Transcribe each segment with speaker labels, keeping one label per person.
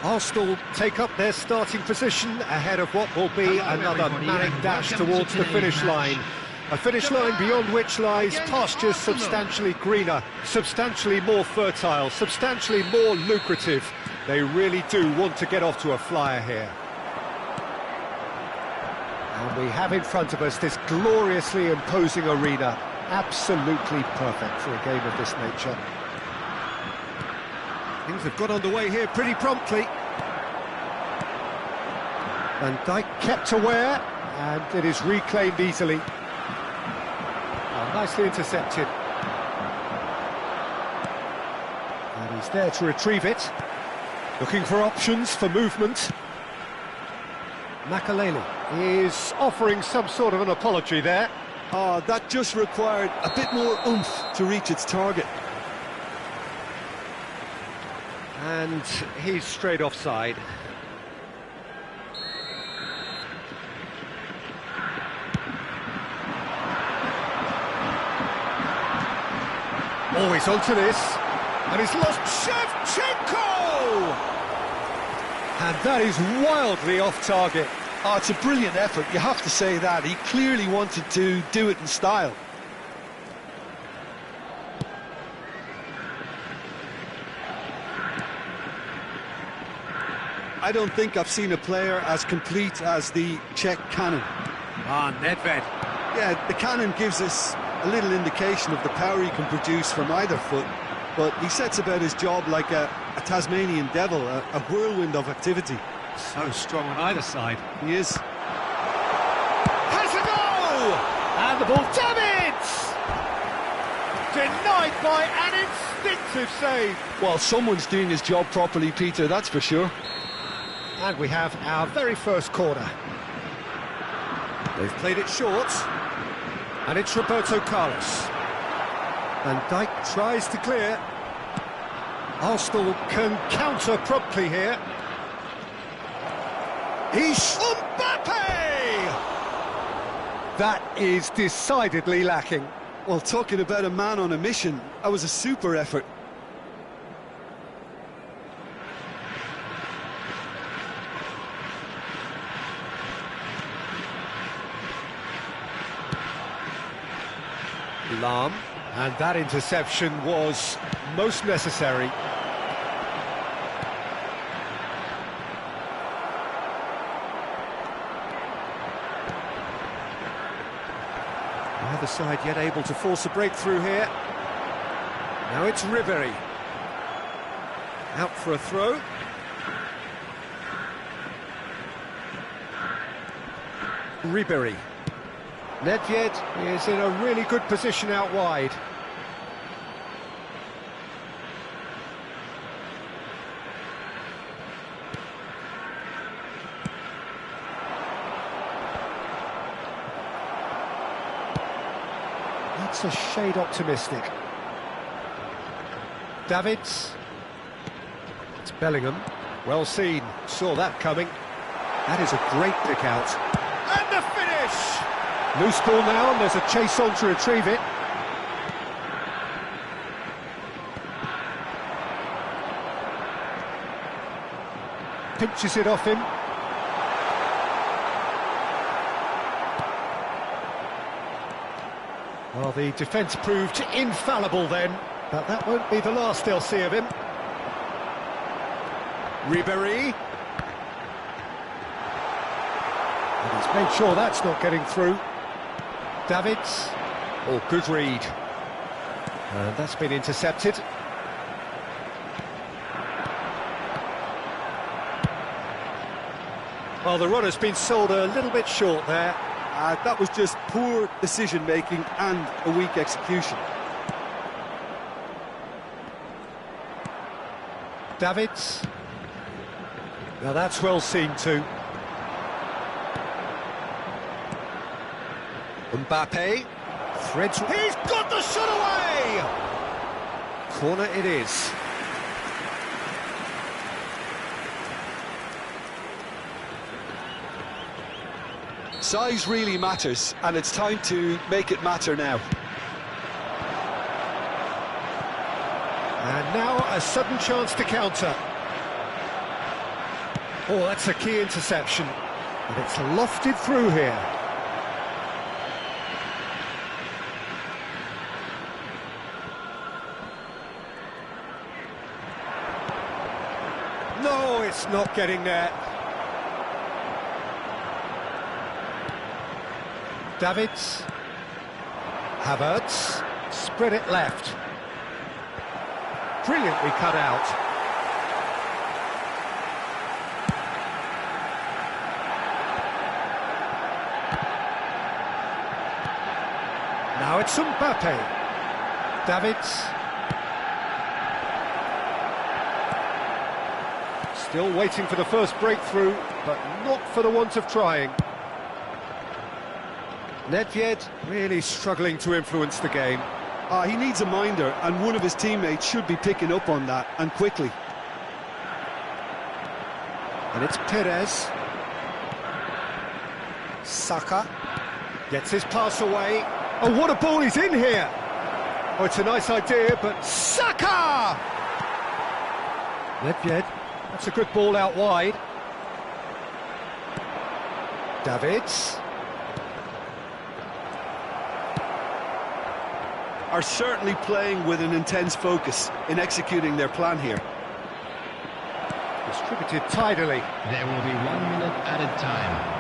Speaker 1: Arsenal take up their starting position ahead of what will be another manic dash towards the finish line. A finish line beyond which lies pastures substantially greener, substantially more fertile, substantially more lucrative. They really do want to get off to a flyer here. And we have in front of us this gloriously imposing arena. Absolutely perfect for a game of this nature. Things have got underway here pretty promptly. Van Dijk kept aware, and it is reclaimed easily. Oh, nicely intercepted. And he's there to retrieve it. Looking for options for movement. Makalele is offering some sort of an apology there.
Speaker 2: Oh, that just required a bit more oomph to reach its target.
Speaker 1: And he's straight offside. Always onto this, and he's lost Shevchenko! And that is wildly off target.
Speaker 2: Oh, it's a brilliant effort, you have to say that. He clearly wanted to do it in style. I don't think I've seen a player as complete as the Czech cannon.
Speaker 1: Ah, Nedved.
Speaker 2: Yeah, the cannon gives us a little indication of the power he can produce from either foot, but he sets about his job like a Tasmanian devil, a whirlwind of activity.
Speaker 1: So strong on either side.
Speaker 2: He is.
Speaker 1: Has a go! And the ball, Davids! Denied by an instinctive save.
Speaker 2: Well, someone's doing his job properly, Peter, that's for sure.
Speaker 1: And we have our very first corner. They've played it short. And it's Roberto Carlos. Van Dijk tries to clear. Arsenal can counter promptly here. He's Mbappe! That is decidedly lacking.
Speaker 2: Well, talking about a man on a mission, that was a super effort.
Speaker 1: Lam, and that interception was most necessary. Neither side yet able to force a breakthrough here. Now it's Ribéry. Out for a throw. Ribéry. Nedved is in a really good position out wide. That's a shade optimistic. Davids. It's Bellingham. Well seen. Saw that coming. That is a great pick out. And the finish! Loose ball now, and there's a chase on to retrieve it. Pinches it off him. Well, the defence proved infallible then, but that won't be the last they'll see of him. Ribéry. And he's made sure that's not getting through. Davids. Oh, good read. And that's been intercepted. Well, the runner's been sold a little bit short there.
Speaker 2: That was just poor decision-making and a weak execution.
Speaker 1: Davids. Now that's well seen too. Mbappe. Threads. He's got the shot away! Corner it is.
Speaker 2: Size really matters, and it's time to make it matter now.
Speaker 1: And now a sudden chance to counter. Oh, that's a key interception. And it's lofted through here. No, it's not getting there. Davids. Havertz. Spread it left. Brilliantly cut out. Now it's Mbappe. Davids. Still waiting for the first breakthrough, but not for the want of trying. Nedved really struggling to influence the game.
Speaker 2: He needs a minder, and one of his teammates should be picking up on that, and quickly.
Speaker 1: And it's Perez. Saka gets his pass away. Oh, what a ball he's in here! Oh, it's a nice idea, but Saka! Nedved, that's a good ball out wide. Davids.
Speaker 2: Are certainly playing with an intense focus in executing their plan here.
Speaker 1: Distributed tidily.
Speaker 3: There will be 1 minute added time.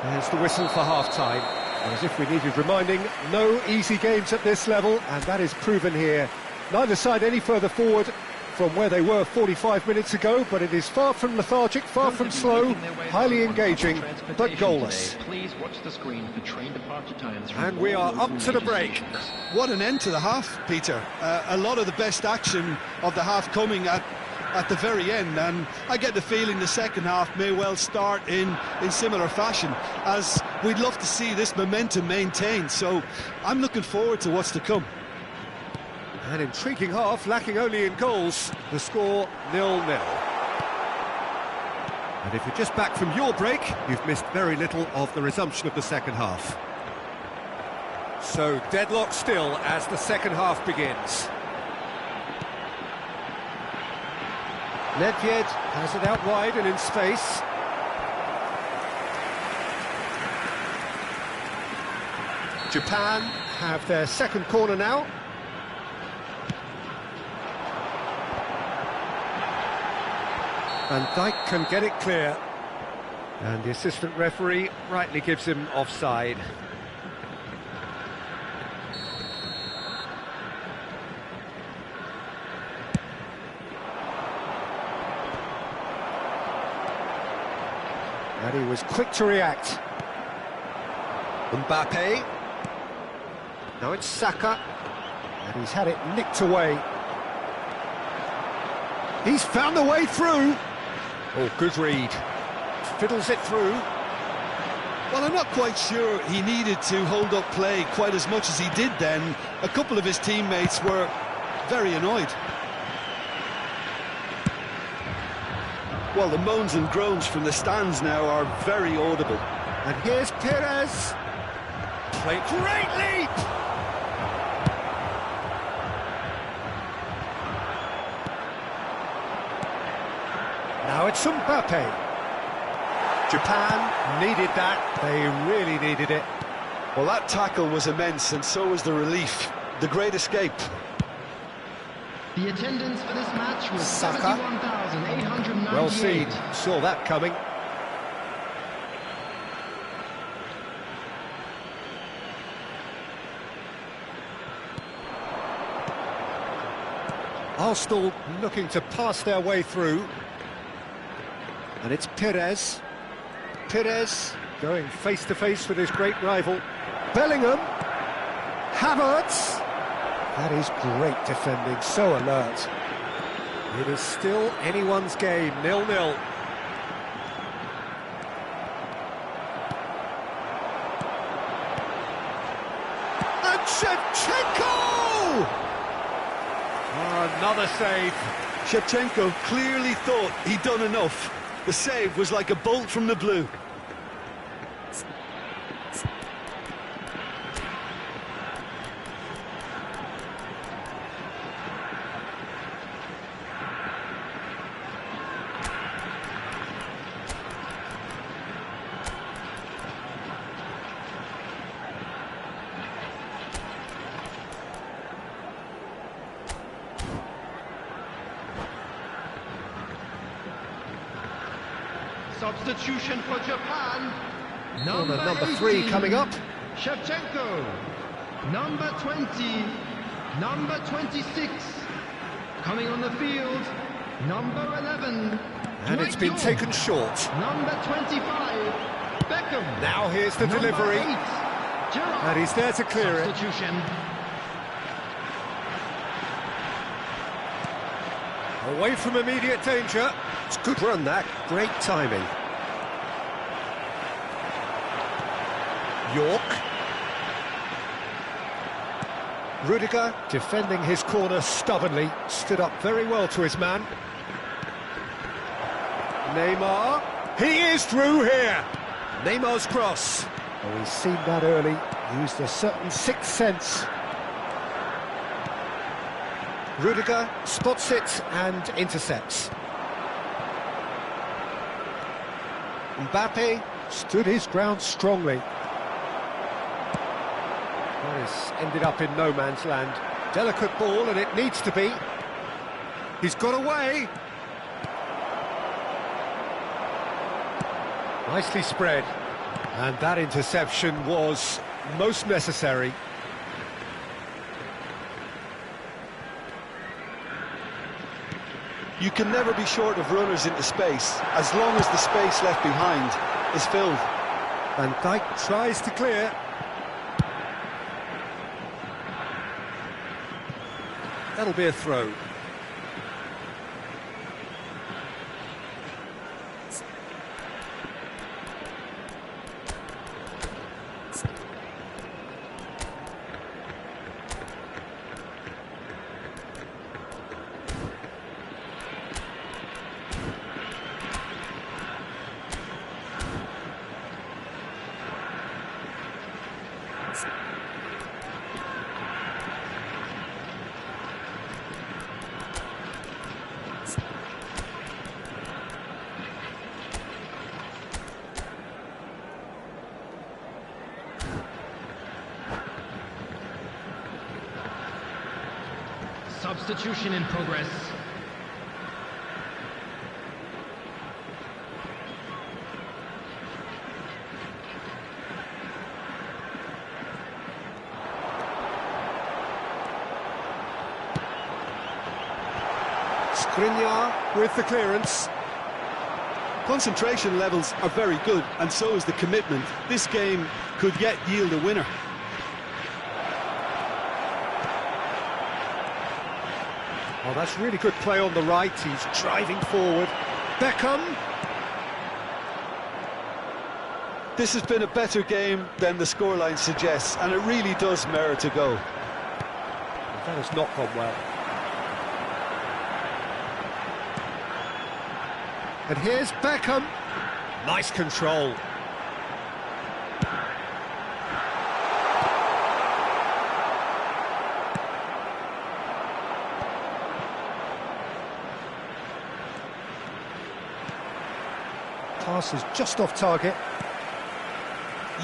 Speaker 1: There's the whistle for half-time. And as if we needed reminding, no easy games at this level, and that is proven here. Neither side any further forward from where they were 45 minutes ago, but it is far from lethargic, far from slow, highly engaging, but goalless.
Speaker 3: Please watch the screen for train departure times.
Speaker 1: And we are up to the break.
Speaker 2: What an end to the half, Peter. A lot of the best action of the half coming at the very end, and I get the feeling the second half may well start in similar fashion, as we'd love to see this momentum maintained, so I'm looking forward to what's to come.
Speaker 1: An intriguing half, lacking only in goals. The score 0-0. And if you're just back from your break, you've missed very little of the resumption of the second half. So deadlock still as the second half begins. Nedved has it out wide and in space. Japan have their second corner now. And Dijk can get it clear. And the assistant referee rightly gives him offside. And he was quick to react. Mbappe. Now it's Saka. And he's had it nicked away. He's found the way through. Oh, good read. Fiddles it through.
Speaker 2: Well, I'm not quite sure he needed to hold up play quite as much as he did then. A couple of his teammates were very annoyed. Well, the moans and groans from the stands now are very audible.
Speaker 1: And here's Perez. Played great leap! Now it's Mbappe. Japan needed that. They really needed it.
Speaker 2: Well, that tackle was immense, and so was the relief. The great escape.
Speaker 3: The attendance for this match was
Speaker 1: Saka.
Speaker 3: 71,898.
Speaker 1: Well seen. Saw that coming. Arsenal looking to pass their way through. And it's Perez. Perez going face-to-face with his great rival. Bellingham. Havertz. That is great defending, so alert. It is still anyone's game, 0-0. And Shevchenko! Oh, another save.
Speaker 2: Shevchenko clearly thought he'd done enough. The save was like a bolt from the blue.
Speaker 3: Substitution for Japan.
Speaker 1: Number 3
Speaker 3: 18,
Speaker 1: coming up.
Speaker 3: Shevchenko. Number 20. Number 26. Coming on the field. Number 11.
Speaker 1: And it's been taken short.
Speaker 3: Number 25. Beckham.
Speaker 1: Now here's the delivery.
Speaker 3: 8, Gerrard.
Speaker 1: And he's there to clear it.
Speaker 3: Substitution.
Speaker 1: Away from immediate danger. It's a good run, that. Great timing. York. Rudiger, defending his corner stubbornly, stood up very well to his man. Neymar. He is through here. Neymar's cross. Oh, he's seen that early. Used a certain sixth sense. Rudiger spots it and intercepts. Mbappe stood his ground strongly. That has ended up in no man's land. Delicate ball, and it needs to be. He's got away. Nicely spread. And that interception was most necessary.
Speaker 2: You can never be short of runners into space, as long as the space left behind is filled.
Speaker 1: Van Dijk tries to clear. That'll be a throw.
Speaker 3: Substitution in progress.
Speaker 1: Skriniar with the clearance.
Speaker 2: Concentration levels are very good, and so is the commitment. This game could yet yield a winner.
Speaker 1: Oh, that's really good play on the right. He's driving forward. Beckham.
Speaker 2: This has been a better game than the scoreline suggests, and it really does merit a go.
Speaker 1: That has not gone well. And here's Beckham. Nice control. Pass is just off target.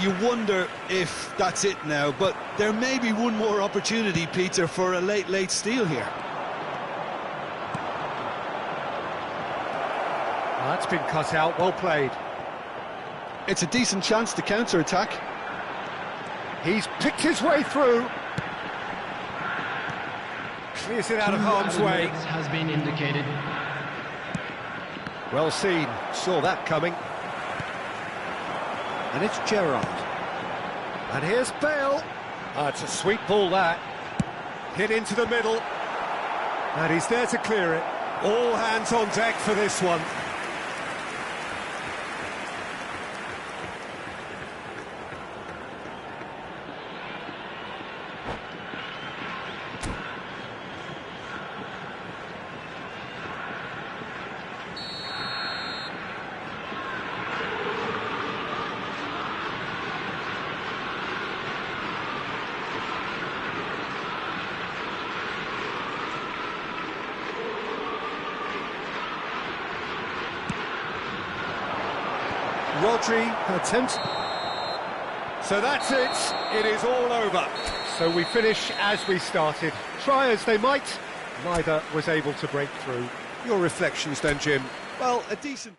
Speaker 2: You wonder if that's it now, but there may be one more opportunity, Peter, for a late steal here.
Speaker 1: Oh, that's been cut out, well played.
Speaker 2: It's a decent chance to counter-attack.
Speaker 1: He's picked his way through. Clears it out of harm's way.
Speaker 3: Has been indicated.
Speaker 1: Well seen, saw that coming. And it's Gerrard. And here's Bale. Ah, it's a sweet ball, that. Hit into the middle. And he's there to clear it. All hands on deck for this one. Rodri attempts. So that's it. It is all over. So we finish as we started. Try as they might, neither was able to break through. Your reflections then, Jim?
Speaker 2: Well, a decent...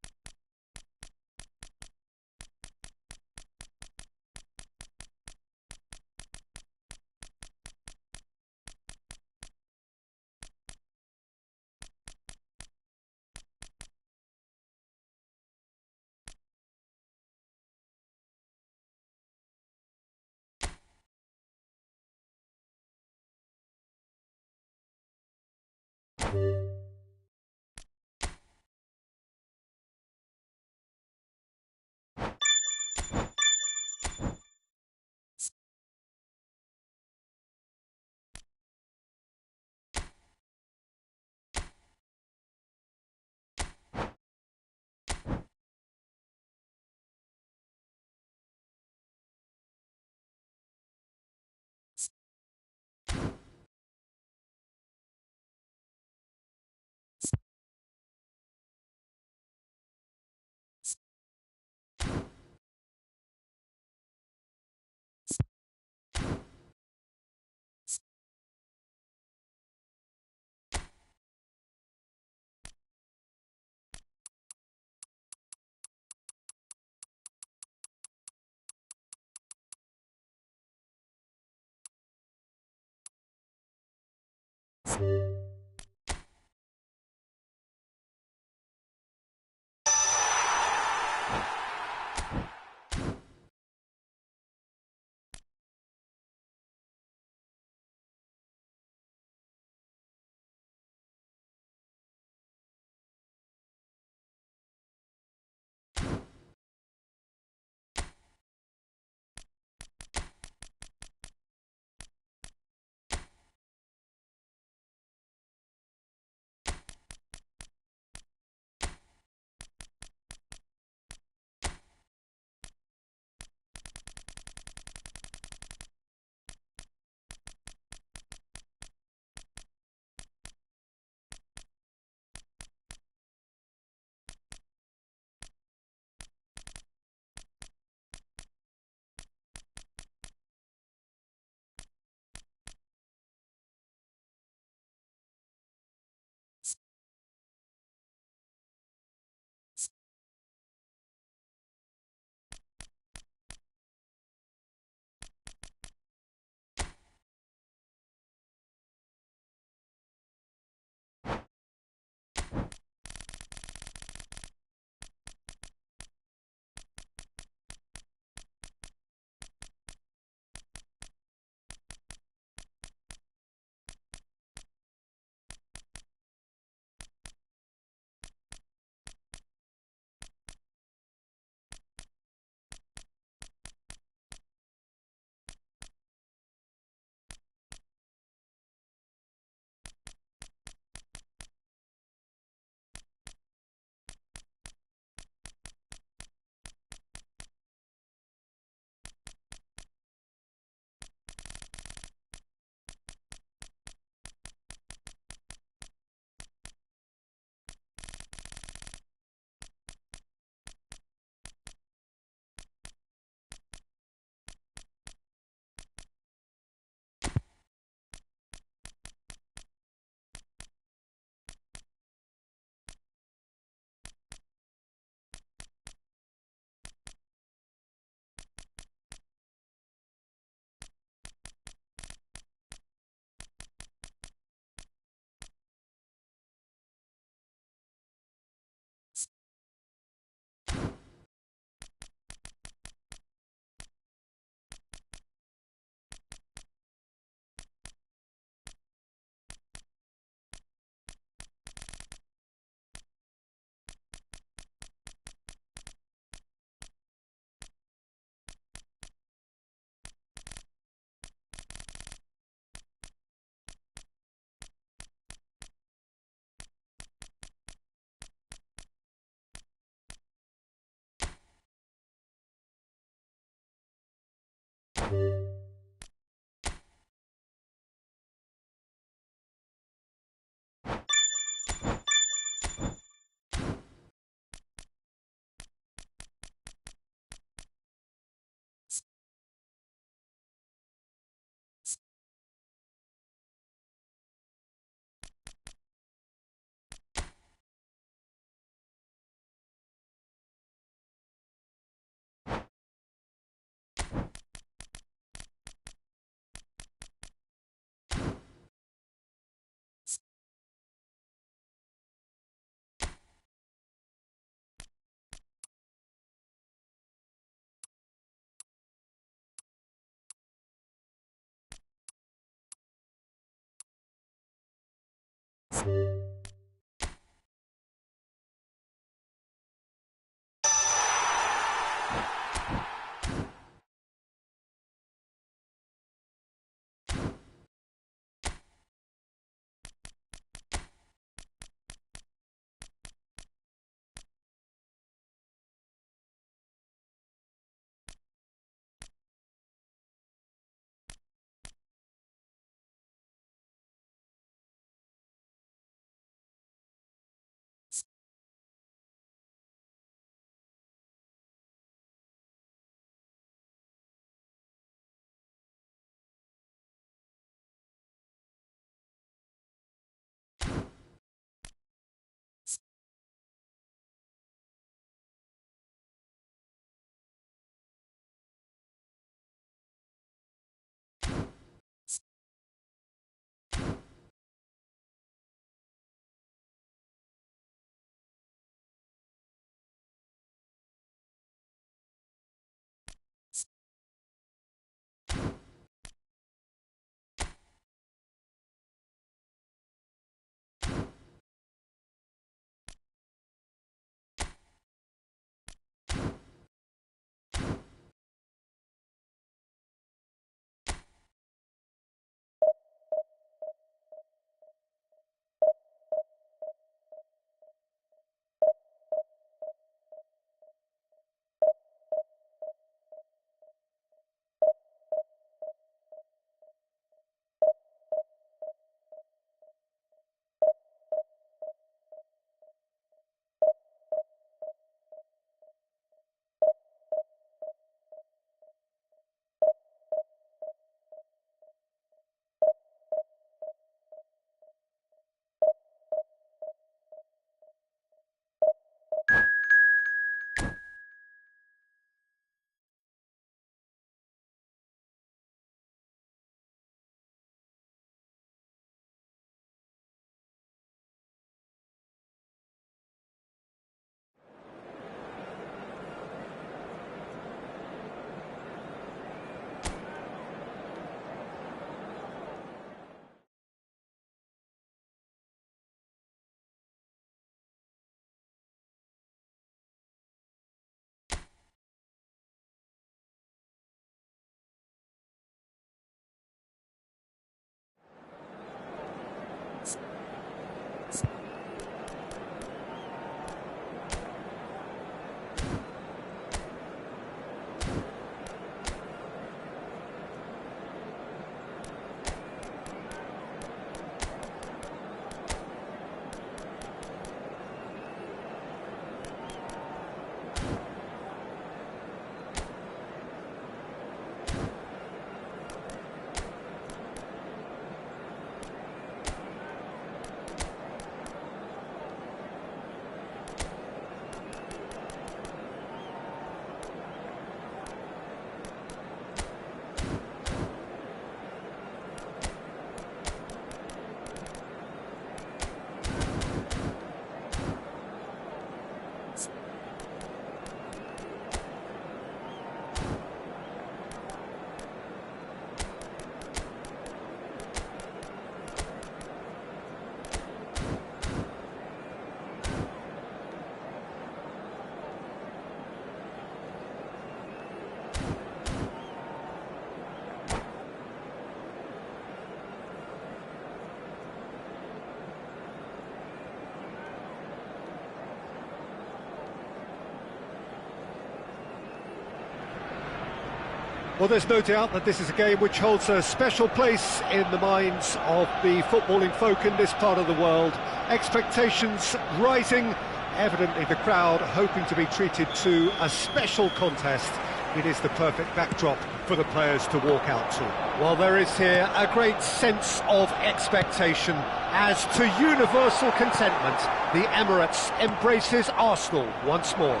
Speaker 1: Well, there's no doubt that this is a game which holds a special place in the minds of the footballing folk in this part of the world. Expectations rising, evidently the crowd hoping to be treated to a special contest. It is the perfect backdrop for the players to walk out to. Well, there is here a great sense of expectation as to universal contentment. The Emirates embraces Arsenal once more.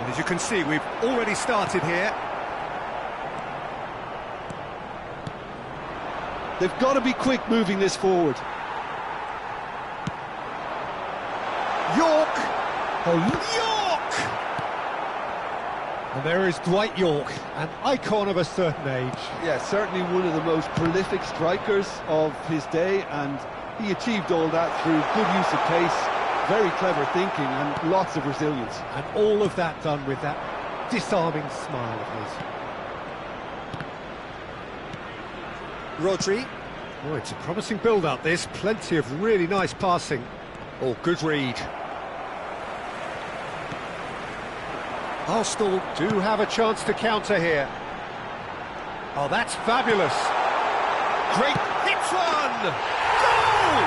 Speaker 1: And as you can see, we've already started here.
Speaker 2: They've got to be quick moving this forward.
Speaker 1: York! Oh, York! And there is Dwight York, an icon of a certain age.
Speaker 2: Yeah, certainly one of the most prolific strikers of his day, and he achieved all that through good use of pace, very clever thinking, and lots of resilience.
Speaker 1: And all of that done with that disarming smile of his. Rodri. Oh, it's a promising build-up, this. Plenty of really nice passing. Oh, good read. Arsenal do have a chance to counter here. Oh, that's fabulous. Great hits one! Goal!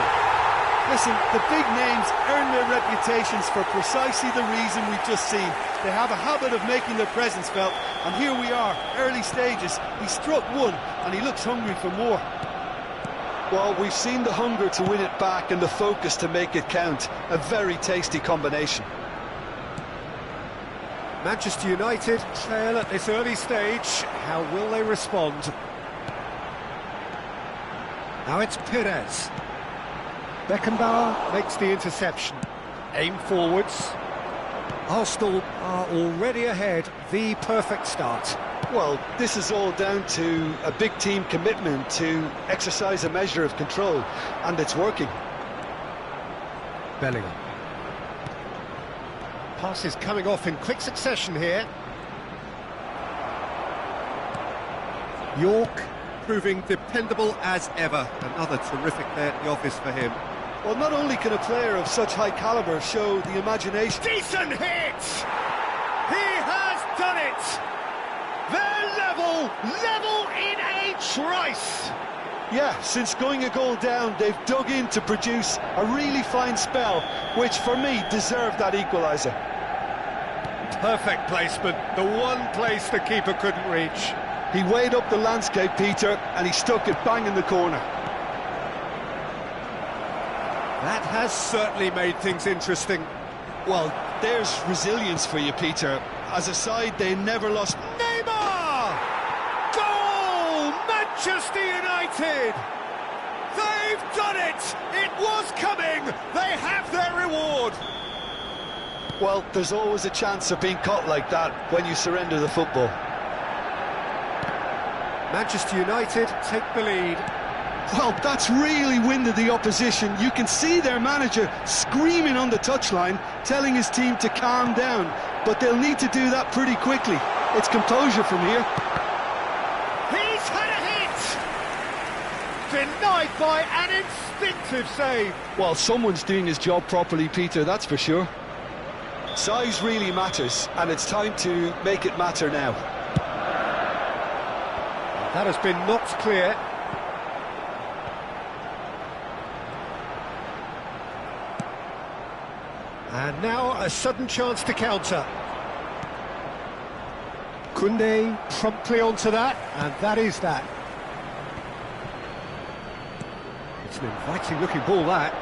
Speaker 2: Listen, the big names earn their reputations for precisely the reason we've just seen. They have a habit of making their presence felt, and here we are, early stages. He struck one, and he looks hungry for more. Well, we've seen the hunger to win it back and the focus to make it count. A very tasty combination.
Speaker 1: Manchester United trail at this early stage. How will they respond? Now it's Perez. Beckenbauer makes the interception. Aim forwards. Arsenal are already ahead. The perfect start.
Speaker 2: Well, this is all down to a big team commitment to exercise a measure of control, and it's working.
Speaker 1: Bellingham. Passes coming off in quick succession here. York proving dependable as ever. Another terrific day at the office for him.
Speaker 2: Well, not only can a player of such high calibre show the imagination...
Speaker 1: Decent hit! He has done it! They're level in a trice!
Speaker 2: Yeah, since going a goal down, they've dug in to produce a really fine spell, which for me deserved that equaliser.
Speaker 1: Perfect placement, the one place the keeper couldn't reach.
Speaker 2: He weighed up the landscape, Peter, and he stuck it bang in the corner.
Speaker 1: That has certainly made things interesting.
Speaker 2: Well, there's resilience for you, Peter. As a side, they never lost...
Speaker 1: Neymar! Goal! Manchester United! They've done it! It was coming! They have their reward!
Speaker 2: Well, there's always a chance of being caught like that when you surrender the football.
Speaker 1: Manchester United take the lead.
Speaker 2: Well, that's really winded the opposition. You can see their manager screaming on the touchline, telling his team to calm down. But they'll need to do that pretty quickly. It's composure from here.
Speaker 1: He's had a hit! Denied by an instinctive save.
Speaker 2: Well, someone's doing his job properly, Peter, that's for sure. Size really matters, and it's time to make it matter now.
Speaker 1: That has been knocked clear. And now a sudden chance to counter. Koundé promptly onto that, and that is that. It's an inviting looking ball, that.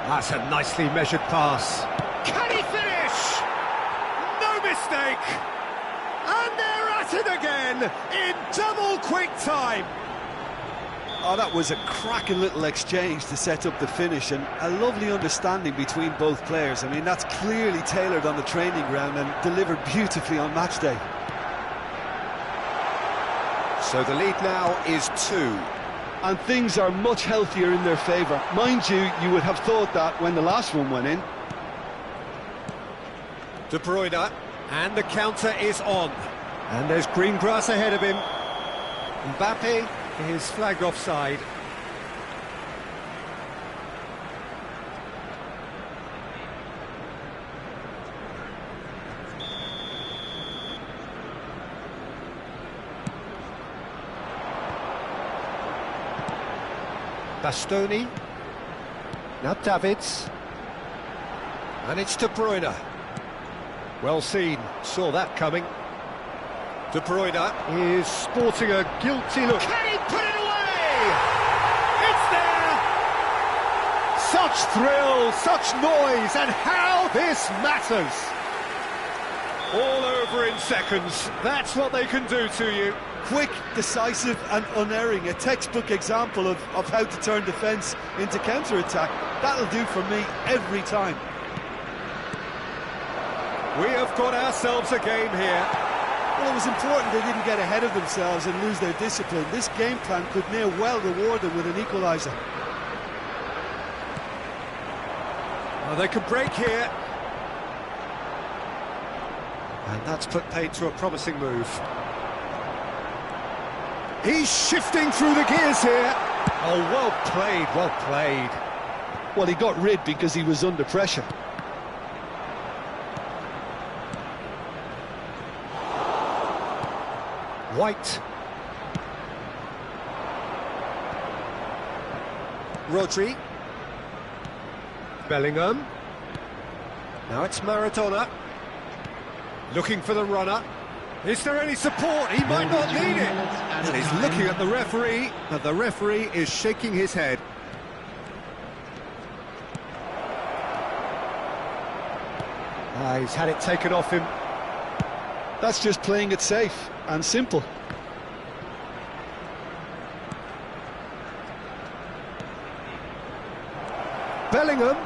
Speaker 1: That's a nicely measured pass. Can he finish? No mistake! And they're at it again in double quick time.
Speaker 2: Oh, that was a cracking little exchange to set up the finish, and a lovely understanding between both players. I mean, that's clearly tailored on the training ground and delivered beautifully on match day.
Speaker 1: So the lead now is 2.
Speaker 2: And things are much healthier in their favour. Mind you, you would have thought that when the last one went in.
Speaker 1: De Bruyne, and the counter is on. And there's green grass ahead of him. Mbappe is flagged offside. Bastoni. Now Davids. And it's De Bruyne. Well seen, saw that coming. De Bruyne is sporting a guilty look. Can he put it away? It's there! Such thrill, such noise, and how this matters! All over in seconds. That's what they can do to you.
Speaker 2: Quick, decisive and unerring. A textbook example of how to turn defence into counter-attack. That'll do for me every time.
Speaker 1: We have got ourselves a game here.
Speaker 2: Well, it was important they didn't get ahead of themselves and lose their discipline. This game plan could near well reward them with an equaliser.
Speaker 1: Well, they can break here. And that's put paid to a promising move. He's shifting through the gears here. Oh, well played, well played.
Speaker 2: Well, he got rid because he was under pressure.
Speaker 1: White. Rodri. Bellingham. Now it's Maradona. Looking for the runner. Is there any support? He might not need it. And he's looking at the referee, but the referee is shaking his head. He's had it taken off him.
Speaker 2: That's just playing it safe and simple.
Speaker 1: Bellingham.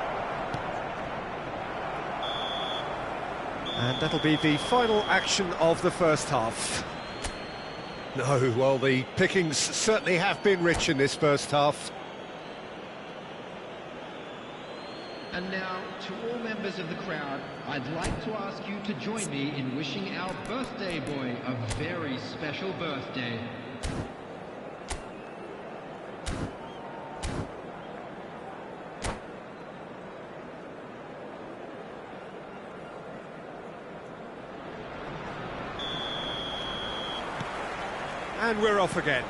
Speaker 1: And that'll be the final action of the first half. No, well, the pickings certainly have been rich in this first half.
Speaker 3: And now, to all members of the crowd, I'd like to ask you to join me in wishing our birthday boy a very special birthday.
Speaker 1: And we're off again.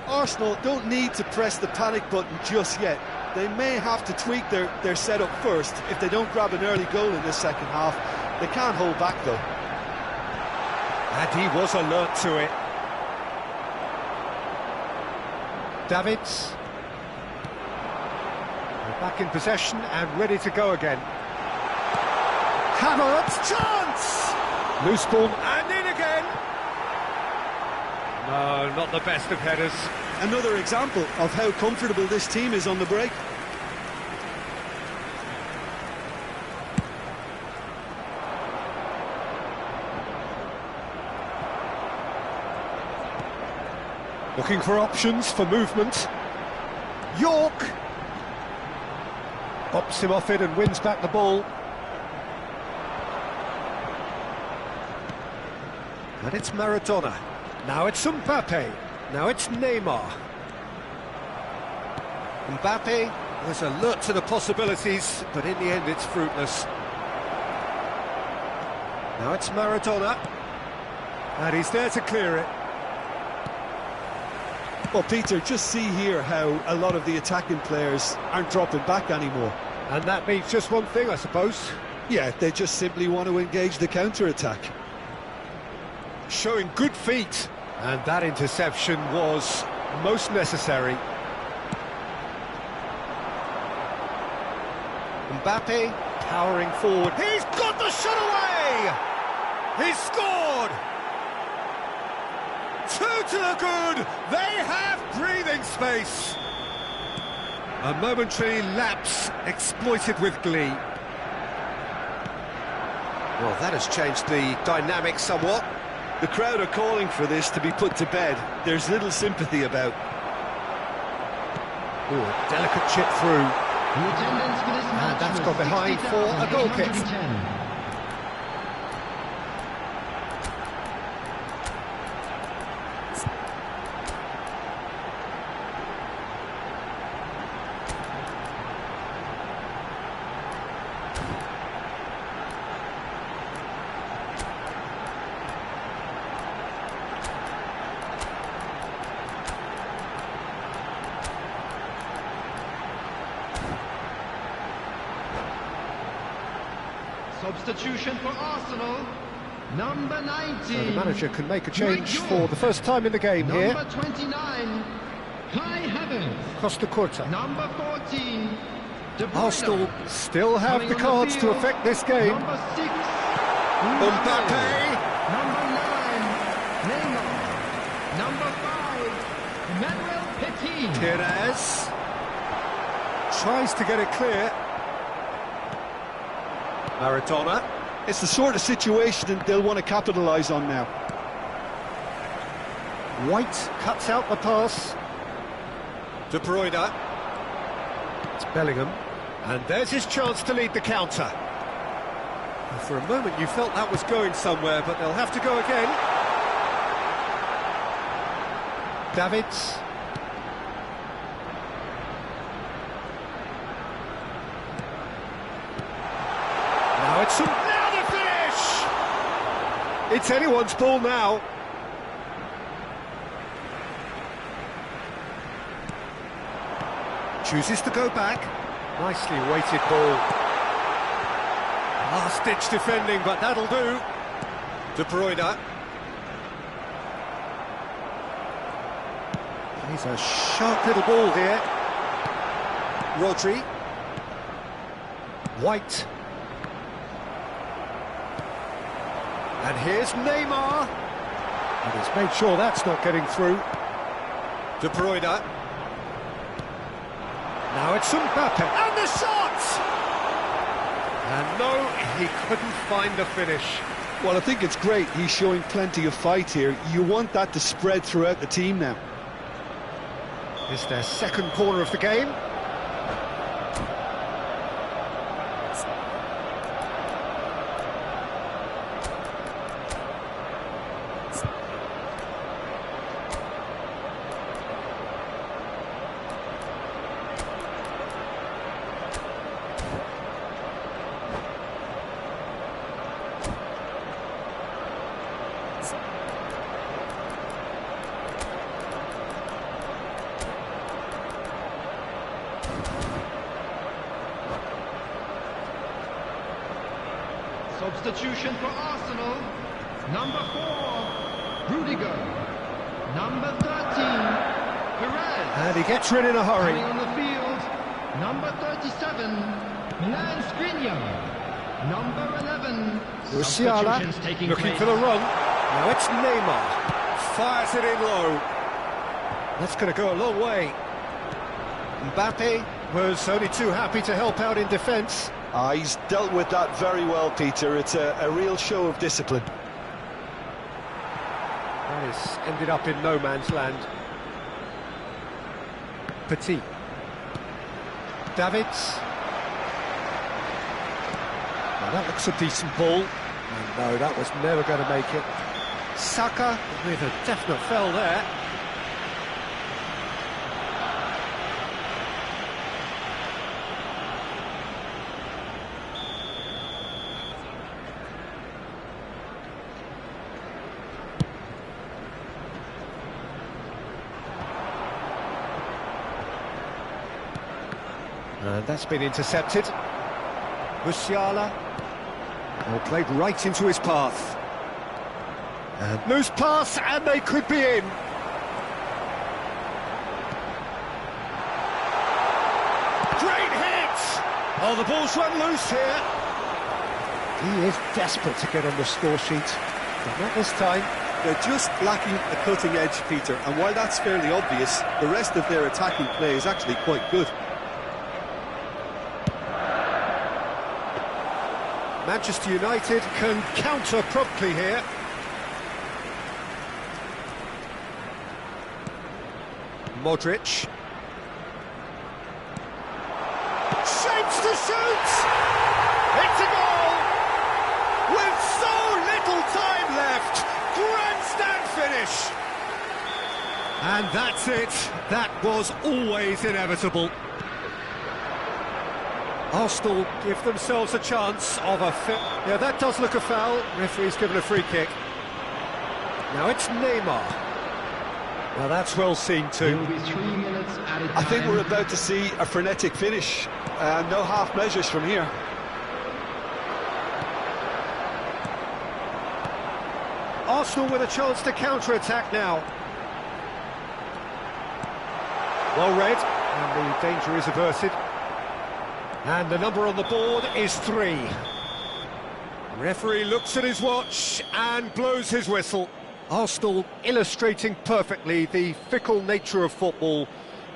Speaker 2: Arsenal don't need to press the panic button just yet. They may have to tweak their setup first if they don't grab an early goal in this second half. They can't hold back though.
Speaker 1: And he was alert to it. Davids. We're back in possession and ready to go again. Havertz, chance! Loose ball and in again. No, not the best of headers.
Speaker 2: Another example of how comfortable this team is on the break.
Speaker 1: Looking for options for movement. York bops him off it and wins back the ball. And it's Maradona. Now it's Mbappe. Now it's Neymar. Mbappe was alert to the possibilities, but in the end it's fruitless. Now it's Maradona. And he's there to clear it.
Speaker 2: Well, Peter, just see here how a lot of the attacking players aren't dropping back anymore.
Speaker 1: And that means just one thing, I suppose.
Speaker 2: Yeah, they just simply want to engage the counter-attack.
Speaker 1: Showing good feet. And that interception was most necessary. Mbappe powering forward. He's got the shot away! He's scored! 2 to the good! They have breathing space! A momentary lapse exploited with glee. Well, that has changed the dynamic somewhat.
Speaker 2: The crowd are calling for this to be put to bed. There's little sympathy about.
Speaker 1: Ooh, a delicate chip through.
Speaker 3: The attendance for this match
Speaker 1: And that's gone behind for a goal kick.
Speaker 3: 60,810. Substitution for Arsenal, number 19.
Speaker 1: So the manager can make a change for the first time in the game here.
Speaker 3: Number 29, Kai Havertz.
Speaker 1: Costa Curta.
Speaker 3: Number 14, De Bruyne.
Speaker 1: Arsenal still have the cards to affect this game.
Speaker 3: Number 6,
Speaker 1: Mbappe.
Speaker 3: Number 9, Neymar. Number 5, Emmanuel Petit.
Speaker 1: Perez tries to get it clear. Maradona.
Speaker 2: It's the sort of situation they'll want to capitalise on now.
Speaker 1: White cuts out the pass. De Bruyne. It's Bellingham. And there's his chance to lead the counter. And for a moment you felt that was going somewhere, but they'll have to go again. Davids. Now it's now the finish! It's anyone's ball now. Chooses to go back. Nicely weighted ball. Last-ditch defending, but that'll do. De Bruyne. He's a sharp little ball here. Rodri. White. And here's Neymar. And he's made sure that's not getting through. De Bruyne. Now it's Mbappe, and the shot! And no, he couldn't find the finish.
Speaker 2: Well, I think it's great. He's showing plenty of fight here. You want that to spread throughout the team now.
Speaker 1: It's their second corner of the game.
Speaker 3: Substitution for Arsenal. Number 4, Rudiger. Number 13, Perez.
Speaker 1: And he gets rid in a hurry.
Speaker 3: Coming on the field, number 37, Milan Skriniar. Number 11,
Speaker 1: Musiala
Speaker 3: substitutions taking
Speaker 1: looking
Speaker 3: place.
Speaker 1: for the run. Now it's Neymar. Fires it in low. That's going to go a long way. Mbappe was only too happy to help out in defence.
Speaker 2: He's dealt with that very well, Peter. It's a real show of discipline.
Speaker 1: That has ended up in no man's land. Petit. Davids. Now that looks a decent ball. And no, that was never going to make it. Saka with a definite foul there. And that's been intercepted. Musiala. Well, played right into his path. And loose pass, and they could be in. Great hit! Oh, the ball's run loose here. He is desperate to get on the score sheet, but not this time.
Speaker 4: They're just lacking a cutting edge, Peter, and while that's fairly obvious, the rest of their attacking play is actually quite good.
Speaker 1: Manchester United can counter promptly here. Modric. Shapes to shoot! It's a goal! With so little time left! Grandstand finish! And that's it. That was always inevitable. Arsenal give themselves a chance of a yeah, that does look a foul. Referee's given a free kick. Now it's Neymar. Well, that's well seen too.
Speaker 3: Will be 3 minutes added
Speaker 2: I think
Speaker 3: time.
Speaker 2: we're about to see a frenetic finish. No half measures from here.
Speaker 1: Arsenal with a chance to counter-attack now. Well read, and the danger is averted. And the number on the board is 3. Referee looks at his watch and blows his whistle. Arsenal illustrating perfectly the fickle nature of football.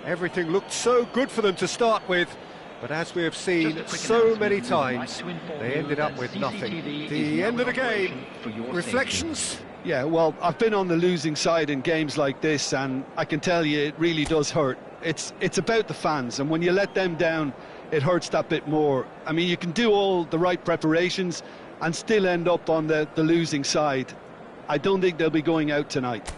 Speaker 1: Everything looked so good for them to start with, but as we have seen so many times, they ended up with nothing. The end of the game. Reflections?
Speaker 2: Yeah, well, I've been on the losing side in games like this, and I can tell you it really does hurt. It's about the fans, and when you let them down, it hurts that bit more. I mean, you can do all the right preparations and still end up on the losing side. I don't think they'll be going out tonight.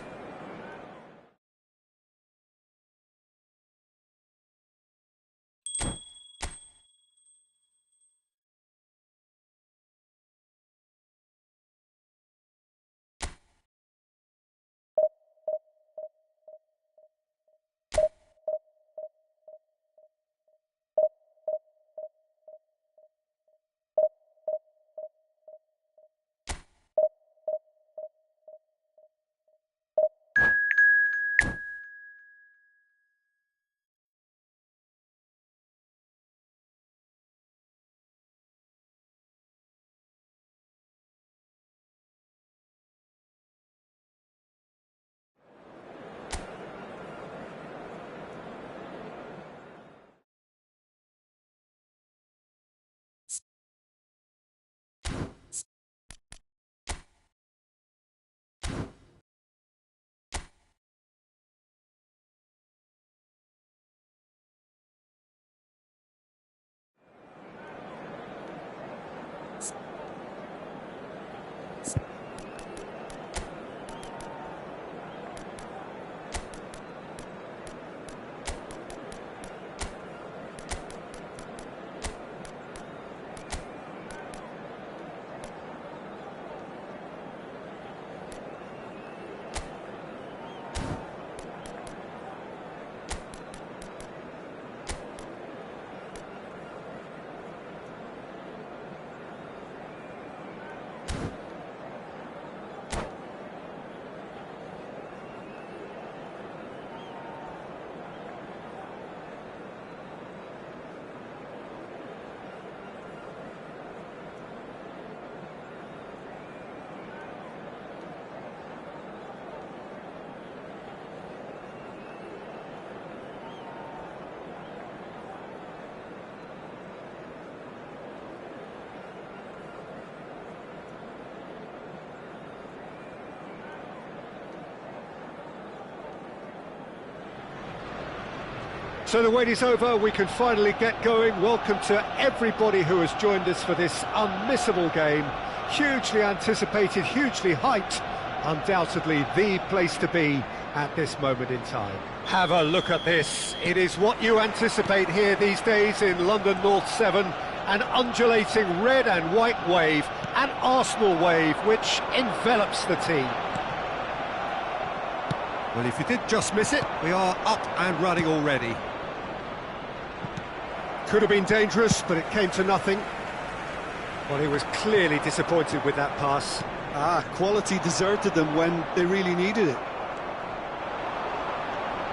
Speaker 1: So the wait is over, we can finally get going. Welcome to everybody who has joined us for this unmissable game. Hugely anticipated, hugely hyped, undoubtedly the place to be at this moment in time. Have a look at this. It is what you anticipate here these days in London North 7. An undulating red and white wave, an Arsenal wave which envelops the team.
Speaker 5: Well, if you did just miss it, we are up and running already.
Speaker 1: Could have been dangerous, but it came to nothing. Well, he was clearly disappointed with that pass.
Speaker 2: Quality deserted them when they really needed it.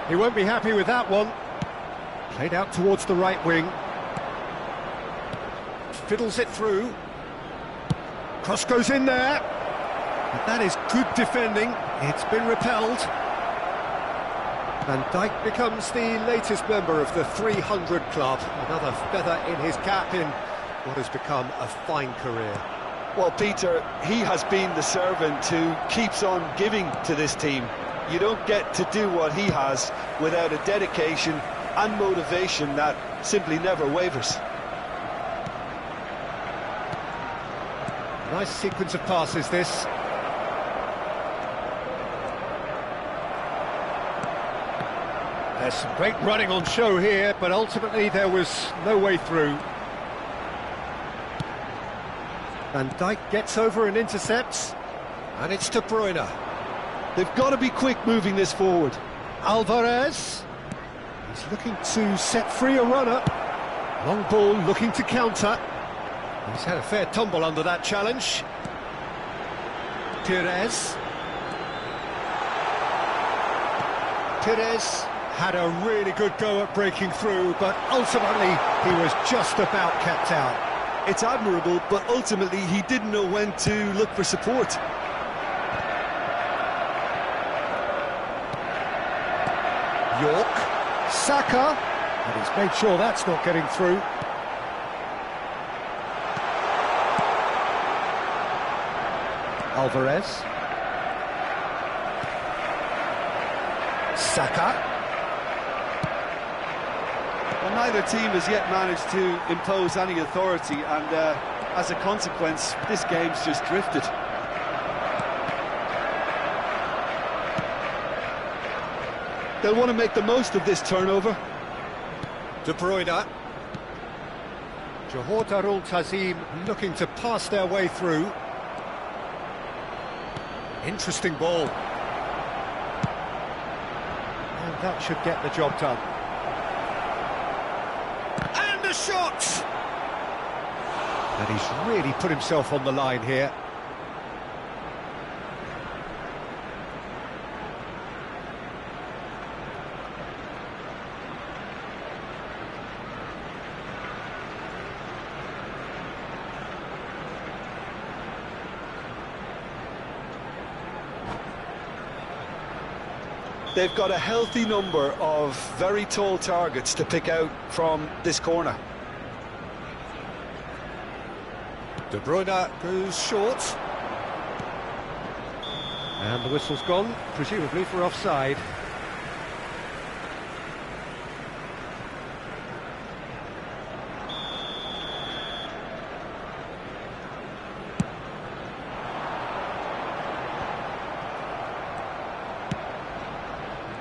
Speaker 1: He won't be happy with that one. Played out towards the right wing. Fiddles it through. Cross goes in there. But that is good defending. It's been repelled. Van Dijk becomes the latest member of the 300 club. Another feather in his cap in what has become a fine career.
Speaker 2: Well, Peter, he has been the servant who keeps on giving to this team. You don't get to do what he has without a dedication and motivation that simply never wavers.
Speaker 1: Nice sequence of passes, this. There's some great running on show here, but ultimately there was no way through. Van Dijk gets over and intercepts, and it's De Bruyne.
Speaker 2: They've got to be quick moving this forward.
Speaker 1: Alvarez. He's looking to set free a runner. Long ball looking to counter. He's had a fair tumble under that challenge. Pires. Pires had a really good go at breaking through, but ultimately he was just about kept out.
Speaker 2: It's admirable, but ultimately he didn't know when to look for support.
Speaker 1: York, Saka, and he's made sure that's not getting through. Alvarez. Saka.
Speaker 2: Well, neither team has yet managed to impose any authority, and as a consequence, this game's just drifted. They'll want to make the most of this turnover.
Speaker 1: De Bruyne. Johor Darul Tazim looking to pass their way through. Interesting ball. And that should get the job done. And a shot! And he's really put himself on the line here.
Speaker 2: They've got a healthy number of very tall targets to pick out from this corner.
Speaker 1: De Bruyne goes short. And the whistle's gone, presumably for offside.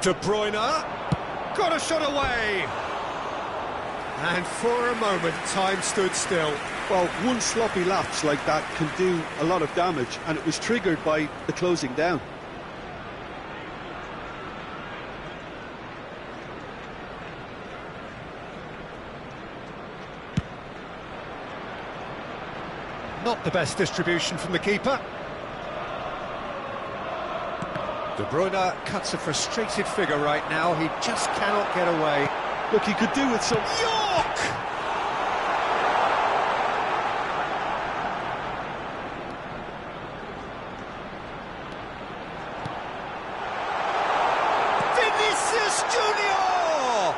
Speaker 1: De Bruyne, got a shot away. And for a moment, time stood still.
Speaker 2: Well, one sloppy lapse like that can do a lot of damage, and it was triggered by the closing down.
Speaker 1: Not the best distribution from the keeper. De Bruyne cuts a frustrated figure right now. He just cannot get away.
Speaker 2: Look, he could do with some...
Speaker 1: York! Vinicius Junior!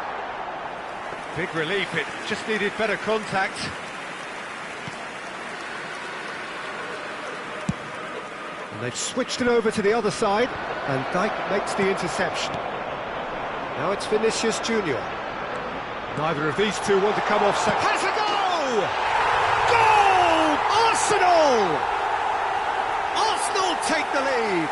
Speaker 1: Big relief, it just needed better contact. And they've switched it over to the other side, and Dijk makes the interception. Now it's Vinicius Junior. Neither of these two want to come off second. Has a goal! Goal! Arsenal! Arsenal take the lead.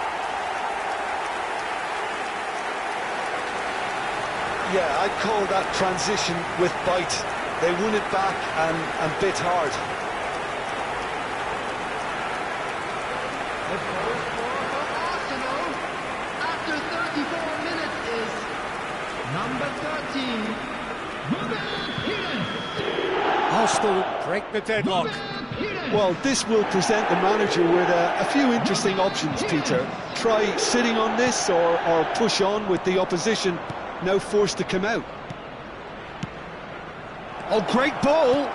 Speaker 2: Yeah, I'd call that transition with bite. They won it back and bit hard.
Speaker 1: Arsenal break the deadlock.
Speaker 2: Well, this will present the manager with a few interesting options, Peter. Try sitting on this or push on with the opposition now forced to come out.
Speaker 1: Oh, great ball!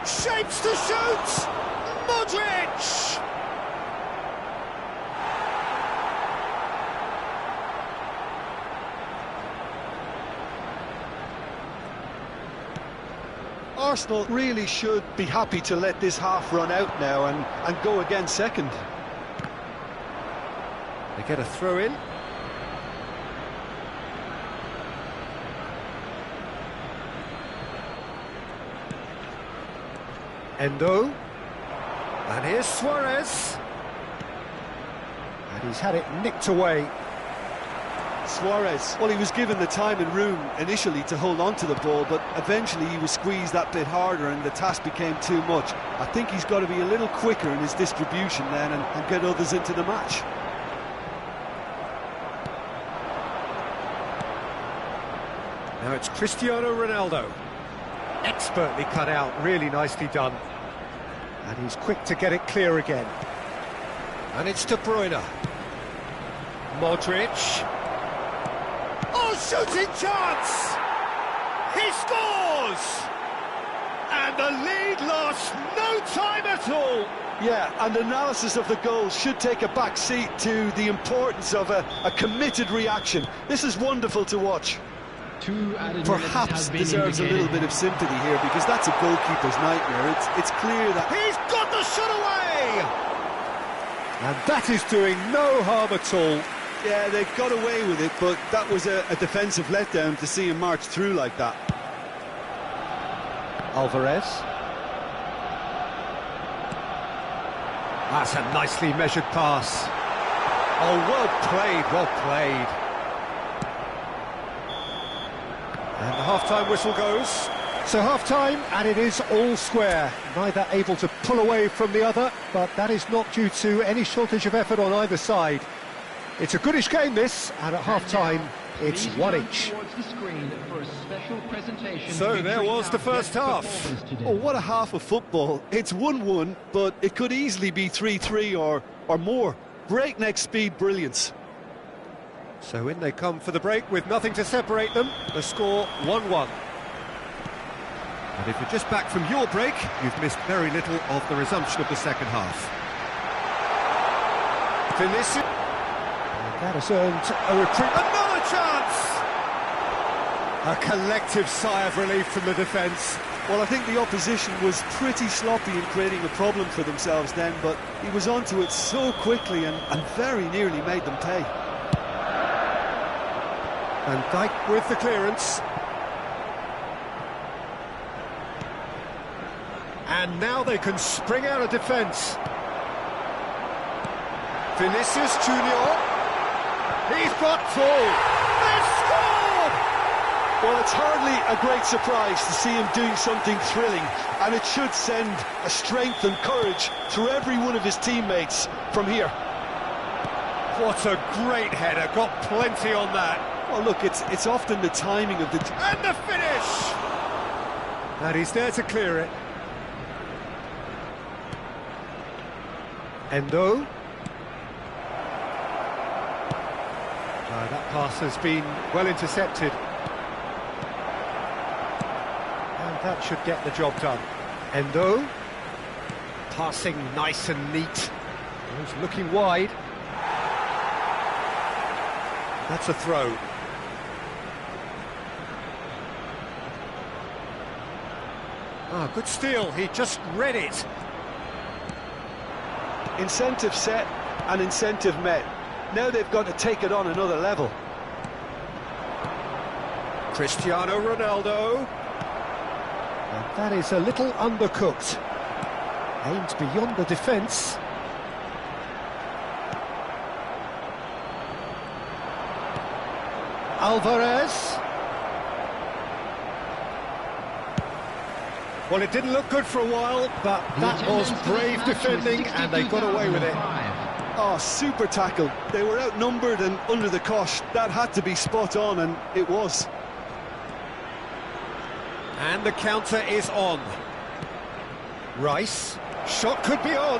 Speaker 1: Shapes to shoot! Modric!
Speaker 2: Arsenal really should be happy to let this half run out now and go again second.
Speaker 1: They get a throw in. Endo. And here's Suarez. And he's had it nicked away.
Speaker 2: Suarez, well, he was given the time and room initially to hold on to the ball, but eventually he was squeezed that bit harder and the task became too much. I think he's got to be a little quicker in his distribution then and get others into the match.
Speaker 1: Now it's Cristiano Ronaldo. Expertly cut out, really nicely done. And he's quick to get it clear again. And it's De Bruyne. Modric. Oh, shooting chance! He scores! And the lead lost no time at all.
Speaker 2: Yeah, and analysis of the goal should take a back seat to the importance of a committed reaction. This is wonderful to watch.
Speaker 4: Perhaps deserves a little bit of sympathy here, because that's a goalkeeper's nightmare. It's clear that
Speaker 1: He's got the shot away! And that is doing no harm at all.
Speaker 4: yeah, they've got away with it, but that was a defensive letdown to see him march through like that.
Speaker 1: Alvarez. That's a nicely measured pass. Oh, well played, well played. And the half-time whistle goes. So half-time, and it is all square. Neither able to pull away from the other, but that is not due to any shortage of effort on either side. It's a goodish game, this, and at half-time, it's one each. So there was the first half.
Speaker 4: Oh, what a half of football. It's 1-1, but it could easily be 3-3 or more. Breakneck speed brilliance.
Speaker 1: So in they come for the break with nothing to separate them. The score 1-1. And if you're just back from your break, you've missed very little of the resumption of the second half. Vinicius. And that has earned a reprieve. Another chance! A collective sigh of relief from the defence.
Speaker 4: Well, I think the opposition was pretty sloppy in creating a problem for themselves then, but he was onto it so quickly and very nearly made them pay.
Speaker 1: Van Dijk with the clearance. And now they can spring out of defence. Vinicius Junior. He's got full. They've scored!
Speaker 2: Well, it's hardly a great surprise to see him doing something thrilling, and it should send a strength and courage through every one of his teammates from here.
Speaker 1: What a great header, got plenty on that.
Speaker 4: Well, look, it's often the timing of the...
Speaker 1: And the finish! And he's there to clear it. Endo. That pass has been well intercepted. And that should get the job done. Endo. Passing nice and neat. He's looking wide. That's a throw. Ah, good steal, he just read it.
Speaker 2: Incentive set and incentive met. Now they've got to take it on another level.
Speaker 1: Cristiano Ronaldo. And that is a little undercooked. Aimed beyond the defence. Alvarez. Well, it didn't look good for a while, but that was brave defending, and they got away with it.
Speaker 4: Oh, super tackle. They were outnumbered and under the cosh. That had to be spot on, and it was.
Speaker 1: And the counter is on. Rice. Shot could be on.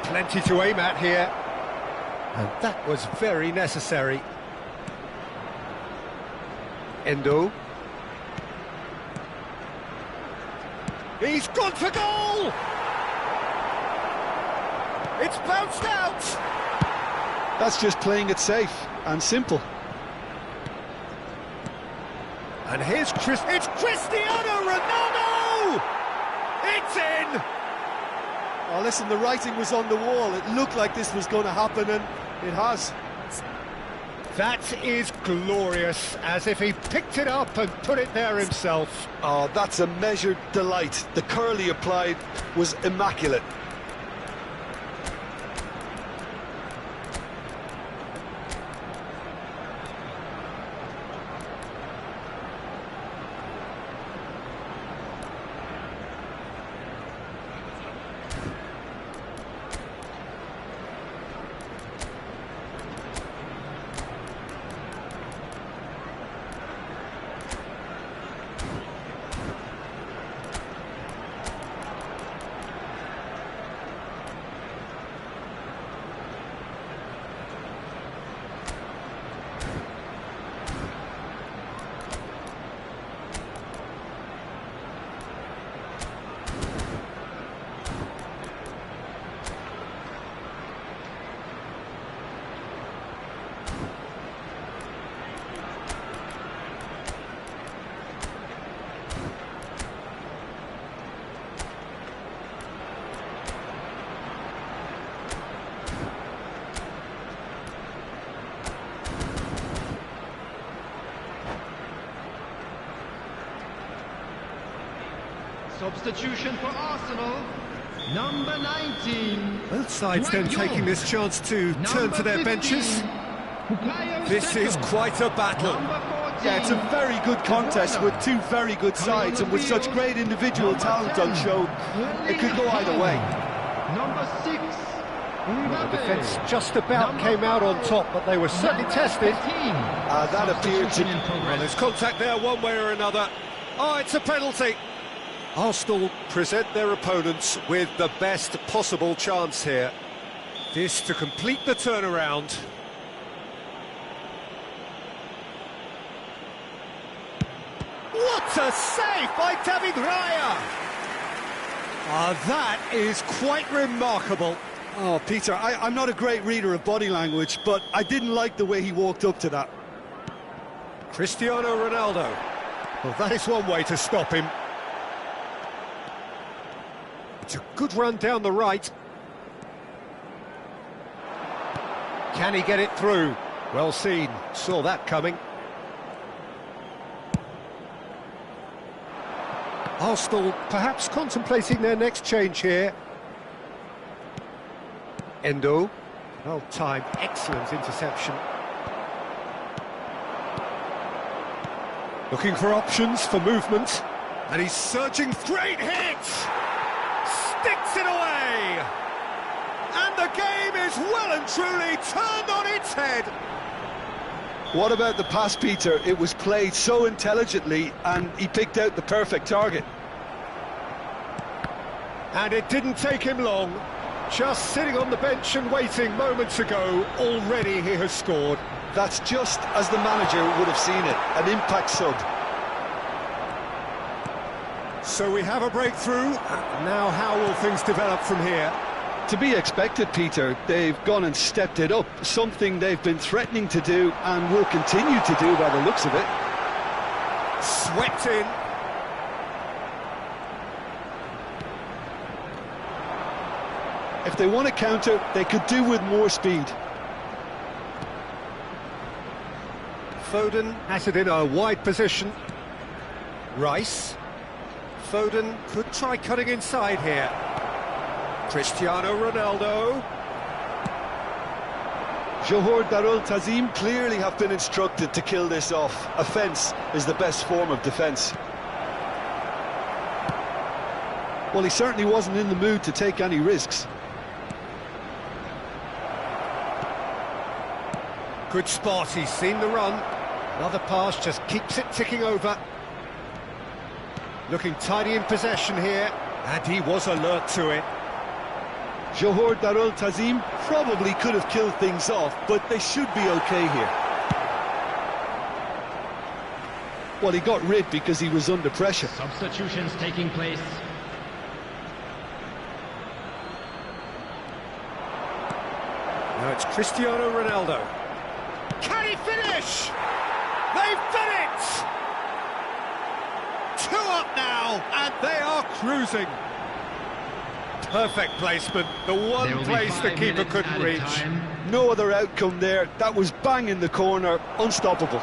Speaker 1: Plenty to aim at here. And that was very necessary. Endo. He's gone for goal! It's bounced out!
Speaker 2: That's just playing it safe and simple.
Speaker 1: And here's it's Cristiano Ronaldo! It's in!
Speaker 4: Oh, listen, the writing was on the wall. It looked like this was going to happen, and it has.
Speaker 1: That is glorious, as if he picked it up and put it there himself.
Speaker 2: Oh, that's a measured delight. The curl he applied was immaculate.
Speaker 3: Substitution for Arsenal, number 19.
Speaker 1: Both sides then taking this chance to turn to their benches. This is quite a battle.
Speaker 2: Yeah, it's a very good contest with two very good sides, and with such great individual talent on show, it could go either way.
Speaker 3: Number 6.
Speaker 1: The defence just about came out on top, but they were certainly tested.
Speaker 2: That appeared to...
Speaker 1: Well, there's contact there one way or another. Oh, it's a penalty. Arsenal present their opponents with the best possible chance here. This to complete the turnaround. What a save by David Raya! That is quite remarkable.
Speaker 2: Oh, Peter, I'm not a great reader of body language, but I didn't like the way he walked up to that.
Speaker 1: Cristiano Ronaldo. Well, that is one way to stop him. It's a good run down the right. Can he get it through? Well seen, saw that coming. Arsenal perhaps contemplating their next change here. Endo, well timed, excellent interception. Looking for options for movement, and he's searching. Great hit! Sticks it away! And the game is well and truly turned on its head.
Speaker 2: What about the pass, Peter? It was played so intelligently, and he picked out the perfect target.
Speaker 1: And it didn't take him long. Just sitting on the bench and waiting moments ago, already he has scored.
Speaker 2: That's just as the manager would have seen it, an impact sub.
Speaker 1: So we have a breakthrough. Now how will things develop from here?
Speaker 2: To be expected, Peter. They've gone and stepped it up, something they've been threatening to do and will continue to do by the looks of it.
Speaker 1: Swept in.
Speaker 2: If they want to counter, they could do with more speed.
Speaker 1: Foden has it in a wide position. Rice. Foden could try cutting inside here. Cristiano Ronaldo.
Speaker 2: Johor Darul Tazim clearly have been instructed to kill this off. Offence is the best form of defence. Well, he certainly wasn't in the mood to take any risks.
Speaker 1: Good spot, he's seen the run. Another pass just keeps it ticking over. Looking tidy in possession here, and he was alert to it.
Speaker 2: Johor Darul Tazim probably could have killed things off, but they should be okay here. Well, he got rid because he was under pressure.
Speaker 3: Substitutions taking place.
Speaker 1: Now it's Cristiano Ronaldo. Can he finish? They've done it! 2 up now, and they are cruising. Perfect placement, the one place the keeper couldn't reach.
Speaker 2: No other outcome there. That was bang in the corner, unstoppable.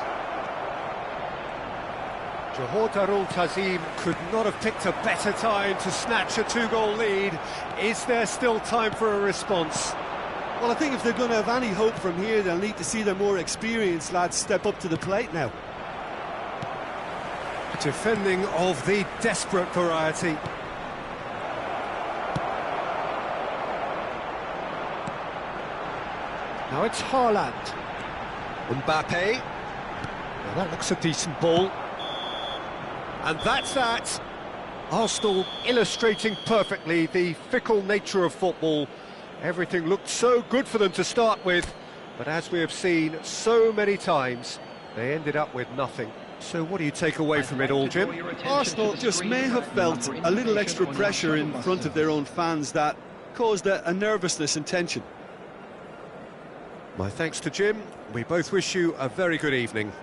Speaker 1: Johor Darul Tazim could not have picked a better time to snatch a 2-goal lead. Is there still time for a response?
Speaker 4: Well, I think if they're going to have any hope from here, they'll need to see their more experienced lads step up to the plate now.
Speaker 1: Defending of the desperate variety. Now it's Haaland. Mbappe. Now that looks a decent ball. And that's that. Arsenal illustrating perfectly the fickle nature of football. Everything looked so good for them to start with, but as we have seen so many times, they ended up with nothing. So what do you take away from it all, Jim?
Speaker 4: Arsenal just may have felt a little extra pressure in front of their own fans that caused a nervousness and tension.
Speaker 1: My thanks to Jim. We both wish you a very good evening.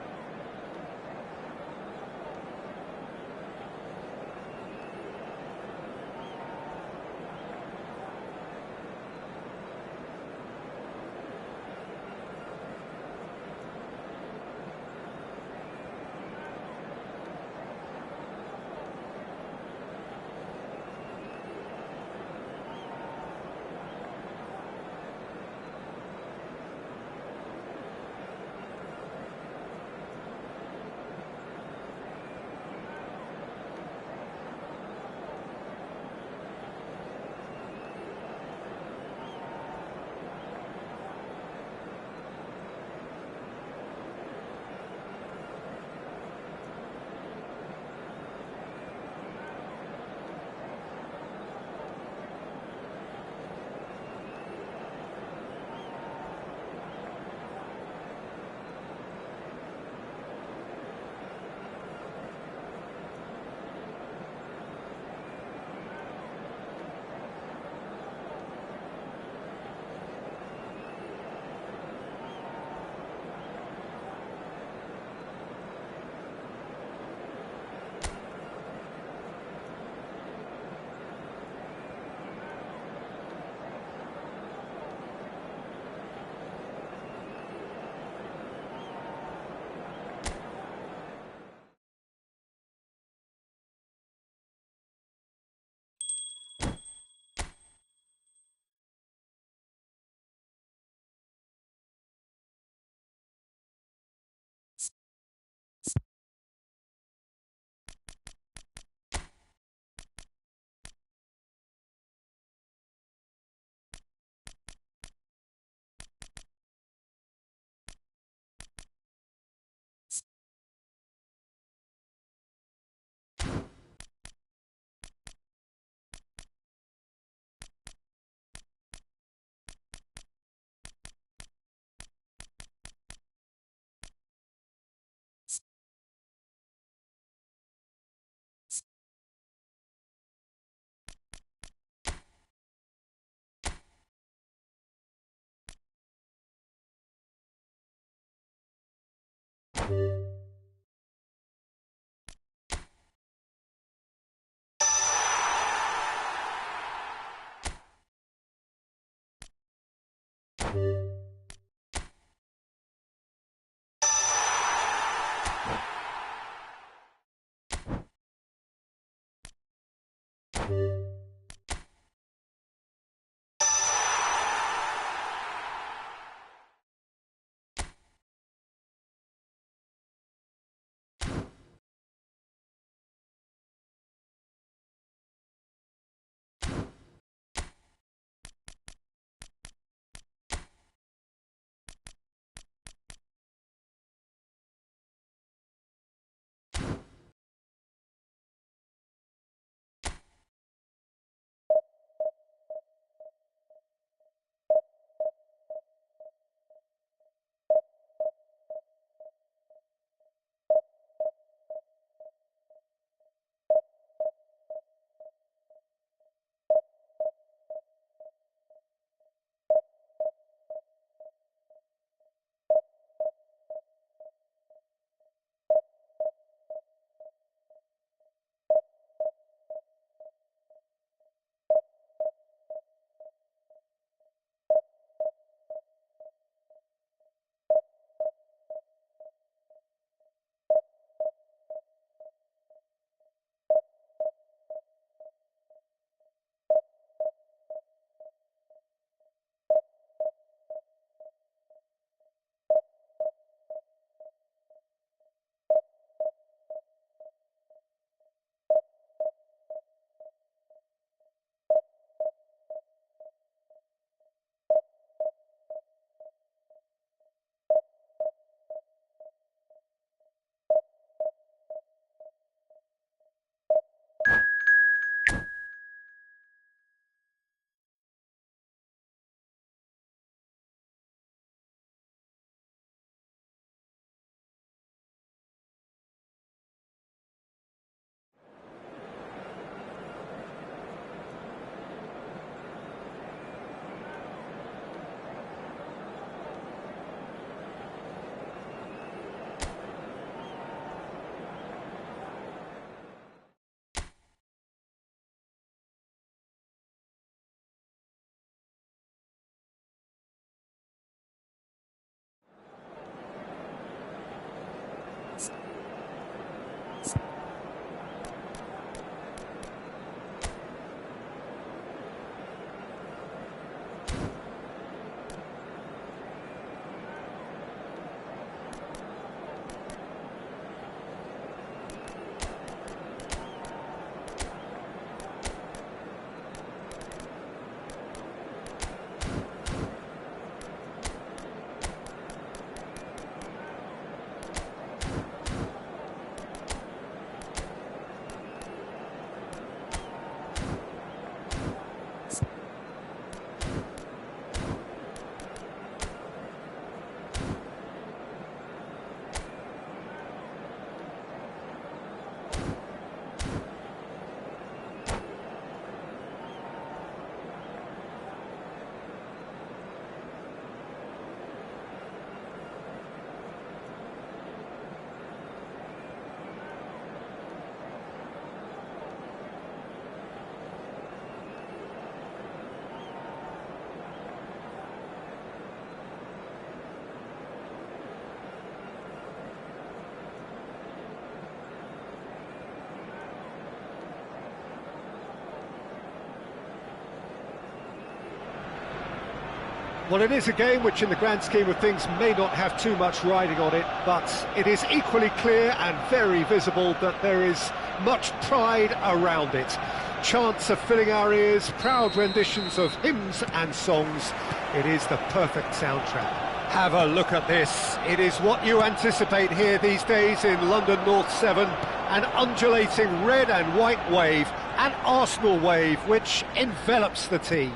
Speaker 1: Well, it is a game which in the grand scheme of things may not have too much riding on it, but it is equally clear and very visible that there is much pride around it. Chants are filling our ears, proud renditions of hymns and songs. It is the perfect soundtrack. Have a look at this. It is what you anticipate here these days in London North 7, an undulating red and white wave, an Arsenal wave which envelops the team.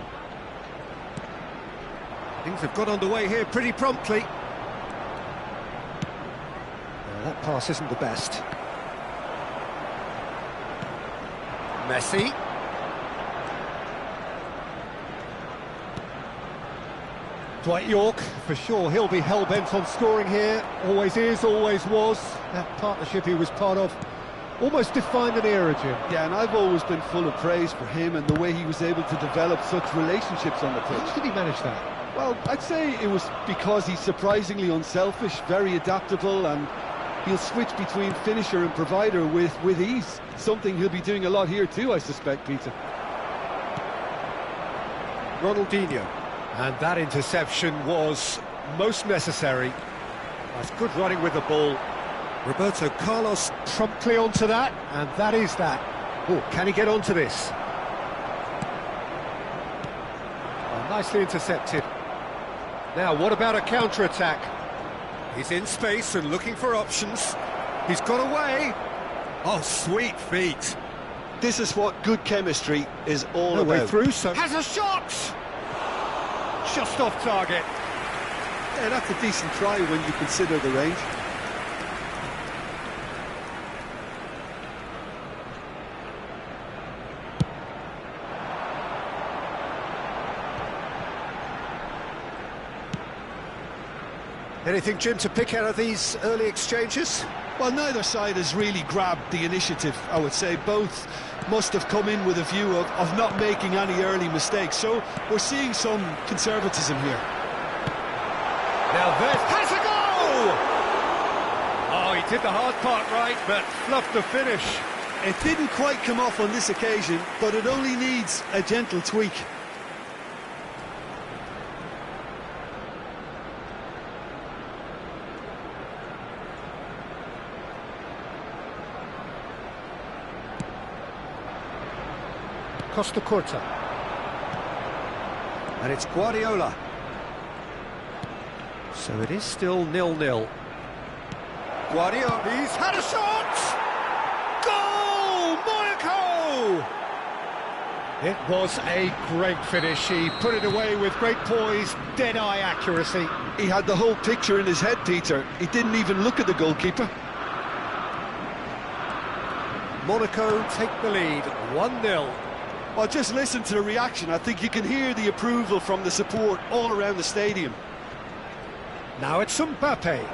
Speaker 5: Things have got underway here pretty promptly.
Speaker 1: That pass isn't the best. Messi. Dwight York, for sure, he'll be hell-bent on scoring here. Always is, always was. That partnership he was part of almost defined an era, Jim.
Speaker 2: Yeah, and I've always been full of praise for him and the way he was able to develop such relationships on the pitch.
Speaker 1: How did he manage that?
Speaker 2: Well, I'd say it was because he's surprisingly unselfish, very adaptable, and he'll switch between finisher and provider with ease. Something he'll be doing a lot here too, I suspect, Peter.
Speaker 1: Ronaldinho. And that interception was most necessary. That's good running with the ball. Roberto Carlos promptly onto that, and that is that. Oh, can he get onto this? Oh, nicely intercepted. Now, what about a counter-attack? He's in space and looking for options. He's got away. Oh, sweet feet.
Speaker 2: This is what good chemistry is all
Speaker 1: No
Speaker 2: about.
Speaker 1: way through, so has a shot! Just off target.
Speaker 2: Yeah, that's a decent try when you consider the range.
Speaker 1: Anything, Jim, to pick out of these early exchanges?
Speaker 2: Well, neither side has really grabbed the initiative, I would say. Both must have come in with a view of not making any early mistakes. So we're seeing some conservatism here.
Speaker 1: Now there's... has a goal! Oh, he did the hard part right, but fluffed the finish.
Speaker 2: It didn't quite come off on this occasion, but it only needs a gentle tweak.
Speaker 1: Costa Curta. And it's Guardiola. So it is still 0-0. Guardiola, he's had a shot! Goal! Monaco! It was a great finish. He put it away with great poise, dead-eye accuracy.
Speaker 2: He had the whole picture in his head, Peter. He didn't even look at the goalkeeper.
Speaker 1: Monaco take the lead, 1-0.
Speaker 2: Well, just listen to the reaction. I think you can hear the approval from the support all around the stadium.
Speaker 1: Now it's Mbappe.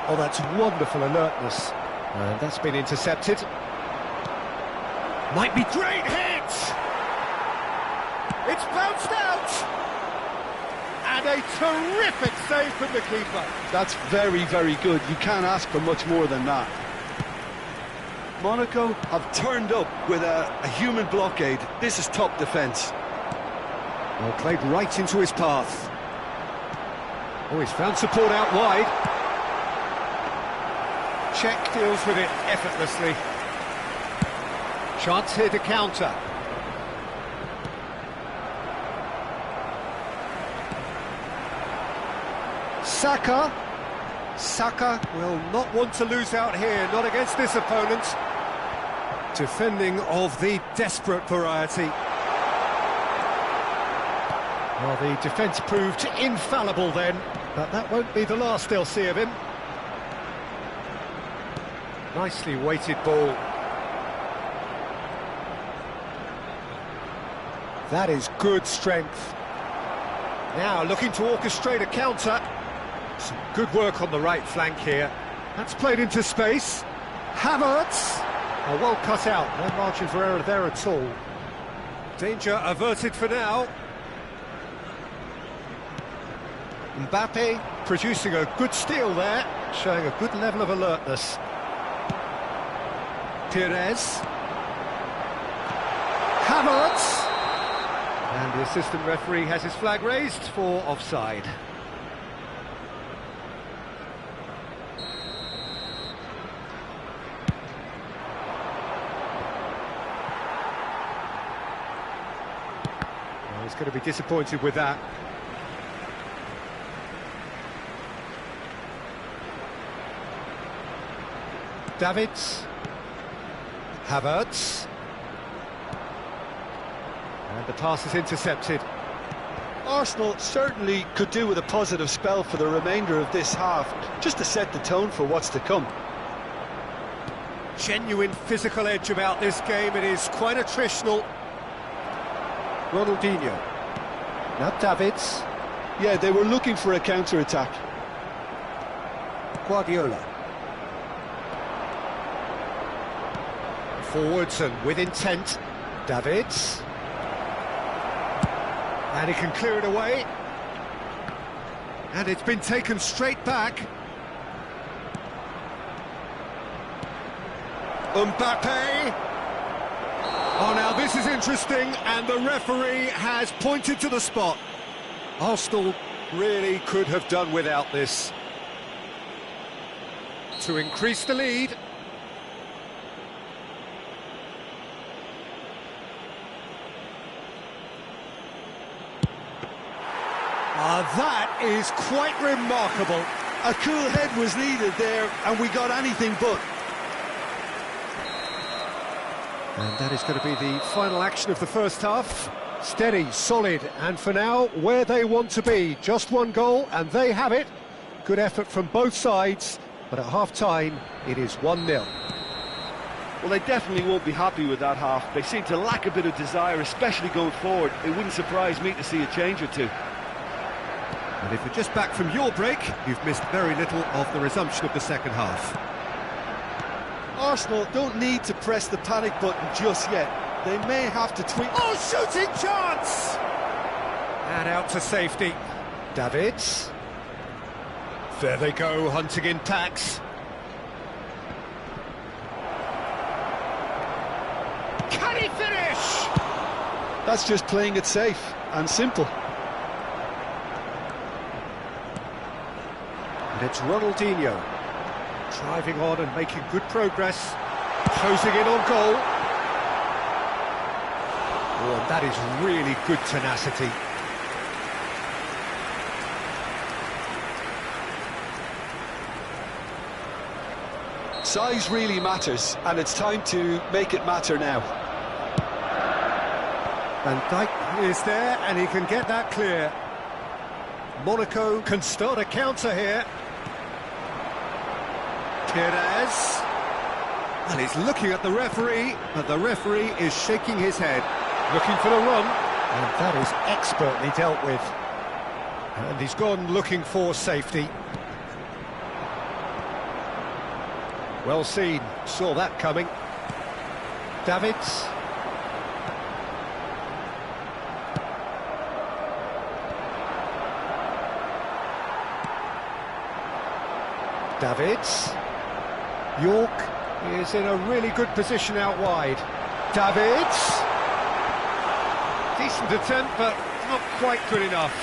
Speaker 1: Oh, that's wonderful alertness. And that's been intercepted. Might be great hit! It's bounced out! And a terrific save from the keeper.
Speaker 2: That's very, very good. You can't ask for much more than that. Monaco have turned up with a human blockade. This is top defence.
Speaker 1: Well, played right into his path. Oh, he's found support out wide. Czech deals with it effortlessly. Chance here to counter. Saka. Saka will not want to lose out here, not against this opponent. Defending of the desperate variety. Well, the defence proved infallible then, but that won't be the last they'll see of him. Nicely weighted ball. That is good strength. Now looking to orchestrate a counter. Some good work on the right flank here. That's played into space. Havertz. Oh, well cut out. No margin for error there at all. Danger averted for now. Mbappe producing a good steal there, showing a good level of alertness. Perez. Havertz. And the assistant referee has his flag raised for offside. Well, he's going to be disappointed with that. Davids. Havertz. And the pass is intercepted.
Speaker 2: Arsenal certainly could do with a positive spell for the remainder of this half, just to set the tone for what's to come.
Speaker 1: Genuine physical edge about this game. It is quite attritional. Ronaldinho. Now Davids.
Speaker 2: Yeah, they were looking for a counter-attack.
Speaker 1: Guardiola. Forwards and with intent. Davids. And he can clear it away. And it's been taken straight back. Mbappe. Oh, now this is interesting, and the referee has pointed to the spot. Arsenal really could have done without this. To increase the lead. That is quite remarkable.
Speaker 2: A cool head was needed there, and we got anything but.
Speaker 1: And that is going to be the final action of the first half. Steady, solid, and for now, where they want to be. Just one goal, and they have it. Good effort from both sides, but at half-time, it is 1-0.
Speaker 4: Well, they definitely won't be happy with that half. They seem to lack a bit of desire, especially going forward. It wouldn't surprise me to see a change or two.
Speaker 5: And if you're just back from your break, you've missed very little of the resumption of the second half.
Speaker 2: Arsenal don't need to press the panic button just yet. They may have to tweak...
Speaker 1: Oh, shooting chance! And out to safety. Davids. There they go, hunting in packs. Can he finish?
Speaker 2: That's just playing it safe and simple.
Speaker 1: And it's Ronaldinho. Driving on and making good progress. Closing in on goal. Oh, and that is really good tenacity.
Speaker 2: Size really matters, and it's time to make it matter now.
Speaker 1: Van Dijk is there, and he can get that clear. Monaco can start a counter here. Perez. And he's looking at the referee, but the referee is shaking his head, looking for the run, and that is expertly dealt with. And he's gone looking for safety. Well seen, saw that coming. Davids. Davids. York is in a really good position out wide. Davids. Decent attempt, but not quite good enough.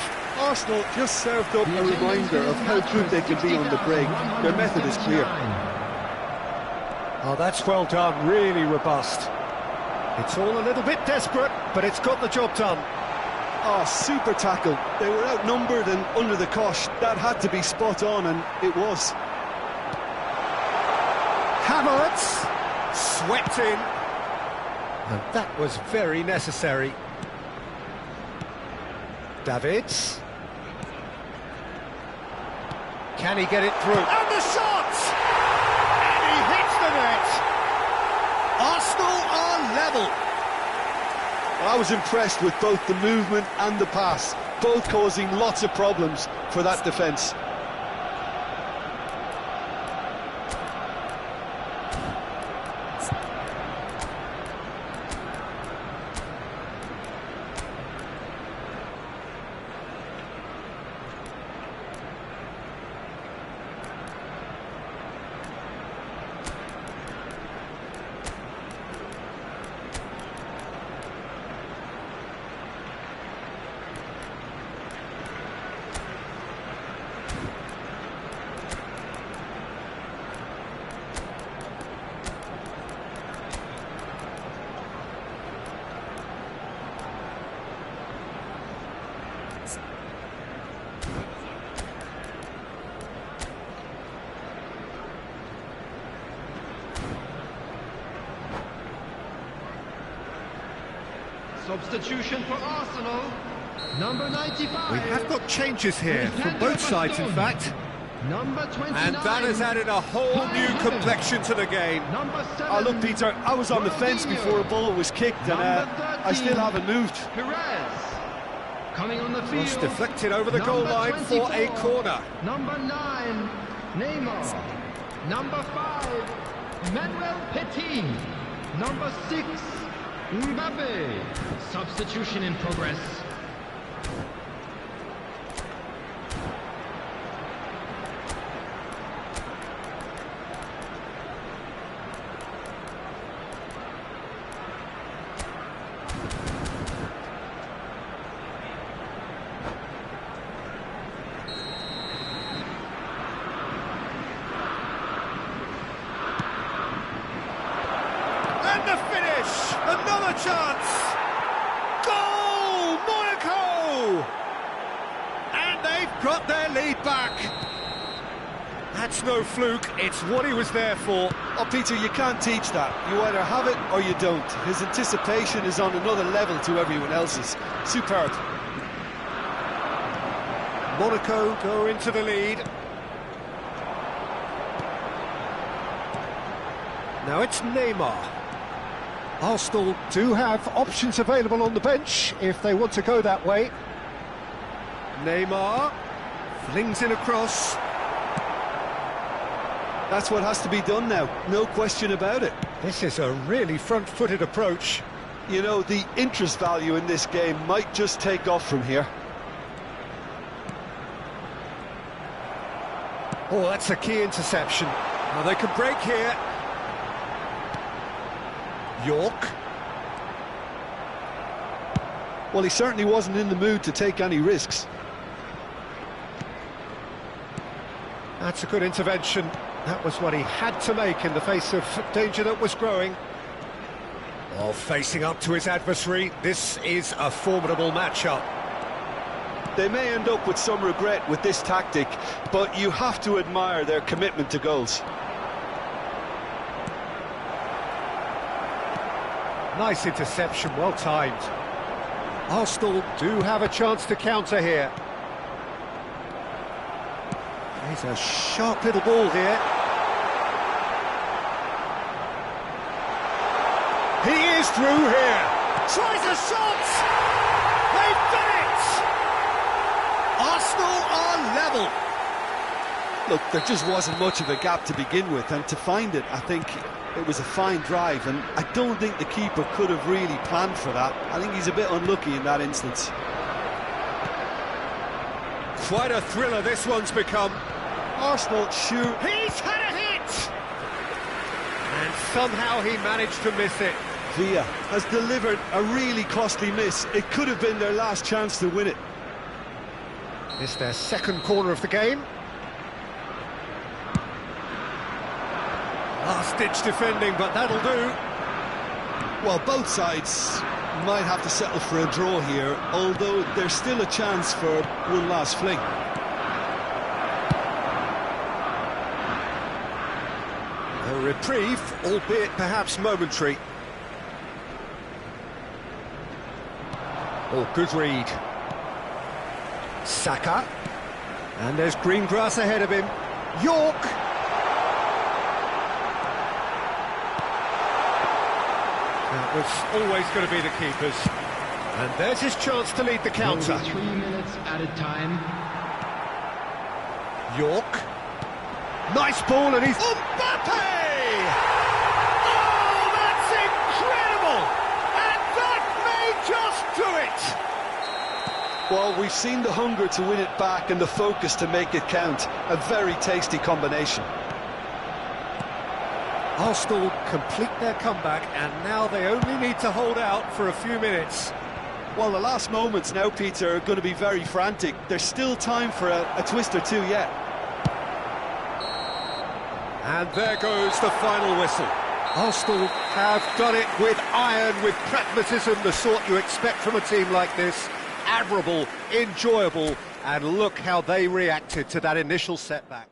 Speaker 2: Arsenal just served up a reminder of how good they can be on the break. Their method is clear.
Speaker 1: Oh, that's well done, really robust. It's all a little bit desperate, but it's got the job done.
Speaker 2: Oh, super tackle. They were outnumbered and under the cosh. That had to be spot on, and it was.
Speaker 1: Havertz swept in, and that was very necessary. Davids. Can he get it through? And the shot! And he hits the net! Arsenal are level.
Speaker 2: Well, I was impressed with both the movement and the pass, both causing lots of problems for that defence.
Speaker 3: Substitution for Arsenal, number 95.
Speaker 1: We have got changes here from both sides, in fact.
Speaker 3: Number 29.
Speaker 1: And that has added a whole new complexion to the game.
Speaker 3: Number 7.
Speaker 2: Oh, look, Peter, I was on the fence before a ball was kicked, and I still haven't moved.
Speaker 3: Perez. Coming on the field.
Speaker 1: It's deflected over the goal line for a corner.
Speaker 3: Number 9, Neymar. Number 5, Manuel Petit. Number 6, Mbappe. Substitution in progress.
Speaker 1: And the finish! Another chance! Goal! Monaco! And they've got their lead back. That's no fluke, it's what he was there for.
Speaker 2: Oh, Peter, you can't teach that. You either have it or you don't. His anticipation is on another level to everyone else's. Superb.
Speaker 1: Monaco go into the lead. Now it's Neymar. Arsenal do have options available on the bench if they want to go that way. Neymar flings in a cross.
Speaker 2: That's what has to be done now, no question about it.
Speaker 1: This is a really front-footed approach.
Speaker 2: You know, the interest value in this game might just take off from here.
Speaker 1: Oh, that's a key interception. Now they can break here. York.
Speaker 2: Well, he certainly wasn't in the mood to take any risks.
Speaker 1: That's a good intervention. That was what he had to make in the face of danger that was growing. While facing up to his adversary, this is a formidable matchup.
Speaker 2: They may end up with some regret with this tactic, but you have to admire their commitment to goals.
Speaker 1: Nice interception, well timed. Arsenal do have a chance to counter here. Here's a sharp little ball here. He is through here. Tries a shot. They've done it. Arsenal are level.
Speaker 2: Look, there just wasn't much of a gap to begin with, and to find it, I think it was a fine drive, and I don't think the keeper could have really planned for that. I think he's a bit unlucky in that instance.
Speaker 1: Quite a thriller this one's become.
Speaker 2: Arsenal shoot.
Speaker 1: He's had a hit! And somehow he managed to miss it.
Speaker 2: Villa has delivered a really costly miss. It could have been their last chance to win it.
Speaker 1: It's their second corner of the game. Last-ditch defending, but that'll do.
Speaker 2: Well, both sides might have to settle for a draw here, although there's still a chance for one last fling.
Speaker 1: A reprieve, albeit perhaps momentary. Oh, good read. Saka. And there's green grass ahead of him. York. That was always going to be the keeper's. And there's his chance to lead the counter.
Speaker 3: 3 minutes added time.
Speaker 1: York. Nice ball, and he's... Mbappe! Oh, that's incredible! And that may just do it!
Speaker 2: Well, we've seen the hunger to win it back and the focus to make it count. A very tasty combination.
Speaker 1: Arsenal complete their comeback, and now they only need to hold out for a few minutes.
Speaker 2: Well, the last moments now, Peter, are going to be very frantic. There's still time for a twist or two yet.
Speaker 1: And there goes the final whistle. Arsenal have done it with iron, with pragmatism, the sort you expect from a team like this. Admirable, enjoyable, and look how they reacted to that initial setback.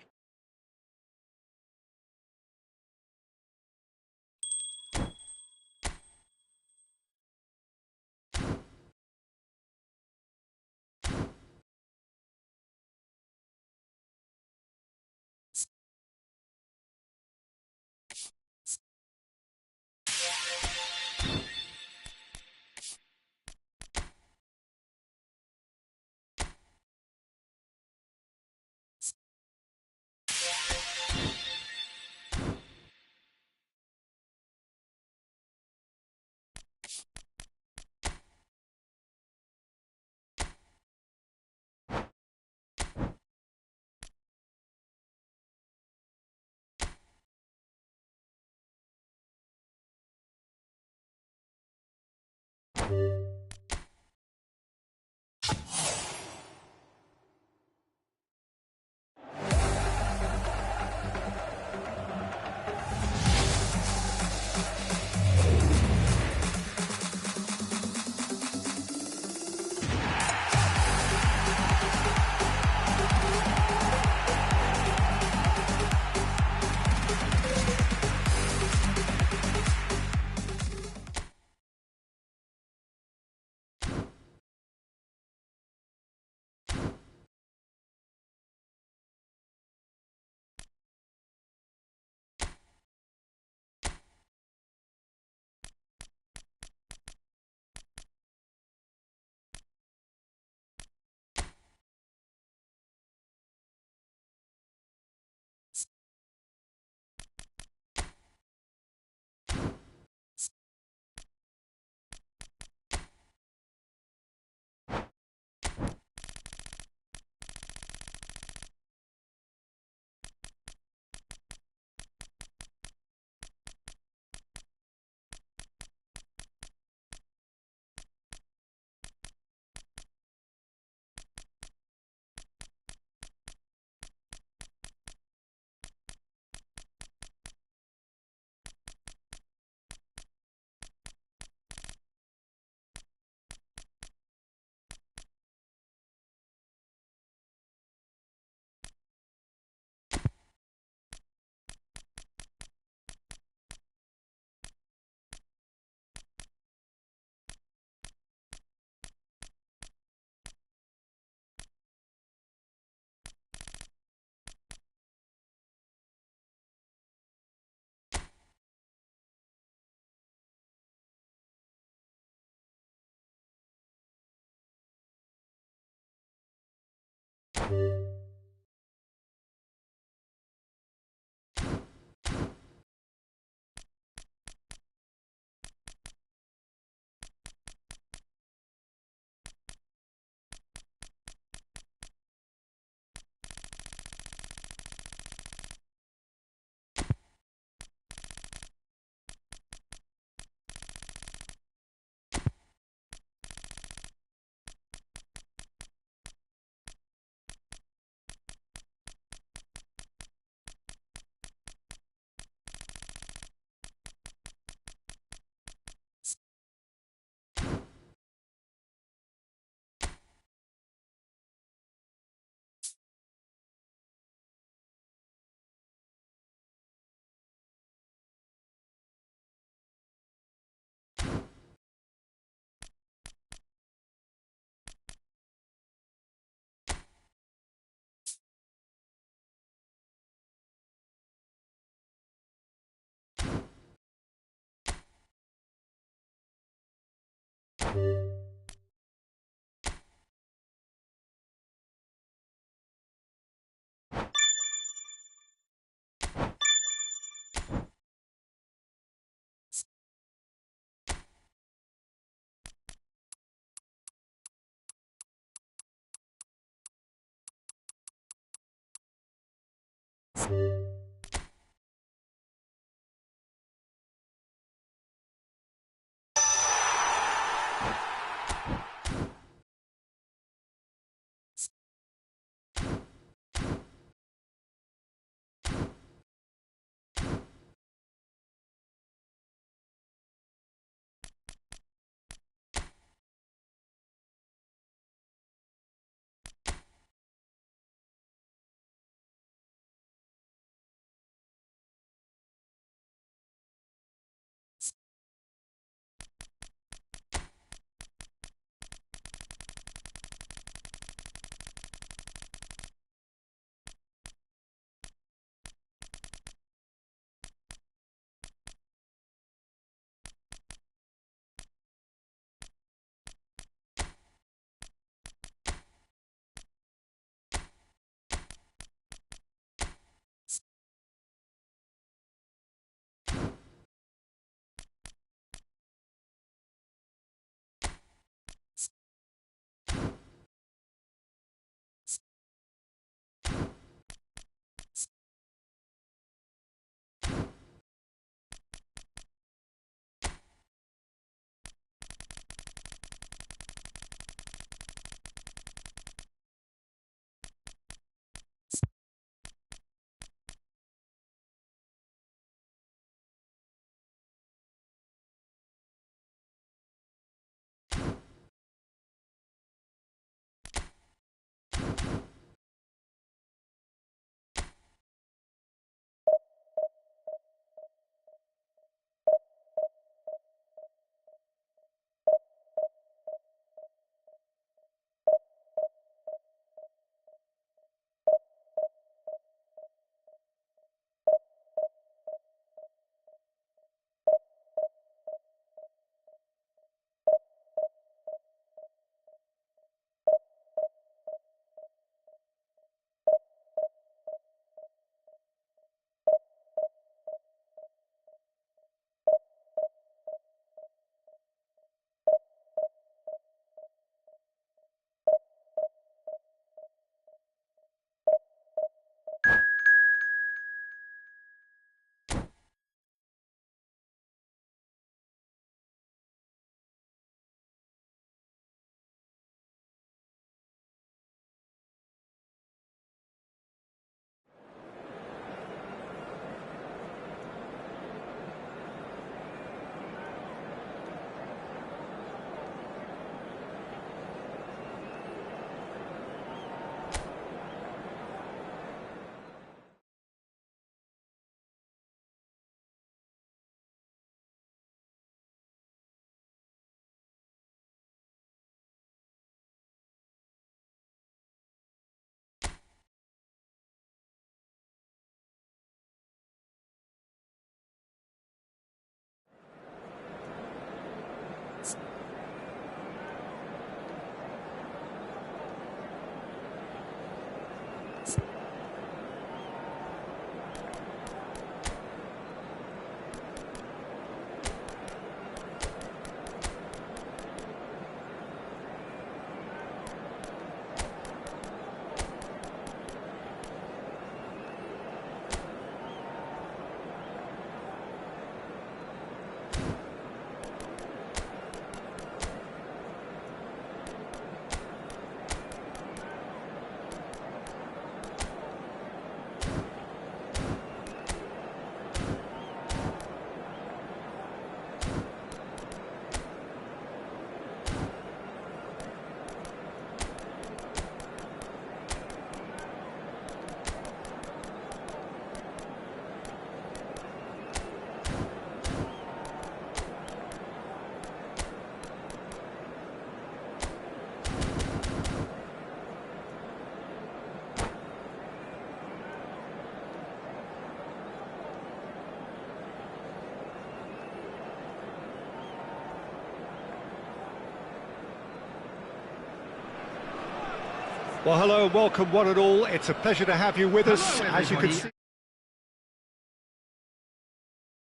Speaker 1: Well, hello and welcome one and all. It's a pleasure to have you with us.
Speaker 3: Hello,
Speaker 1: as you can
Speaker 3: everybody.
Speaker 1: see,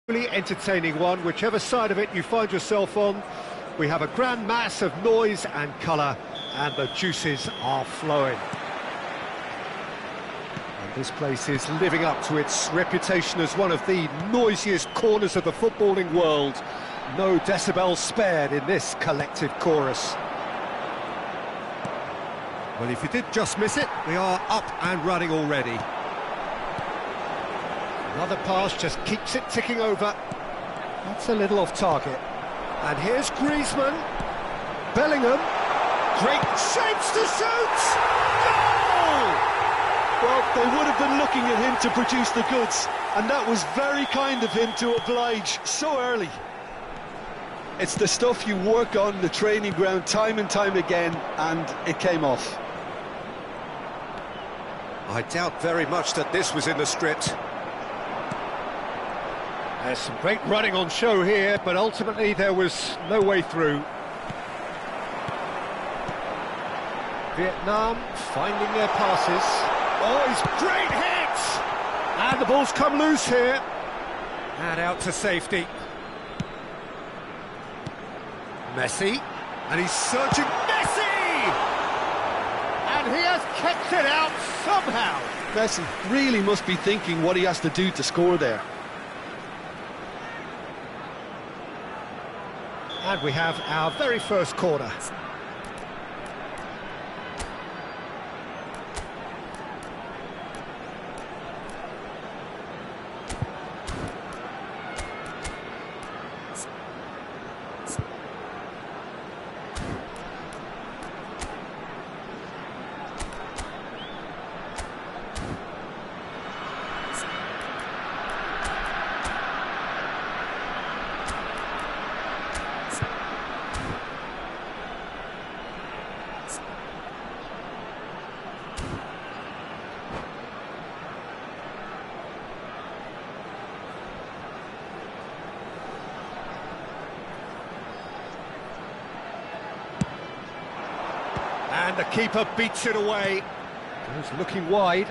Speaker 1: really entertaining one, whichever side of it you find yourself on. We have a grand mass of noise and colour, and the juices are flowing. And this place is living up to its reputation as one of the noisiest corners of the footballing world. No decibels spared in this collective chorus.
Speaker 5: Well, if you did just miss it, we are up and running already.
Speaker 1: Another pass just keeps it ticking over. That's a little off target. And here's Griezmann. Bellingham. Great shapes to shoot! Goal!
Speaker 4: Well, they would have been looking at him to produce the goods, and that was very kind of him to oblige so early. It's the stuff you work on the training ground time and time again, and it came off.
Speaker 5: I doubt very much that this was in the script.
Speaker 1: There's some great running on show here, but ultimately there was no way through. Vietnam finding their passes. Oh, he's great hits! And the ball's come loose here.
Speaker 5: And out to safety. Messi. And he's searching. Messi!
Speaker 1: And he has kept it out somehow.
Speaker 4: Messi really must be thinking what he has to do to score there.
Speaker 1: And we have our very first corner. And the keeper beats it away. He's looking wide.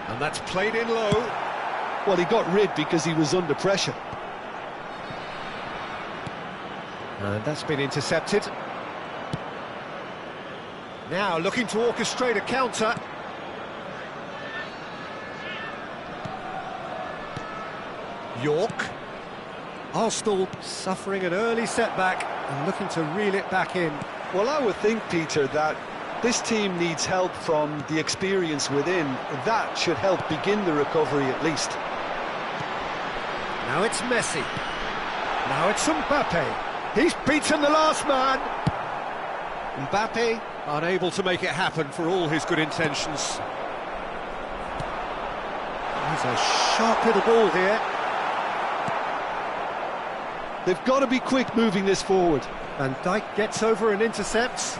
Speaker 1: And that's played in low.
Speaker 4: Well, he got rid because he was under pressure.
Speaker 1: And that's been intercepted. Now looking to orchestrate a counter. York. Arsenal suffering an early setback and looking to reel it back in.
Speaker 4: Well, I would think, Peter, that this team needs help from the experience within. That should help begin the recovery at least.
Speaker 1: Now it's Messi. Now it's Mbappe. He's beaten the last man. Mbappe unable to make it happen for all his good intentions. He's a sharp little ball here.
Speaker 4: They've got to be quick moving this forward.
Speaker 1: Van Dijk gets over and intercepts.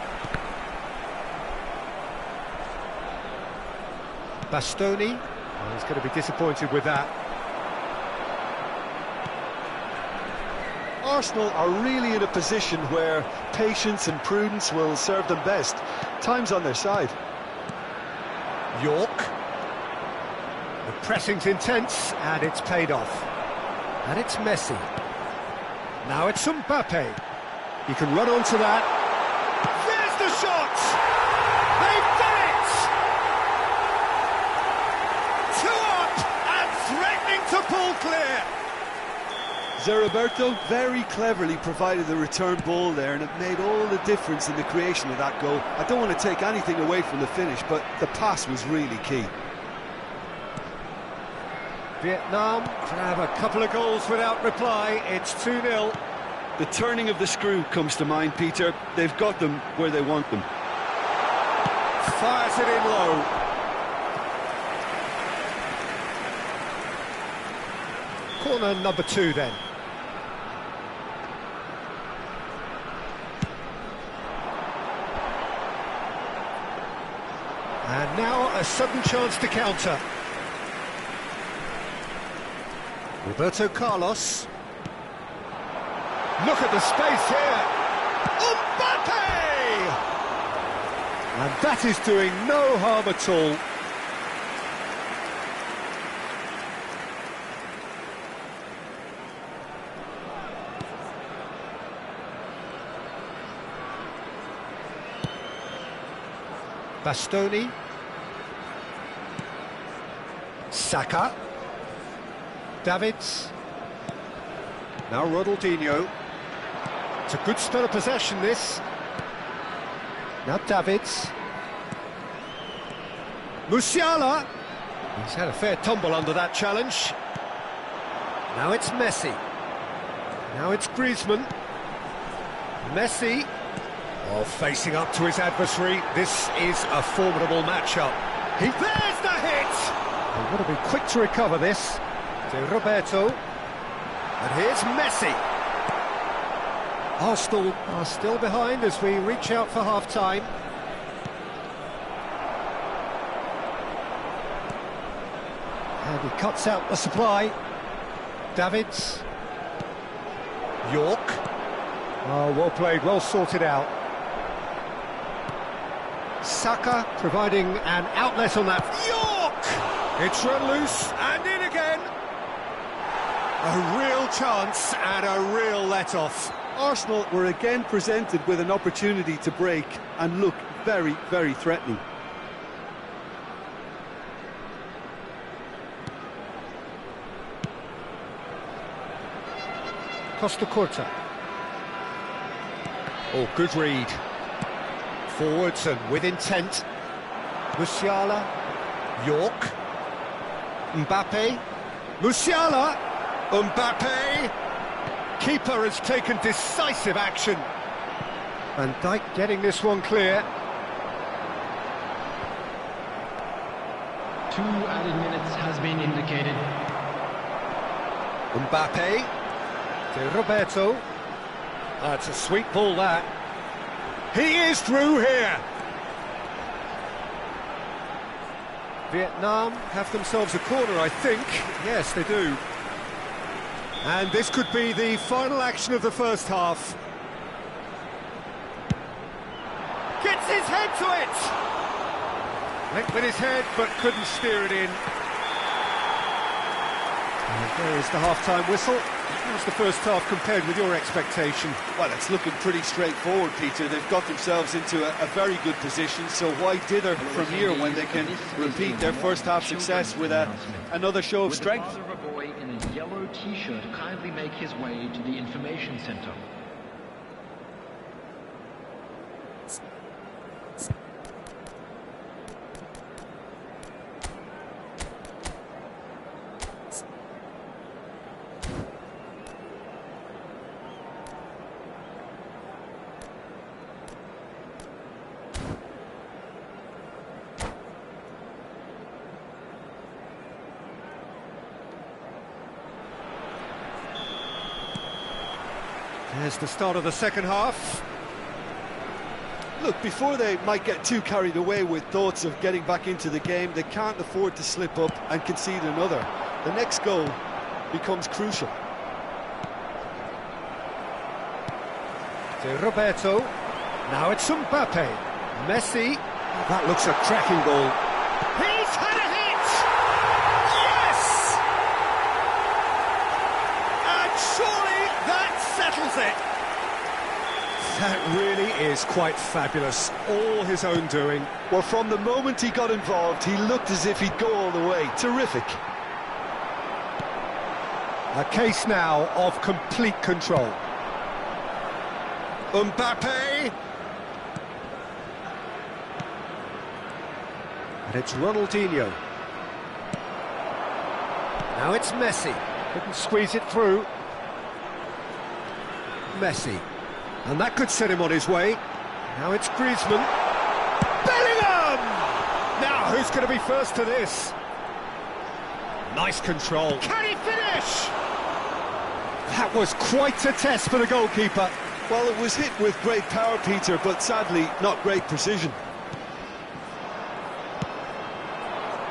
Speaker 1: Bastoni. Oh, he's going to be disappointed with that.
Speaker 4: Arsenal are really in a position where patience and prudence will serve them best. Time's on their side.
Speaker 1: York. The pressing's intense and it's paid off. And it's Messi. Now it's Mbappe. He can run onto that. There's the shot! They've done it! 2 up and threatening to pull clear.
Speaker 4: Zeriberto very cleverly provided the return ball there, and it made all the difference in the creation of that goal. I don't want to take anything away from the finish, but the pass was really key.
Speaker 1: Vietnam can have a couple of goals without reply. It's 2-0.
Speaker 4: The turning of the screw comes to mind, Peter. They've got them where they want them.
Speaker 1: Fires it in low. Corner number 2 then. And now a sudden chance to counter. Roberto Carlos. Look at the space here. Mbappe! And that is doing no harm at all. Bastoni. Saka. Davids. Now Ronaldinho. It's a good spell of possession, this. Now Davids. Musiala. He's had a fair tumble under that challenge. Now it's Messi. Now it's Griezmann. Messi. Oh, facing up to his adversary. This is a formidable matchup. There's the hit! They've got to be quick to recover this. To Roberto. And here's Messi. Arsenal are still behind as we reach out for half-time. And he cuts out the supply. Davids. York. Oh, well played, well sorted out. Saka providing an outlet on that. York! It's run loose and in again. A real chance and a real let-off.
Speaker 2: Arsenal were again presented with an opportunity to break and look very, very threatening.
Speaker 1: Costa Curta. Oh, good read. Forwards and with intent. Musiala. York. Mbappe. Musiala. Mbappe. Keeper has taken decisive action. Van Dijk getting this one clear.
Speaker 3: 2 added minutes has been indicated.
Speaker 1: Mbappe. To Roberto. That's a sweet ball, that. He is through here. Vietnam have themselves a corner, I think. Yes, they do. And this could be the final action of the first half. Gets his head to it! Went with his head, but couldn't steer it in. And there is the half-time whistle. How's the first half compared with your expectation?
Speaker 2: Well, it's looking pretty straightforward, Peter. They've got themselves into a very good position, so why dither from here when they can repeat their first half success with another show of strength?
Speaker 3: Would the father of a boy in a yellow t-shirt kindly make his way to the information centre?
Speaker 1: There's the start of the second half.
Speaker 2: Look, before they might get too carried away with thoughts of getting back into the game, they can't afford to slip up and concede another. The next goal becomes crucial.
Speaker 1: To Roberto. Now it's Mbappe. Messi. That looks a cracking ball. He's had a hit! Yes! And surely that settles it. That really is quite fabulous. All his own doing.
Speaker 2: Well, from the moment he got involved, he looked as if he'd go all the way. Terrific.
Speaker 1: A case now of complete control. Mbappe. And it's Ronaldinho. Now it's Messi. Couldn't squeeze it through. Messi. And that could set him on his way. Now it's Griezmann. Bellingham! Now, who's going to be first to this? Nice control. Can he finish? That was quite a test for the goalkeeper.
Speaker 2: Well, it was hit with great power, Peter, but sadly, not great precision.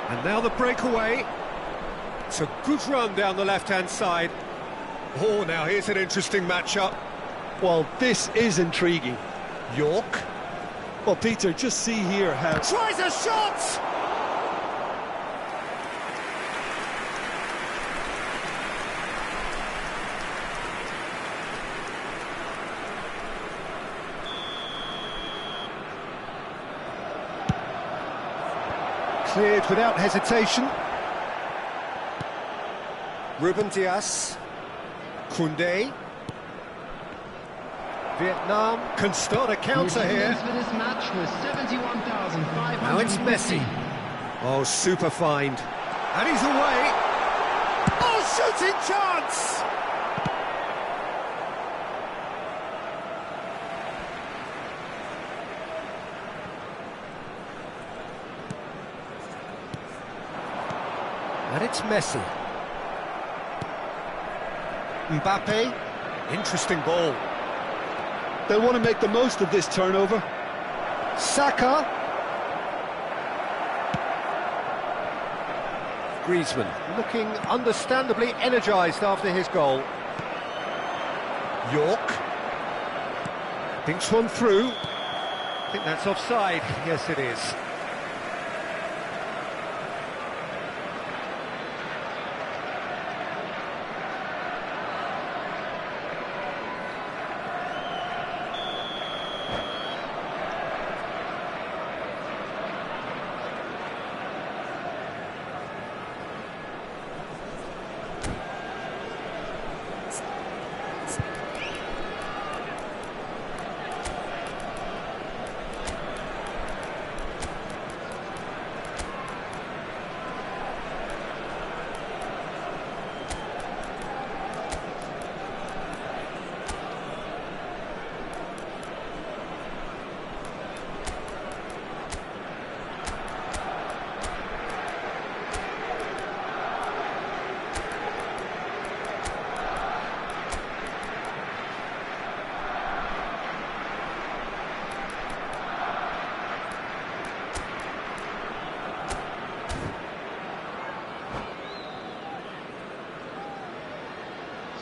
Speaker 1: And now the breakaway. It's a good run down the left-hand side. Oh, now here's an interesting matchup.
Speaker 2: Well, this is intriguing.
Speaker 1: York.
Speaker 4: Well, Peter, just see here how...
Speaker 1: Tries a shot! Cleared without hesitation. Ruben Dias. Koundé. Vietnam can start a counter here.
Speaker 3: For this match was 71,500.
Speaker 1: Now it's Messi. Oh, super find. And he's away. Oh, shooting chance! And it's Messi. Mbappe. Interesting ball.
Speaker 2: They'll want to make the most of this turnover.
Speaker 1: Saka. Griezmann looking understandably energised after his goal. York. Thinks one through. I think that's offside. Yes, it is.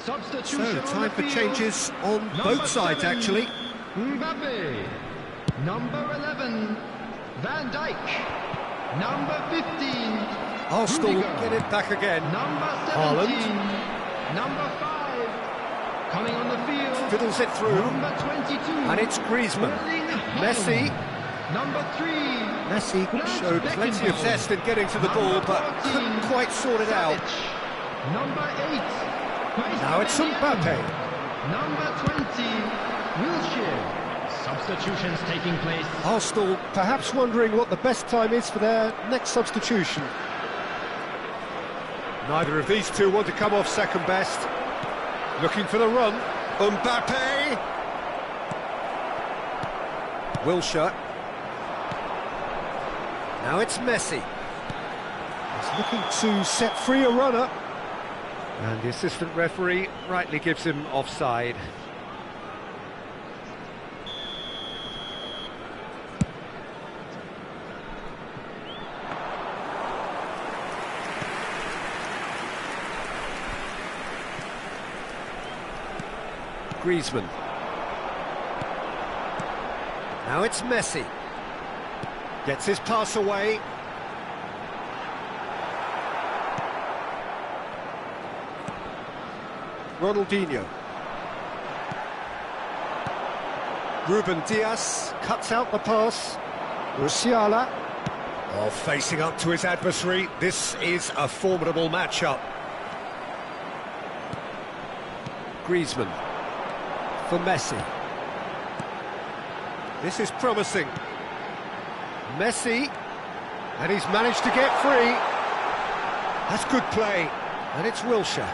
Speaker 3: Substitution
Speaker 1: So, time for
Speaker 3: field.
Speaker 1: changes on
Speaker 3: Number
Speaker 1: both sides,
Speaker 3: 7,
Speaker 1: actually.
Speaker 3: Mbappe. Number 11, Van Dijk. Number 15,
Speaker 1: Arsenal
Speaker 3: Rudiger.
Speaker 1: get it back again.
Speaker 3: Number 17,
Speaker 1: Haaland.
Speaker 3: Number 5, coming on the field.
Speaker 1: Fiddles it through.
Speaker 3: Number 22,
Speaker 1: And it's Griezmann.
Speaker 3: Erling Haaland.
Speaker 1: Messi.
Speaker 3: Number 3,
Speaker 1: Messi
Speaker 3: Franz
Speaker 1: showed plenty of
Speaker 3: Beckenbauer.
Speaker 1: zest in getting to the ball,
Speaker 3: Number
Speaker 1: but
Speaker 3: 14,
Speaker 1: couldn't quite sort it out.
Speaker 3: Savic. Number 8,
Speaker 1: Now it's Mbappe.
Speaker 3: Number 20, Wilshere. Substitutions taking place.
Speaker 1: Arsenal perhaps wondering what the best time is for their next substitution. Neither of these two want to come off second best. Looking for the run. Mbappe. Wilshere. Now it's Messi. He's looking to set free a runner. And the assistant referee rightly gives him offside. Griezmann. Now it's Messi. Gets his pass away. Ronaldinho. Ruben Dias cuts out the pass. Musiala. Oh, facing up to his adversary. This is a formidable matchup. Griezmann. For Messi. This is promising. Messi. And he's managed to get free. That's good play. And it's Wilshere.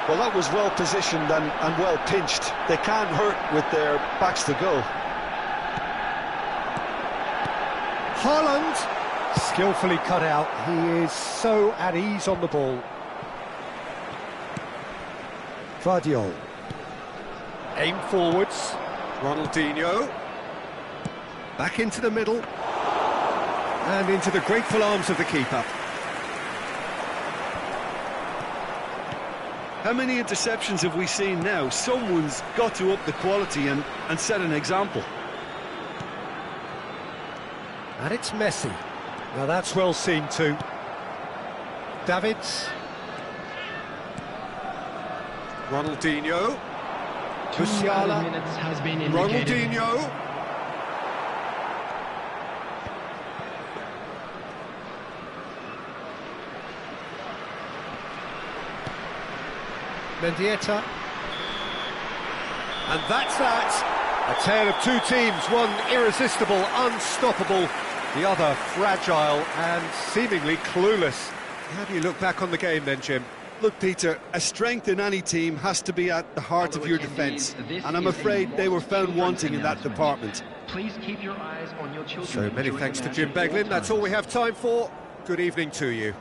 Speaker 2: Well, that was well positioned and well pinched. They can't hurt with their backs to goal.
Speaker 1: Haaland, skillfully cut out. He is so at ease on the ball. Vardiol. Aim forwards. Ronaldinho. Back into the middle. And into the grateful arms of the keeper.
Speaker 4: How many interceptions have we seen now? Someone's got to up the quality and set an example.
Speaker 1: And it's Messi. Now that's well seen too. Davids.
Speaker 5: Ronaldinho.
Speaker 1: 2
Speaker 3: minutes has been indicated.
Speaker 5: Ronaldinho.
Speaker 1: Mendieta. And that's that. A tale of two teams, one irresistible, unstoppable, the other fragile and seemingly clueless. How do you look back on the game then, Jim?
Speaker 2: Look, Peter, a strength in any team has to be at the heart of your defence, and I'm afraid they were found wanting in that department.
Speaker 3: Please keep your eyes on your children.
Speaker 1: So many thanks to Jim Beglin. That's all we have time for. Good evening to you.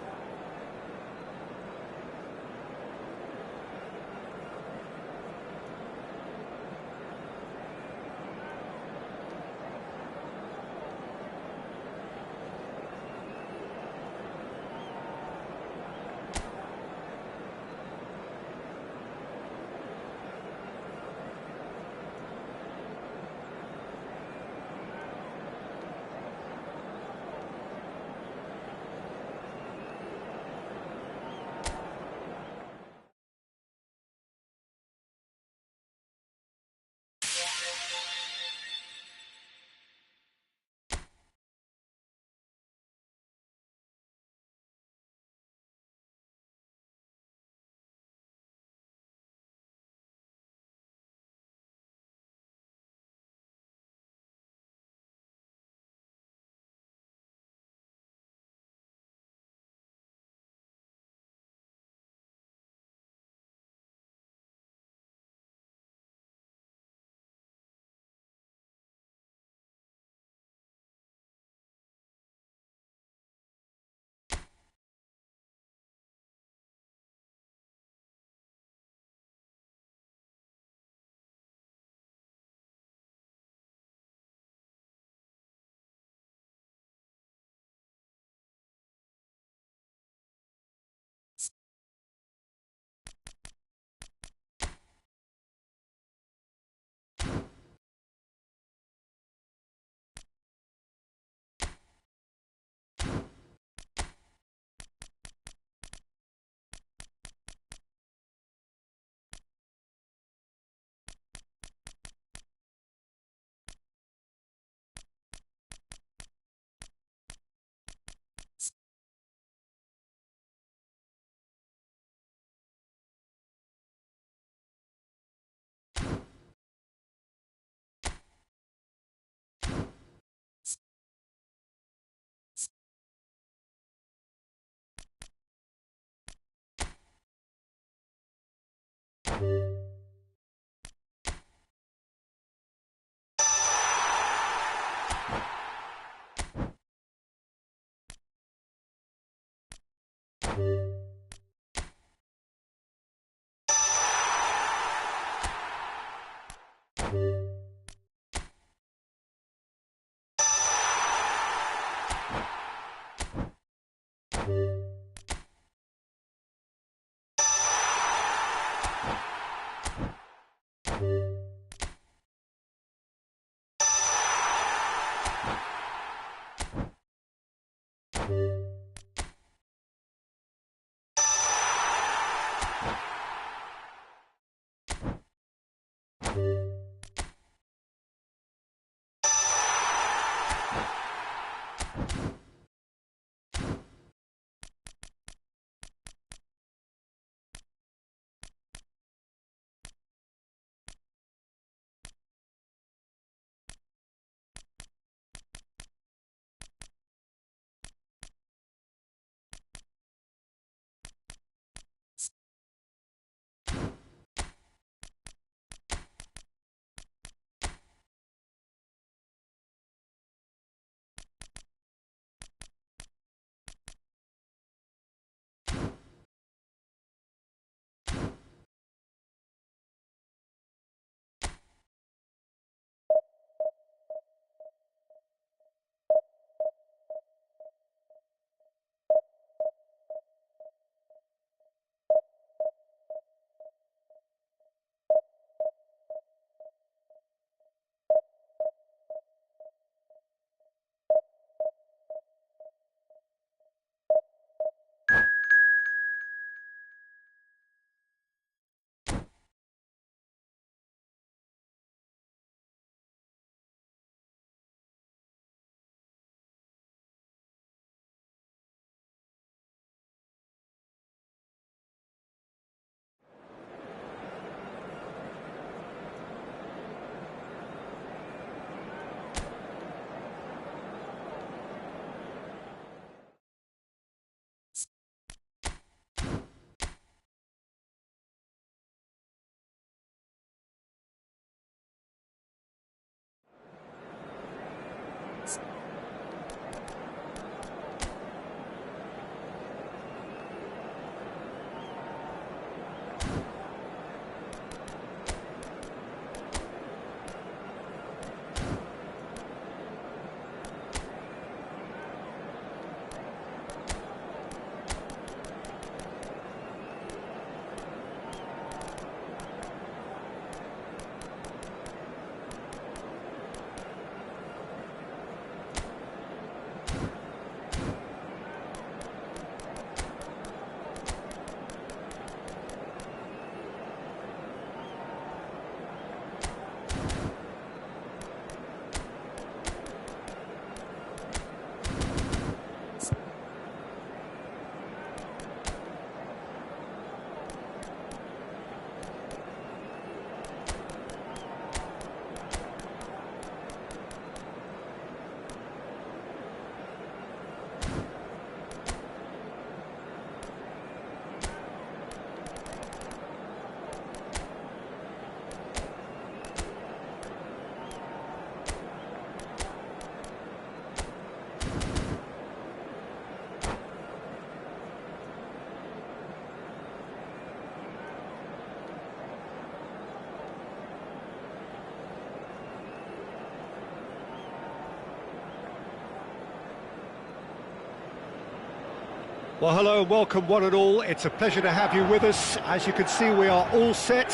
Speaker 1: Well, hello and welcome one and all. It's a pleasure to have you with us. As you can see, we are all set.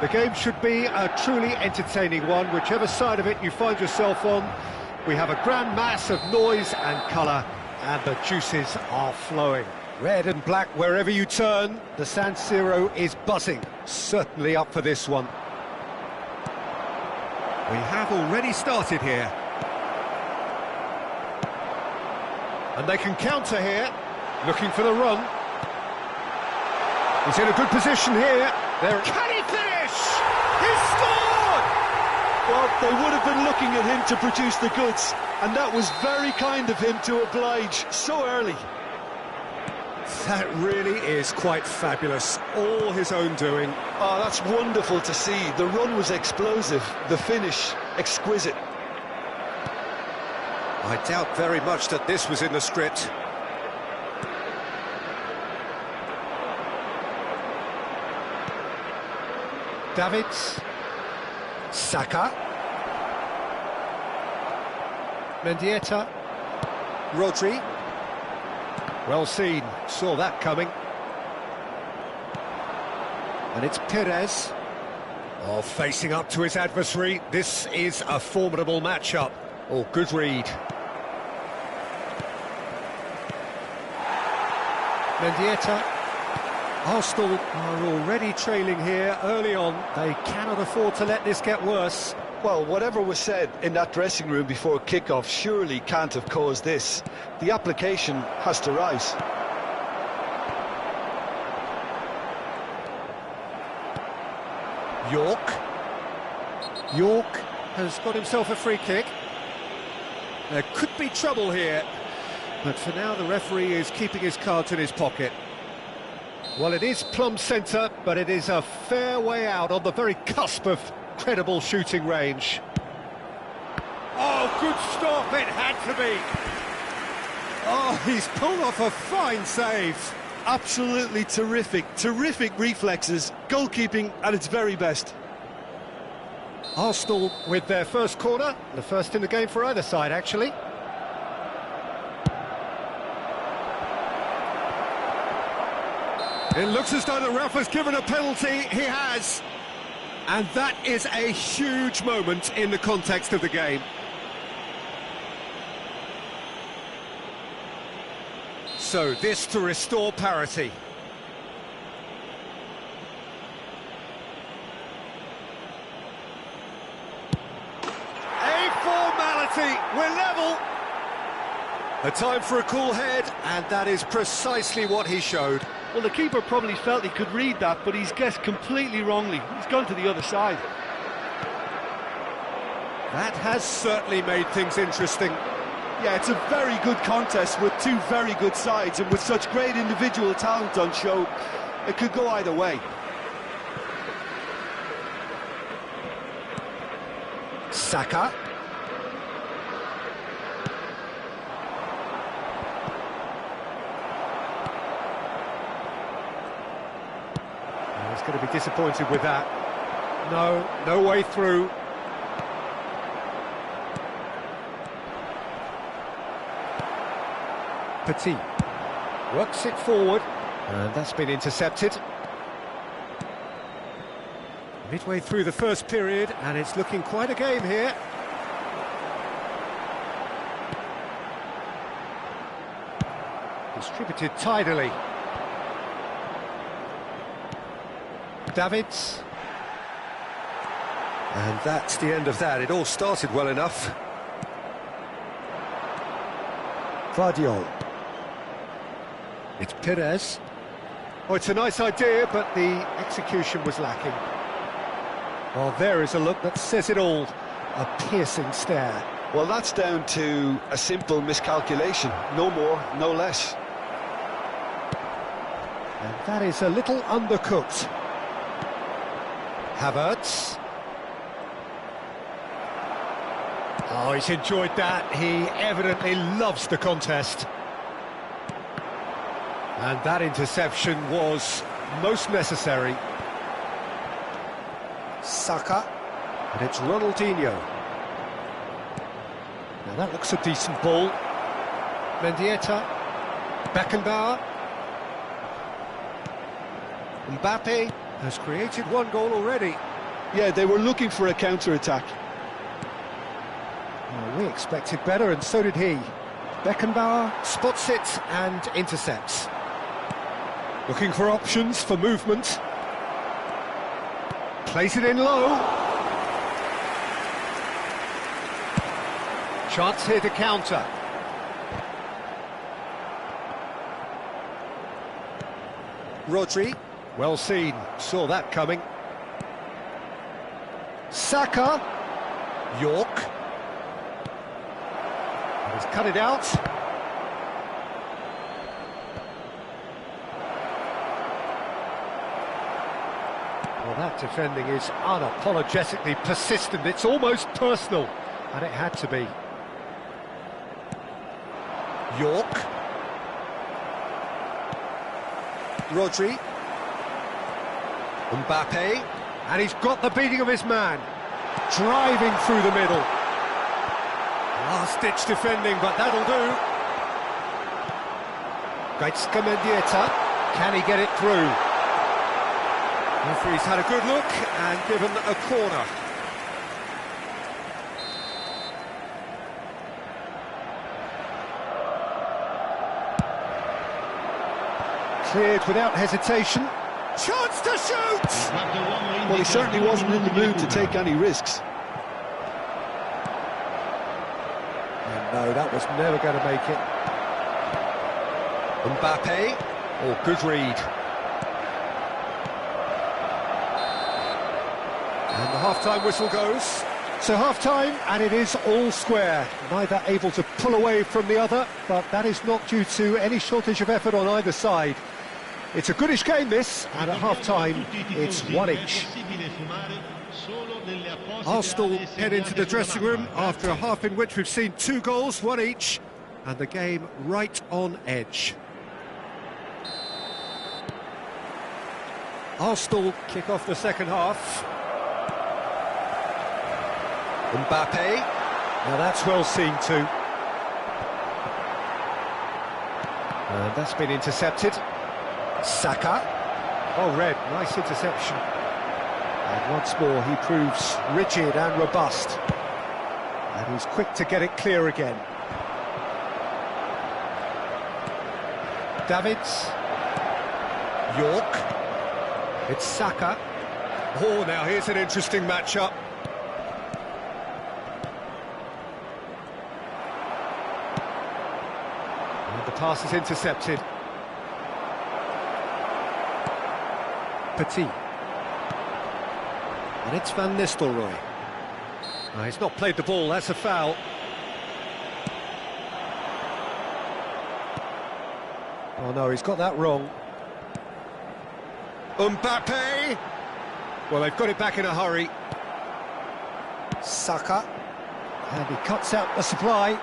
Speaker 1: The game should be a truly entertaining one, whichever side of it you find yourself on. We have a grand mass of noise and colour, and the juices are flowing. Red and black wherever you turn, the San Siro is buzzing. Certainly up for this one.
Speaker 5: We have already started here.
Speaker 1: And they can counter here, looking for the run. He's in a good position here. Can he finish? He's scored!
Speaker 4: Well, they would have been looking at him to produce the goods, and that was very kind of him to oblige so early.
Speaker 1: That really is quite fabulous. All his own doing.
Speaker 4: Oh, that's wonderful to see. The run was explosive, the finish exquisite.
Speaker 1: I doubt very much that this was in the script. Davids. Saka. Mendieta. Rodri. Well seen, saw that coming. And it's Perez. Oh, facing up to his adversary. This is a formidable matchup. Oh, good read. Mendieta. Arsenal are already trailing here early on. They cannot afford to let this get worse.
Speaker 4: Well, whatever was said in that dressing room before kick-off surely can't have caused this. The application has to rise.
Speaker 1: York has got himself a free kick. There could be trouble here, but for now the referee is keeping his cards in his pocket. Well, it is plumb centre, but it is a fair way out on the very cusp of credible shooting range. Oh, good stop, it had to be.
Speaker 5: Oh, he's pulled off a fine save.
Speaker 2: Absolutely terrific reflexes, goalkeeping at its very best.
Speaker 1: Arsenal with their first corner, the first in the game for either side, actually.
Speaker 5: It looks as though the ref has given a penalty. He has. And that is a huge moment in the context of the game.
Speaker 1: So this to restore parity. A formality, we're level. A time for a cool head, and that is precisely what he showed.
Speaker 2: Well, the keeper probably felt he could read that, but he's guessed completely wrongly. He's gone to the other side.
Speaker 1: That has certainly made things interesting.
Speaker 2: Yeah, it's a very good contest with two very good sides, and with such great individual talent on show, it could go either way.
Speaker 1: Saka. He's going to be disappointed with that. No way through. Petit works it forward, and that's been intercepted. Midway through the first period, and it's looking quite a game here. Distributed tidily. Davids. And that's the end of that. It all started well enough. Vardiol. It's Perez. Oh, it's a nice idea, but the execution was lacking. Well, there is a look that says it all. A piercing stare.
Speaker 4: Well, that's down to a simple miscalculation. No more, no less.
Speaker 1: And that is a little undercooked. Havertz. Oh, he's enjoyed that. He evidently loves the contest. And that interception was most necessary. Saka. And it's Ronaldinho. Now that looks a decent ball. Mendieta. Beckenbauer. Mbappe has created one goal already.
Speaker 2: Yeah, they were looking for a counter-attack.
Speaker 1: Well, we expected better, and so did he. Beckenbauer spots it and intercepts. Looking for options for movement. Plays it in low. Chance here to counter. Rodri, well seen, saw that coming. Saka, York. He's cut it out. Well, that defending is unapologetically persistent. It's almost personal, and it had to be. York. Rodri. Mbappe. And he's got the beating of his man. Driving through the middle. Last-ditch defending, but that'll do. Gaitska Mendieta. Can he get it through? Referee's had a good look and given a corner. Cleared without hesitation. Chance to shoot!
Speaker 2: Well, he certainly wasn't in the mood to take any risks.
Speaker 1: And no, that was never going to make it. Mbappe. Oh, good read. And the half-time whistle goes. So half-time, and it is all square. Neither able to pull away from the other, but that is not due to any shortage of effort on either side. It's a goodish game, this, and at half-time, it's one each. Arsenal head into the dressing room after a half in which we've seen 2 goals, one each, and the game right on edge. Arsenal kick off the second half. Mbappe. Now that's well seen too. And that's been intercepted. Saka. Oh, Red, nice interception. And once more he proves rigid and robust. And he's quick to get it clear again. Davids. York. It's Saka. Oh, now here's an interesting matchup. And the pass is intercepted. Petit. And it's Van Nistelrooy. He's not played the ball, that's a foul. Oh no, he's got that wrong. Mbappe! Well, they've got it back in a hurry. Saka. And he cuts out the supply.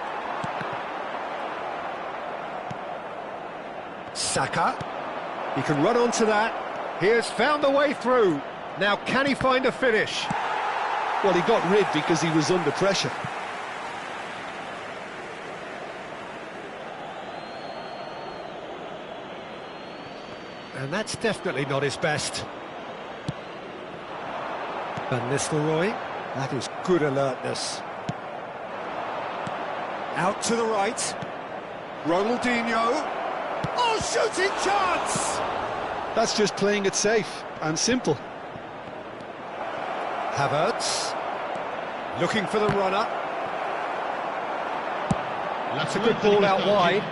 Speaker 1: Saka. He can run onto that. He has found a way through. Now, can he find a finish?
Speaker 2: Well, he got rid because he was under pressure.
Speaker 1: And that's definitely not his best. Van Nistelrooy. That is good alertness. Out to the right. Ronaldinho. Oh, shooting chance!
Speaker 2: That's just playing it safe and simple.
Speaker 1: Havertz. Looking for the runner. That's a good ball out wide.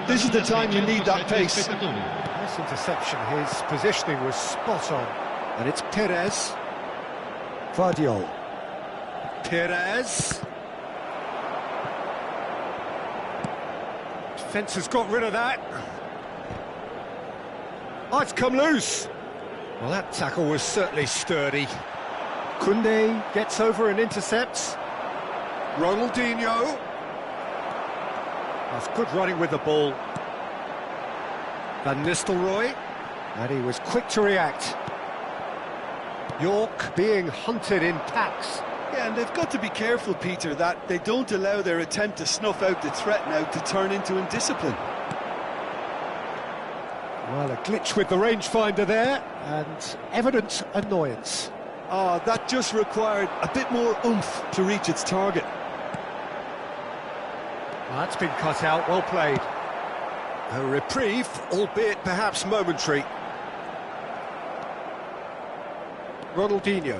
Speaker 2: This is the time you need that pace.
Speaker 1: Nice interception. His positioning was spot on. And it's Perez. Vardiol. Perez. Defence has got rid of that. Oh, it's come loose. Well, that tackle was certainly sturdy. Koundé gets over and intercepts. Ronaldinho. That's good running with the ball. Van Nistelrooy. And he was quick to react. York being hunted in packs.
Speaker 2: Yeah, and they've got to be careful, Peter, that they don't allow their attempt to snuff out the threat now to turn into indiscipline.
Speaker 1: Well, a glitch with the rangefinder there, and evident annoyance.
Speaker 4: Oh, that just required a bit more oomph to reach its target.
Speaker 1: That's been cut out, well played.
Speaker 5: A reprieve, albeit perhaps momentary.
Speaker 1: Ronaldinho.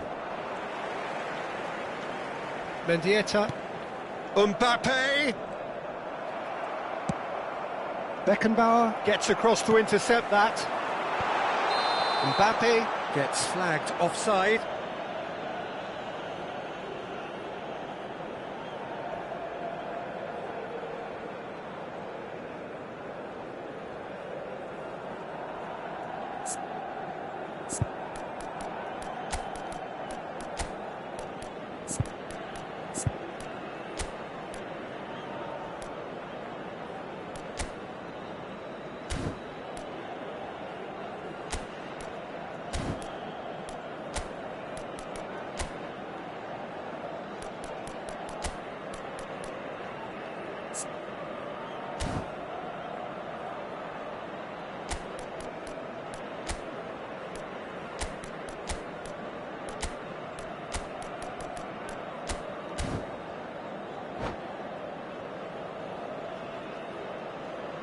Speaker 1: Mendieta.
Speaker 5: Mbappe!
Speaker 1: Beckenbauer gets across to intercept that. Mbappe gets flagged offside.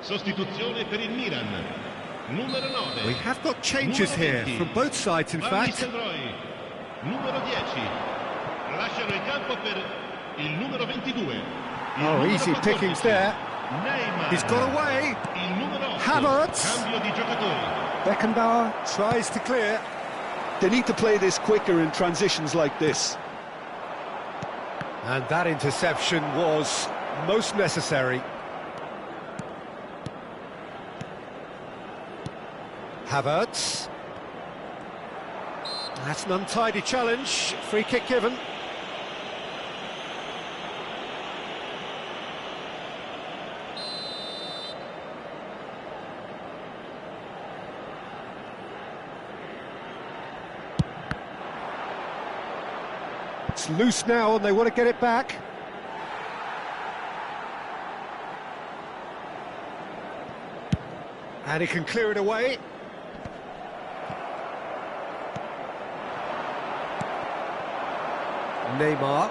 Speaker 6: Sostituzione per il Milan. Numero 9.
Speaker 1: We have got changes here from both sides, in fact.
Speaker 6: Numero 10. Lasciano il campo per il numero 22.
Speaker 1: Oh, easy pickings there.
Speaker 6: Neymar.
Speaker 1: He's got away.
Speaker 6: Il numero 8.
Speaker 1: Havertz.
Speaker 6: Cambio di giocatori.
Speaker 1: Beckenbauer tries to clear.
Speaker 4: They need to play this quicker in transitions like this.
Speaker 1: And that interception was most necessary. Havertz. That's an untidy challenge. Free kick given. It's loose now and they want to get it back. And he can clear it away. Neymar.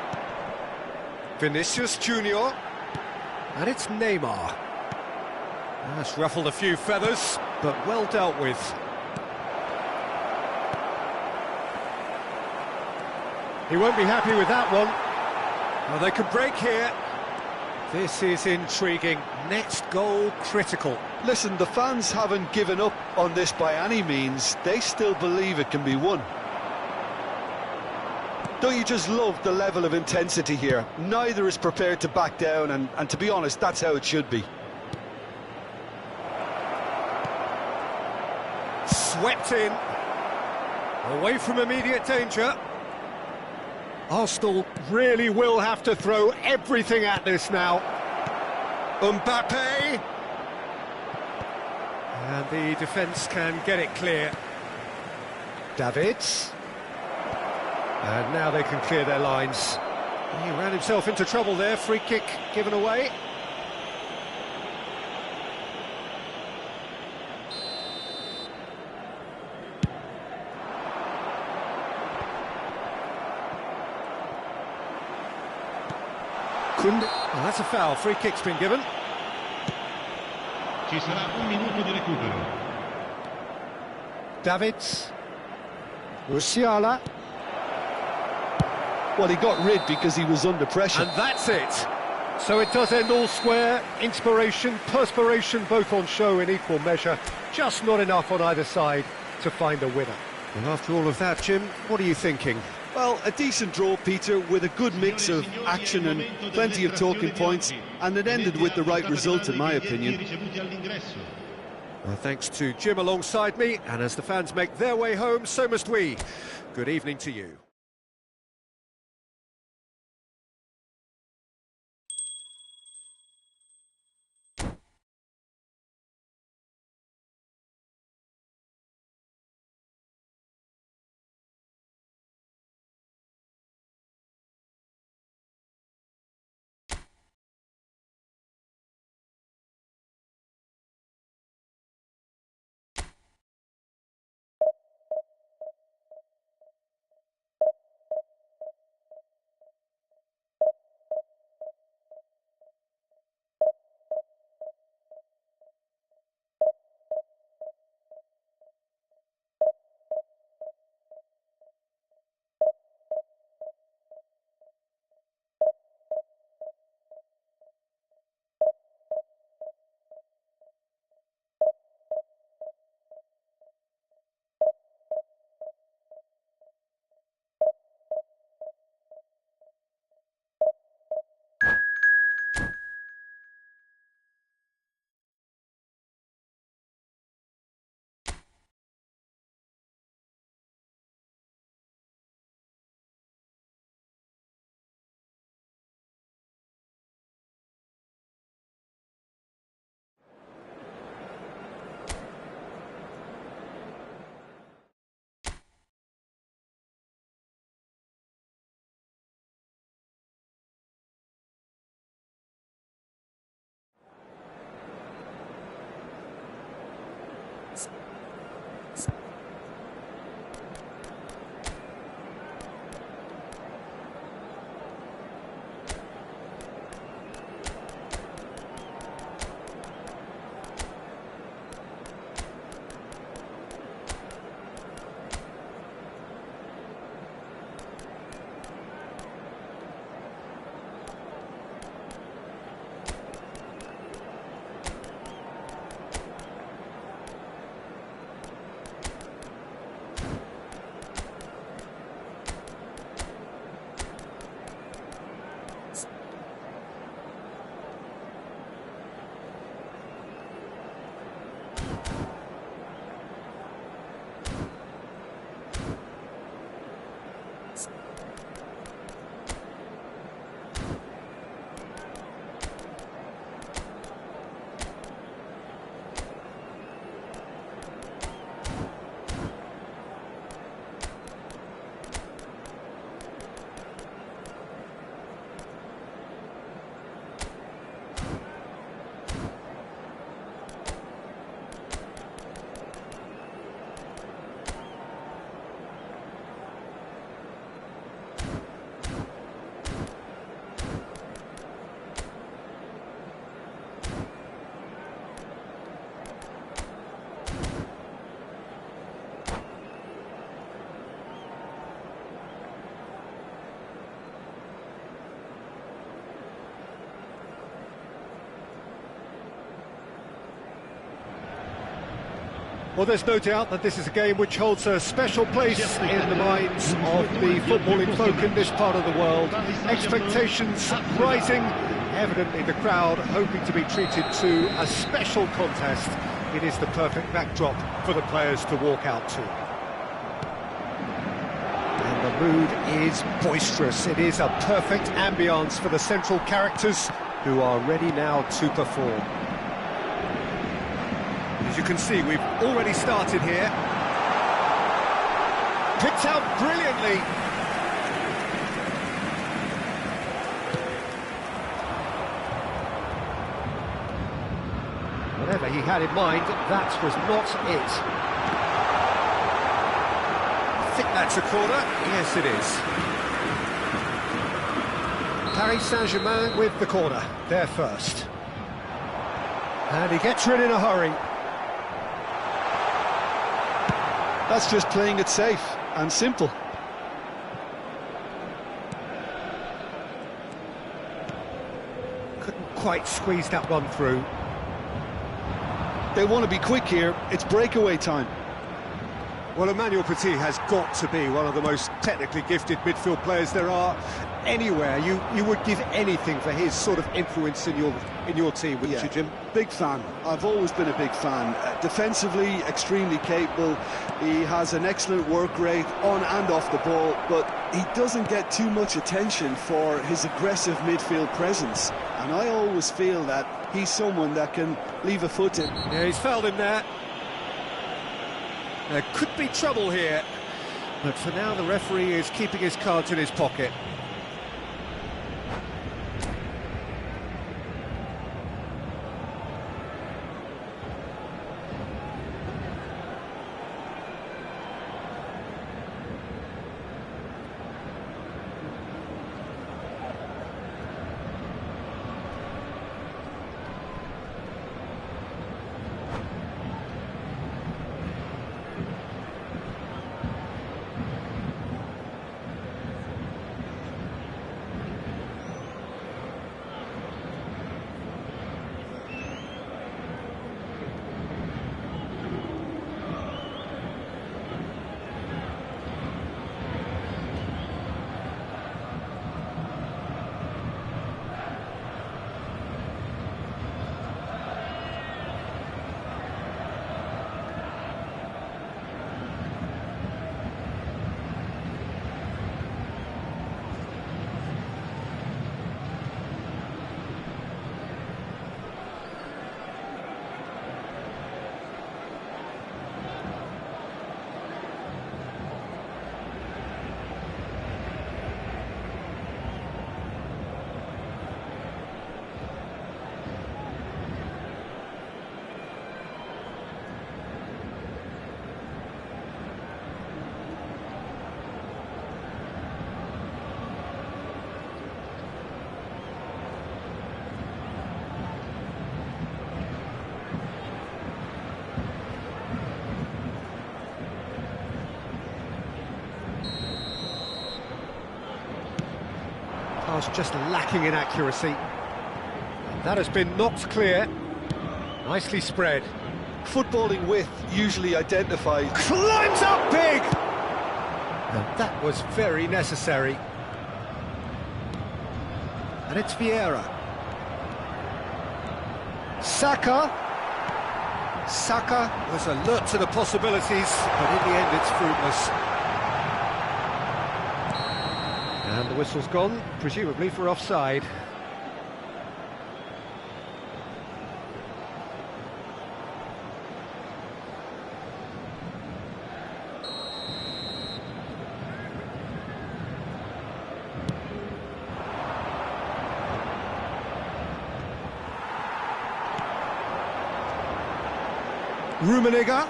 Speaker 1: Vinicius Junior. And it's Neymar. That's ruffled a few feathers, but well dealt with. He won't be happy with that one. Well, they could break here. This is intriguing. Next goal critical.
Speaker 4: Listen, the fans haven't given up on this by any means. They still believe it can be won. Don't you just love the level of intensity here? Neither is prepared to back down, and to be honest, that's how it should be.
Speaker 1: Swept in. Away from immediate danger. Arsenal really will have to throw everything at this now.
Speaker 5: Mbappe!
Speaker 1: And the defence can get it clear. Davids. And now they can clear their lines. He ran himself into trouble there. Free kick given away. Well, that's a foul. Free kick's been given.
Speaker 6: Ci sarà un minuto di recupero.
Speaker 1: Davids. Musiala.
Speaker 4: Well, he got rid because he was under pressure.
Speaker 1: And that's it. So it does end all square. Inspiration, perspiration, both on show in equal measure. Just not enough on either side to find a winner.
Speaker 5: And after all of that, Jim, what are you thinking?
Speaker 4: Well, a decent draw, Peter, with a good mix of action and plenty of talking points, and it ended with the right result, in my opinion.
Speaker 1: Well, thanks to Jim alongside me, and as the fans make their way home, so must we. Good evening to you. Well, there's no doubt that this is a game which holds a special place in the minds of the footballing folk in this part of the world. Expectations rising, evidently the crowd hoping to be treated to a special contest. It is the perfect backdrop for the players to walk out to. And the mood is boisterous. It is a perfect ambience for the central characters who are ready now to perform. As you can see, we've already started here. Picked out brilliantly. Whatever he had in mind, that was not it. I think that's a corner. Yes, it is. Paris Saint-Germain with the corner. They're first. And he gets rid in a hurry.
Speaker 2: That's just playing it safe and simple.
Speaker 1: Couldn't quite squeeze that one through.
Speaker 2: They want to be quick here. It's breakaway time.
Speaker 1: Well, Emmanuel Petit has got to be one of the most technically gifted midfield players there are anywhere. You would give anything for his sort of influence in your team, wouldn't you, Jim?
Speaker 2: Big fan. I've always been a big fan. Defensively, extremely capable. He has an excellent work rate on and off the ball, but he doesn't get too much attention for his aggressive midfield presence. And I always feel that he's someone that can leave a foot in.
Speaker 1: Yeah, he's fouled him there. There could be trouble here, but for now the referee is keeping his cards in his pocket. Pass just lacking in accuracy. That has been knocked clear. Nicely spread.
Speaker 2: Footballing width usually identified.
Speaker 1: Climbs up big! And that was very necessary. And it's Vieira. Saka. Saka was alert to the possibilities, but in the end it's fruitless. And the whistle's gone, presumably for offside. Rummenigge.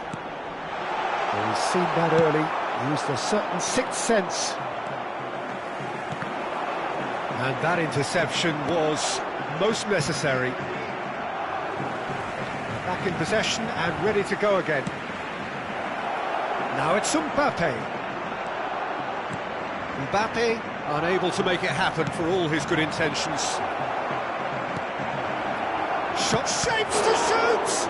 Speaker 1: He's seen that early, used a certain sixth sense. And that interception was most necessary. Back in possession and ready to go again. Now it's Mbappe. Mbappe unable to make it happen for all his good intentions. Shot shapes to shoot!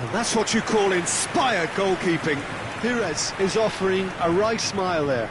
Speaker 5: And that's what you call inspired goalkeeping.
Speaker 4: Pires is offering a wry smile there.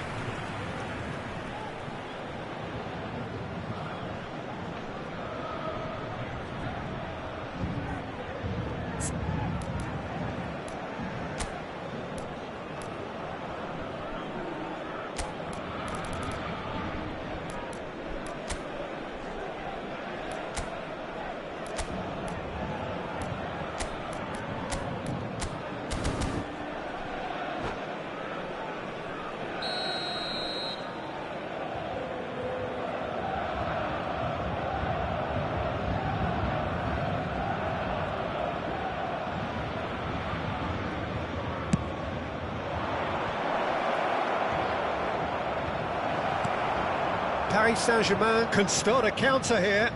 Speaker 1: Paris Saint-Germain can start a counter here.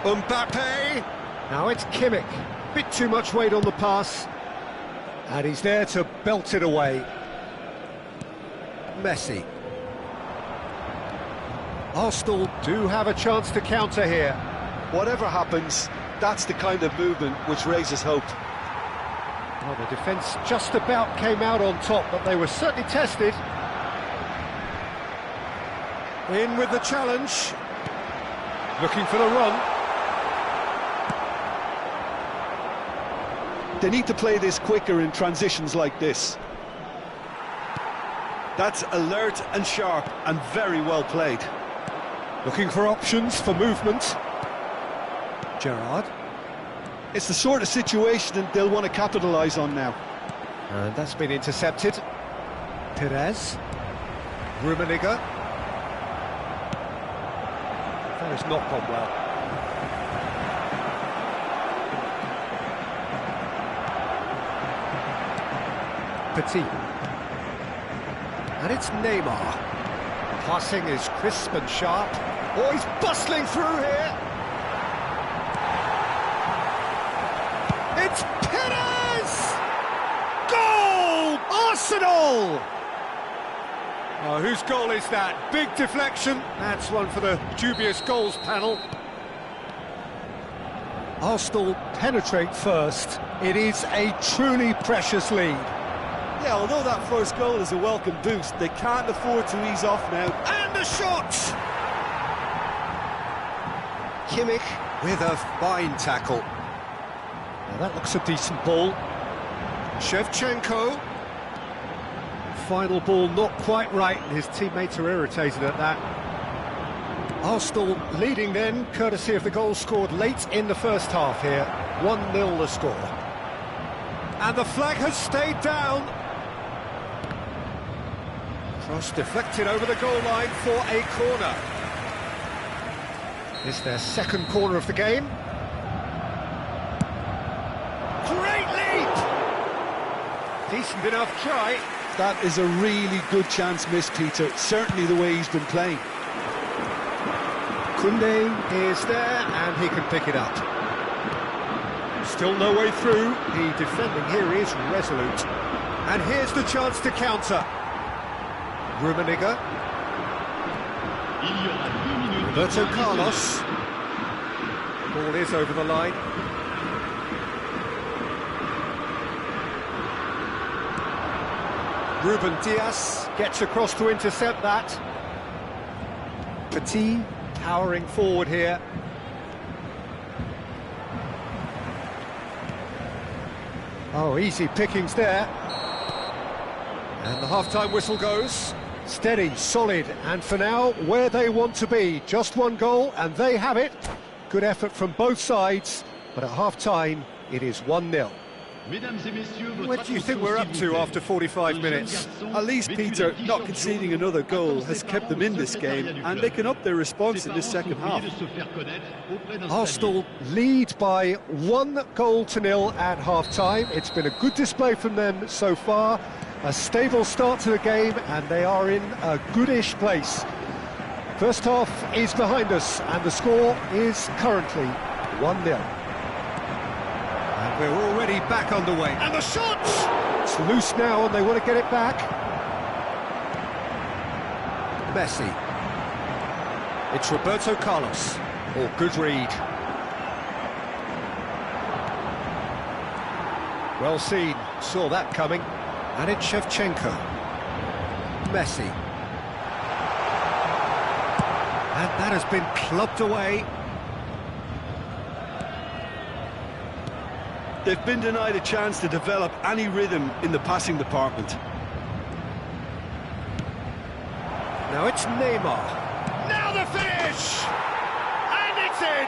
Speaker 1: Mbappe. Now it's Kimmich. Bit too much weight on the pass. And he's there to belt it away. Messi. Arsenal do have a chance to counter here.
Speaker 4: Whatever happens, that's the kind of movement which raises hope.
Speaker 1: Well, the defence just about came out on top, but they were certainly tested. In with the challenge. Looking for the run.
Speaker 4: They need to play this quicker in transitions like this. That's alert and sharp and very well played.
Speaker 1: Looking for options for movement. Gerrard.
Speaker 4: It's the sort of situation that they'll want to capitalise on now.
Speaker 1: And that's been intercepted. Pires. Rummenigge. That has not gone well. Petit. And it's Neymar. Passing is crisp and sharp. Oh, he's bustling through here. It's Pires! Goal! Arsenal! Oh, whose goal is that? Big deflection. That's one for the dubious goals panel. Arsenal penetrate first. It is a truly precious lead.
Speaker 4: Yeah, although that first goal is a welcome boost, they can't afford to ease off now.
Speaker 1: And a shot! Kimmich with a fine tackle. Now that looks a decent ball. Shevchenko. Final ball not quite right, and his teammates are irritated at that. Arsenal leading then, courtesy of the goal scored late in the first half here. 1-0 the score. And the flag has stayed down. Cross deflected over the goal line for a corner. It's their second corner of the game. Great leap! Decent enough try.
Speaker 4: That is a really good chance missed, Peter. Certainly the way he's been playing.
Speaker 1: Koundé is there, and he can pick it up. Still no way through. The defending here is resolute. And here's the chance to counter. Rummenigge. Roberto Carlos. Ball is over the line. Ruben Dias gets across to intercept that. Petit powering forward here. Oh, easy pickings there. And the half-time whistle goes. Steady, solid, and for now, where they want to be. Just one goal, and they have it. Good effort from both sides, but at half-time, it is 1-0. What do you think we're up to after 45 minutes?
Speaker 4: At least, Peter, not conceding another goal has kept them in this game, and they can up their response in this second half.
Speaker 1: Arsenal lead by 1-0 at half-time. It's been a good display from them so far. A stable start to the game, and they are in a goodish place. First half is behind us, and the score is currently 1-0. And we're already back underway. And the shot! It's loose now, and they want to get it back. Messi. It's Roberto Carlos. Oh, good read. Well seen, saw that coming. And it's Shevchenko. Messi. And that has been clubbed away.
Speaker 2: They've been denied a chance to develop any rhythm in the passing department.
Speaker 1: Now it's Neymar. Now the finish! And it's in!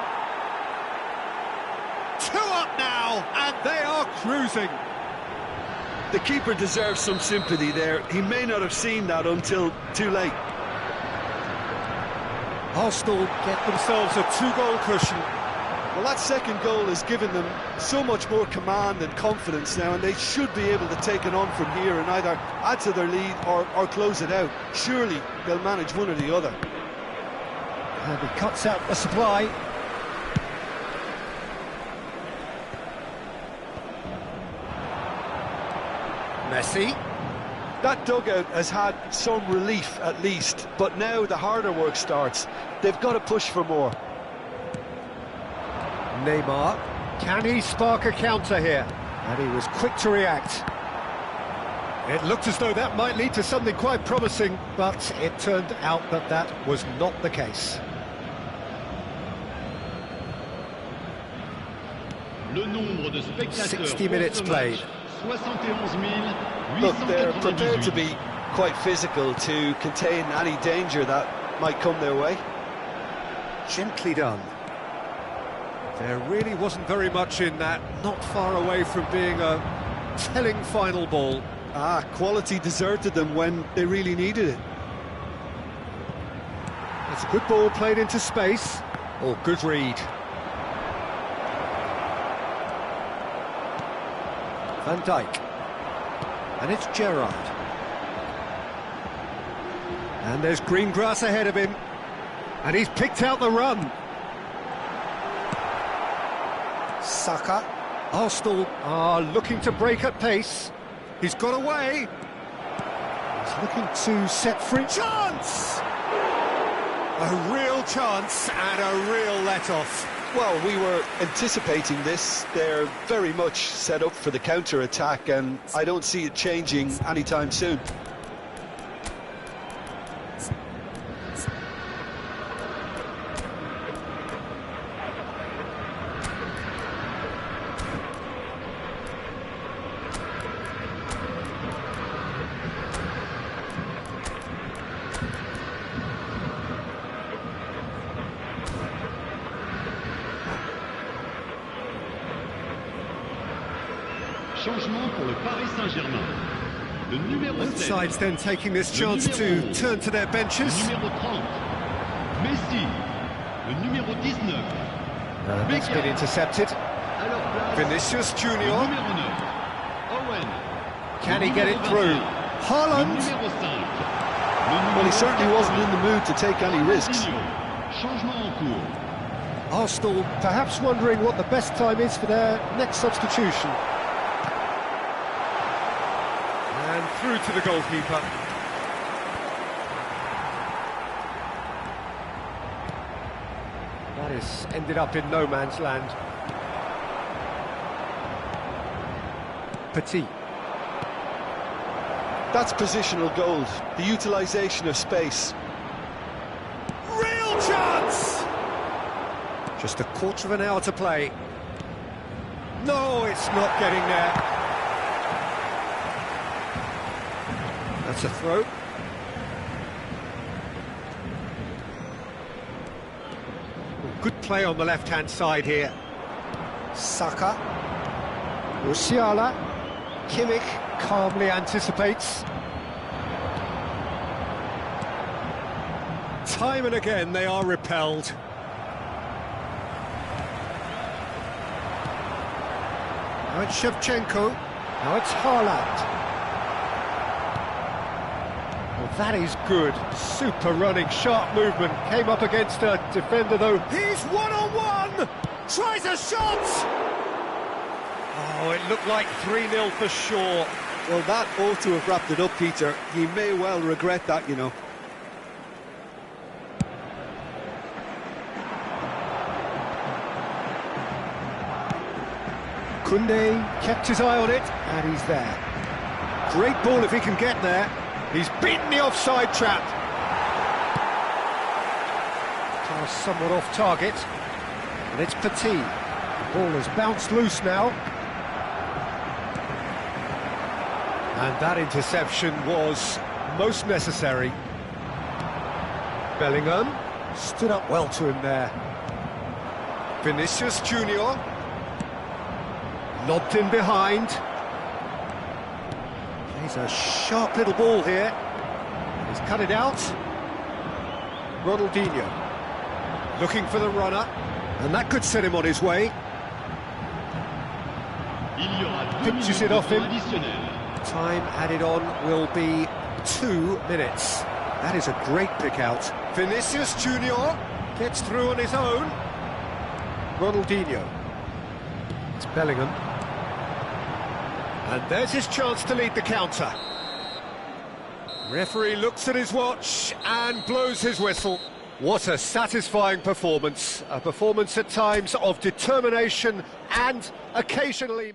Speaker 1: 2 up now, and they are cruising.
Speaker 2: The keeper deserves some sympathy there. He may not have seen that until too late.
Speaker 1: Arsenal get themselves a 2-goal cushion.
Speaker 2: Well, that second goal has given them so much more command and confidence now, and they should be able to take it on from here and either add to their lead or close it out. Surely they'll manage one or the other.
Speaker 1: And he cuts out the supply. Messi.
Speaker 2: That dugout has had some relief at least, but now the harder work starts. They've got to push for more.
Speaker 1: Neymar, can he spark a counter here? And he was quick to react. It looked as though that might lead to something quite promising, but it turned out that that was not the case.
Speaker 6: Le nombre de spectateurs
Speaker 1: 60 minutes played.
Speaker 6: 71
Speaker 2: Look, they're prepared to
Speaker 6: 898.
Speaker 2: be quite physical to contain any danger that might come their way.
Speaker 1: Gently done. There really wasn't very much in that, not far away from being a telling final ball.
Speaker 2: Quality deserted them when they really needed it.
Speaker 1: It's a good ball played into space. Oh, good read. Van Dijk. And it's Gerrard. And there's green grass ahead of him. And he's picked out the run. Saka. Arsenal are looking to break at pace. He's got away. He's looking to set free. Chance! A real chance and a real let-off.
Speaker 2: Well, we were anticipating this. They're very much set up for the counter-attack, and I don't see it changing anytime soon.
Speaker 6: Changement pour le Paris Saint-Germain. Le numéro
Speaker 1: Both
Speaker 6: 7.
Speaker 1: sides then taking this chance to turn to their
Speaker 6: Le
Speaker 1: benches.
Speaker 6: numéro 30. Messi. Le numéro 19.
Speaker 1: That's been intercepted.
Speaker 6: À leur place,
Speaker 1: Vinicius
Speaker 6: le
Speaker 1: Junior.
Speaker 6: numéro 9. Owen.
Speaker 1: Can
Speaker 6: Le
Speaker 1: he get
Speaker 6: numéro
Speaker 1: it through?
Speaker 6: 21. Le
Speaker 1: Haaland.
Speaker 6: numéro 5. Le
Speaker 2: Well,
Speaker 6: numéro
Speaker 2: he certainly
Speaker 6: 14.
Speaker 2: wasn't in the mood to take any risks.
Speaker 6: Ronaldinho. Changement en cours.
Speaker 1: Arsenal perhaps wondering what the best time is for their next substitution. And through to the goalkeeper. That has ended up in no man's land. Petit.
Speaker 2: That's positional gold, the utilisation of space.
Speaker 1: Real chance! Just a quarter of an hour to play. No, it's not getting there. That's a throw. Good play on the left-hand side here. Saka. Musiala. Kimmich calmly anticipates. Time and again they are repelled. Now it's Shevchenko. Now it's Haaland. Well, that is good. Super running, sharp movement. Came up against a defender, though. He's one-on-one! Tries a shot! Oh, it looked like 3-0 for sure.
Speaker 2: Well, that ought to have wrapped it up, Peter. He may well regret that, you know.
Speaker 1: Kunde kept his eye on it, and he's there. Great ball if he can get there. He's beaten the offside trap. Pass somewhat off target, and it's Petit. The ball has bounced loose now. And that interception was most necessary. Bellingham stood up well to him there. Vinicius Junior lobbed in behind. Plays a sharp little ball here. He's cut it out. Ronaldinho looking for the runner, and that could set him on his way. Pitches it off him. Time added on will be 2 minutes. That is a great pick out. Vinicius Junior gets through on his own. Ronaldinho. It's Bellingham. And there's his chance to lead the counter. Referee looks at his watch and blows his whistle. What a satisfying performance. A performance at times of determination and occasionally...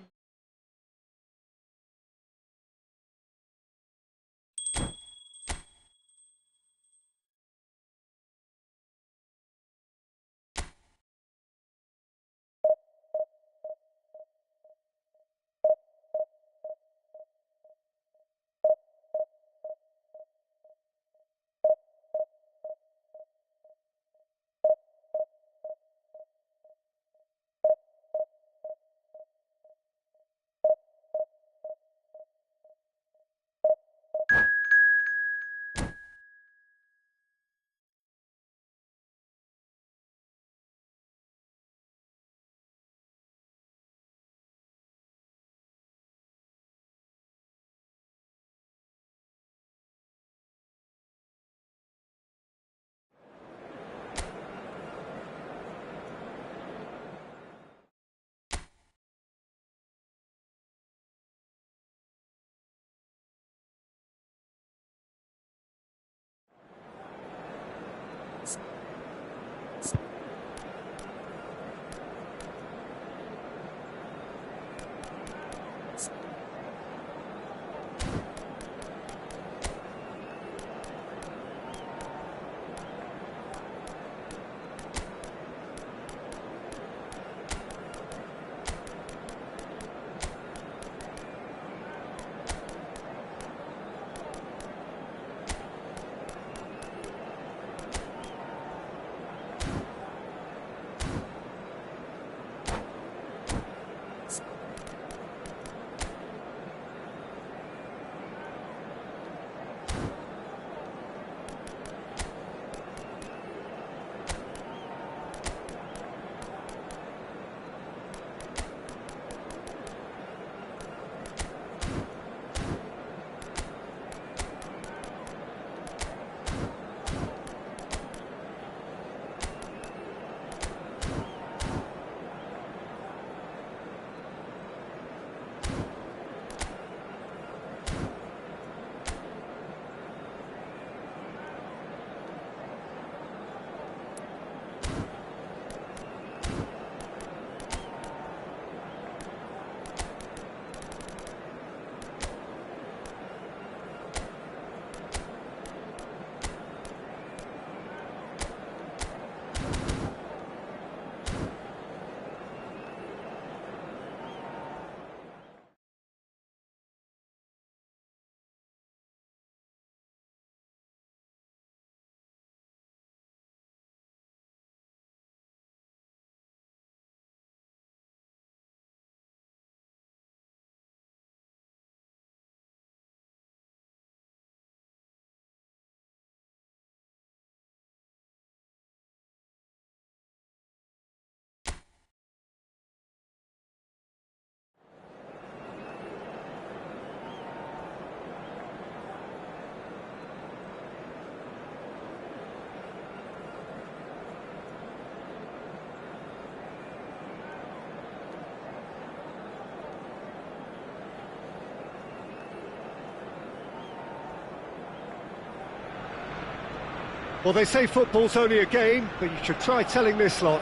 Speaker 1: Well, they say football's only a game, but you should try telling this lot.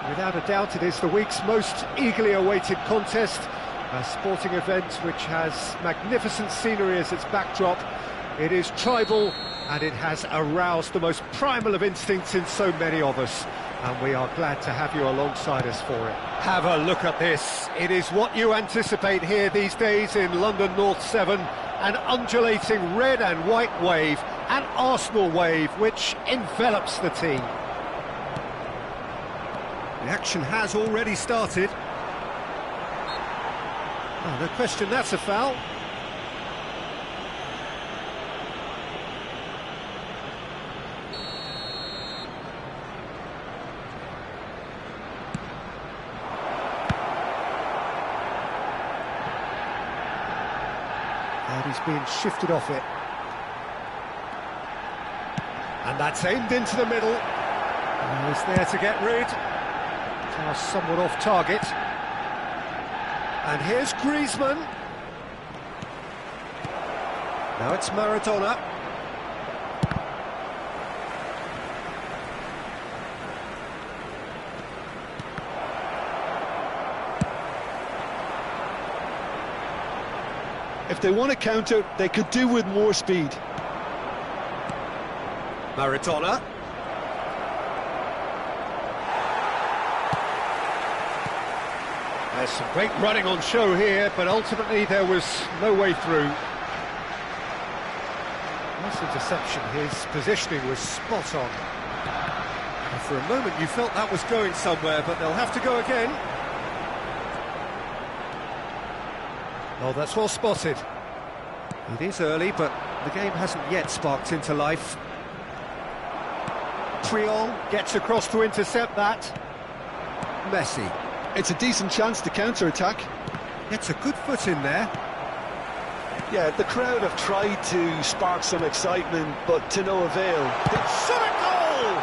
Speaker 1: Without a doubt, it is the week's most eagerly awaited contest, A sporting event which has magnificent scenery as its backdrop. It is tribal and it has aroused the most primal of instincts in so many of us. And we are glad to have you alongside us for it. Have a look at this. It is what you anticipate here these days in London North 7. An undulating red and white wave, an Arsenal wave which envelops the team. The action has already started. Oh, no question, that's a foul. And he's being shifted off it. And that's aimed into the middle. And he's there to get rid. Pass somewhat off target. And here's Griezmann. Now it's Maradona.
Speaker 4: If they want to counter, they could do with more speed.
Speaker 1: Maradona. There's some great running on show here, but ultimately there was no way through. Nice interception, his positioning was spot on. And for a moment you felt that was going somewhere, but they'll have to go again. Oh, that's well spotted. It is early, but the game hasn't yet sparked into life. Triol gets across to intercept that. Messi.
Speaker 2: It's a decent chance to counter-attack.
Speaker 1: Gets a good foot in there.
Speaker 4: Yeah, the crowd have tried to spark some excitement, but to no avail. It's a goal!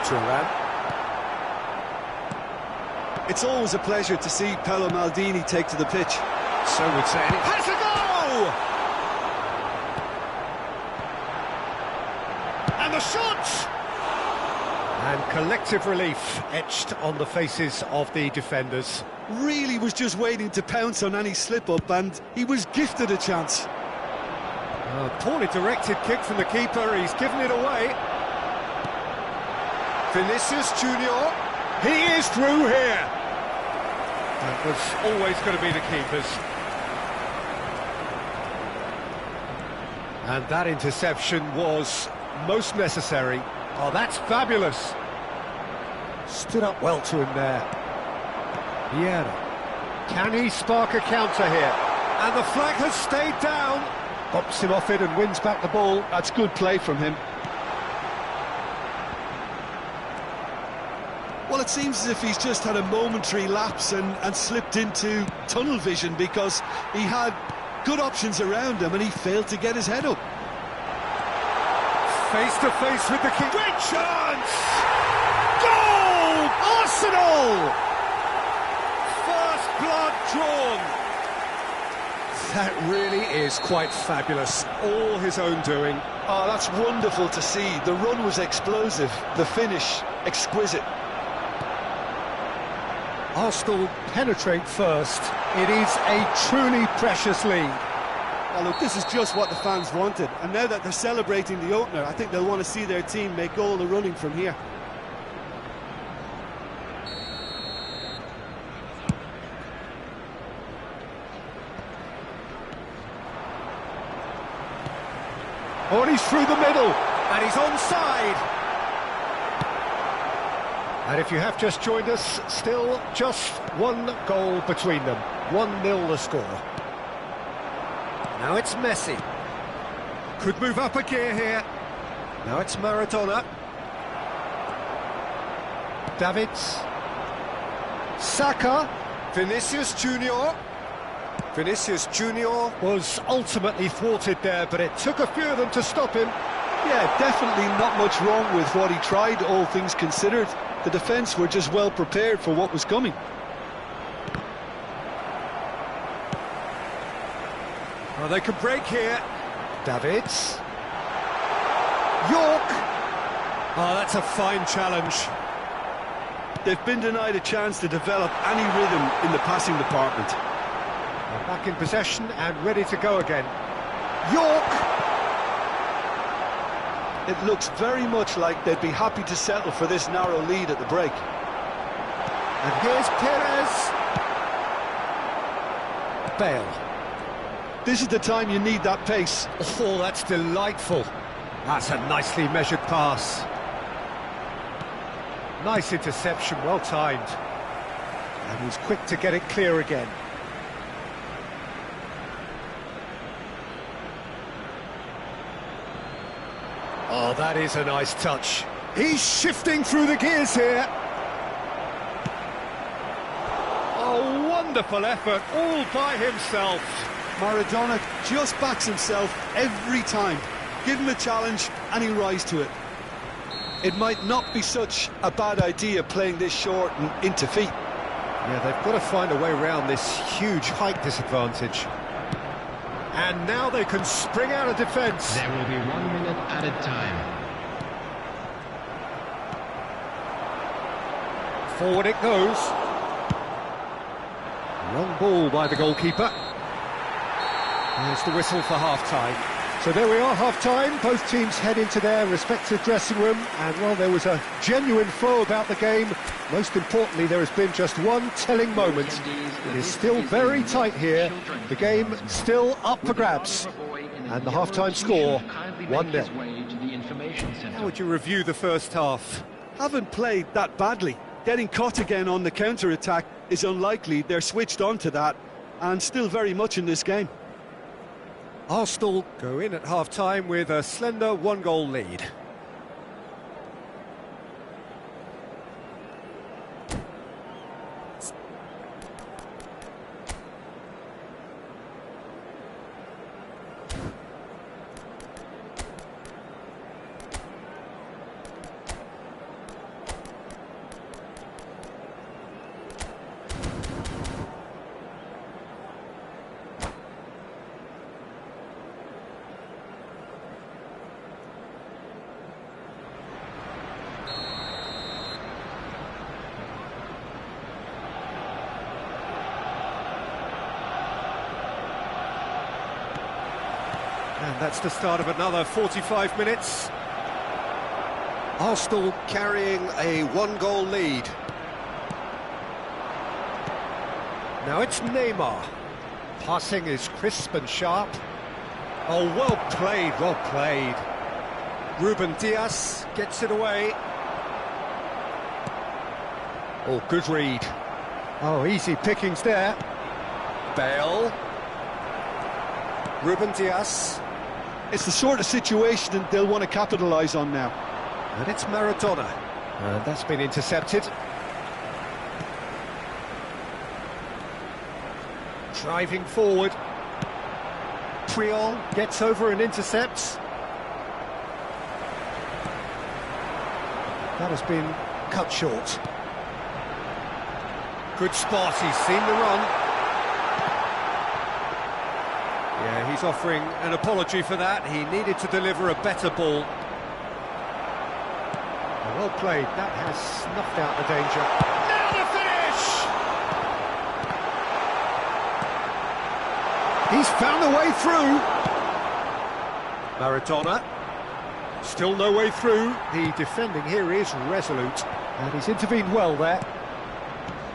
Speaker 1: Turan.
Speaker 2: It's always a pleasure to see Paolo Maldini take to the pitch.
Speaker 1: So would say. And it has a goal! And the shot! And collective relief etched on the faces of the defenders.
Speaker 2: Really was just waiting to pounce on any slip-up, and he was gifted a chance.
Speaker 1: A poorly directed kick from the keeper, he's given it away. Vinicius Junior, he is through here. That was always going to be the keeper's. And that interception was most necessary. Oh, that's fabulous. Stood up well to him there. Vieira. Can he spark a counter here? And the flag has stayed down. Bops him off it and wins back the ball.
Speaker 2: That's good play from him. Well, it seems as if he's just had a momentary lapse and slipped into tunnel vision, because he had good options around him and he failed to get his head up.
Speaker 1: Face to face with the keeper. Great chance! Goal! Arsenal! First blood drawn. That really is quite fabulous. All his own doing.
Speaker 2: Oh, that's wonderful to see. The run was explosive, the finish exquisite.
Speaker 1: Arsenal penetrate first. It is a truly precious lead.
Speaker 2: Oh, look, this is just what the fans wanted, and now that they're celebrating the opener, I think they'll want to see their team make all the running from here.
Speaker 1: Oh, and he's through the middle, and he's onside. And if you have just joined us, still just one goal between them. 1-0 the score. Now it's Messi. Could move up a gear here. Now it's Maradona. Davids. Saka. Vinicius Junior. Vinicius Junior was ultimately thwarted there, but it took a few of them to stop him.
Speaker 2: Yeah, definitely not much wrong with what he tried, all things considered. The defence were just well prepared for what was coming.
Speaker 1: Oh, they could break here. Davids. York. Oh, that's a fine challenge.
Speaker 4: They've been denied a chance to develop any rhythm in the passing department.
Speaker 1: They're back in possession and ready to go again. York!
Speaker 4: It looks very much like they'd be happy to settle for this narrow lead at the break.
Speaker 1: And here's Perez. Bale.
Speaker 4: This is the time you need that pace.
Speaker 1: Oh, that's delightful. That's a nicely measured pass. Nice interception, well timed. And he's quick to get it clear again. Oh, that is a nice touch. He's shifting through the gears here. Oh, wonderful effort, all by himself.
Speaker 2: Maradona just backs himself every time. Give him a challenge and he'll rise to it.
Speaker 4: It might not be such a bad idea playing this short and into feet.
Speaker 1: Yeah, they've got to find a way around this huge height disadvantage. And now they can spring out of defence.
Speaker 3: There will be 1 minute added time.
Speaker 1: Forward it goes. Long ball by the goalkeeper. There's the whistle for half-time. So there we are, half-time. Both teams head into their respective dressing room. And while there was a genuine flow about the game, most importantly, there has been just one telling moment. It is still very tight here. The game still up for grabs. And the half-time score, 1-0. How would you review the first half?
Speaker 2: Haven't played that badly. Getting caught again on the counter-attack is unlikely. They're switched on to that and still very much in this game.
Speaker 1: Arsenal go in at half-time with a slender one-goal lead. And that's the start of another 45 minutes. Arsenal carrying a one-goal lead. Now it's Neymar. Passing is crisp and sharp. Oh, well played, well played. Ruben Dias gets it away. Oh, good read. Oh, easy pickings there. Bale. Ruben Dias.
Speaker 2: It's the sort of situation they'll want to capitalise on now.
Speaker 1: And it's Maradona. And that's been intercepted. Driving forward. Puyol gets over and intercepts. That has been cut short. Good spot, he's seen the run. Yeah, he's offering an apology for that. He needed to deliver a better ball. Well played, that has snuffed out the danger. Now the finish! He's found a way through. Maradona. Still no way through. The defending here is resolute. And he's intervened well there.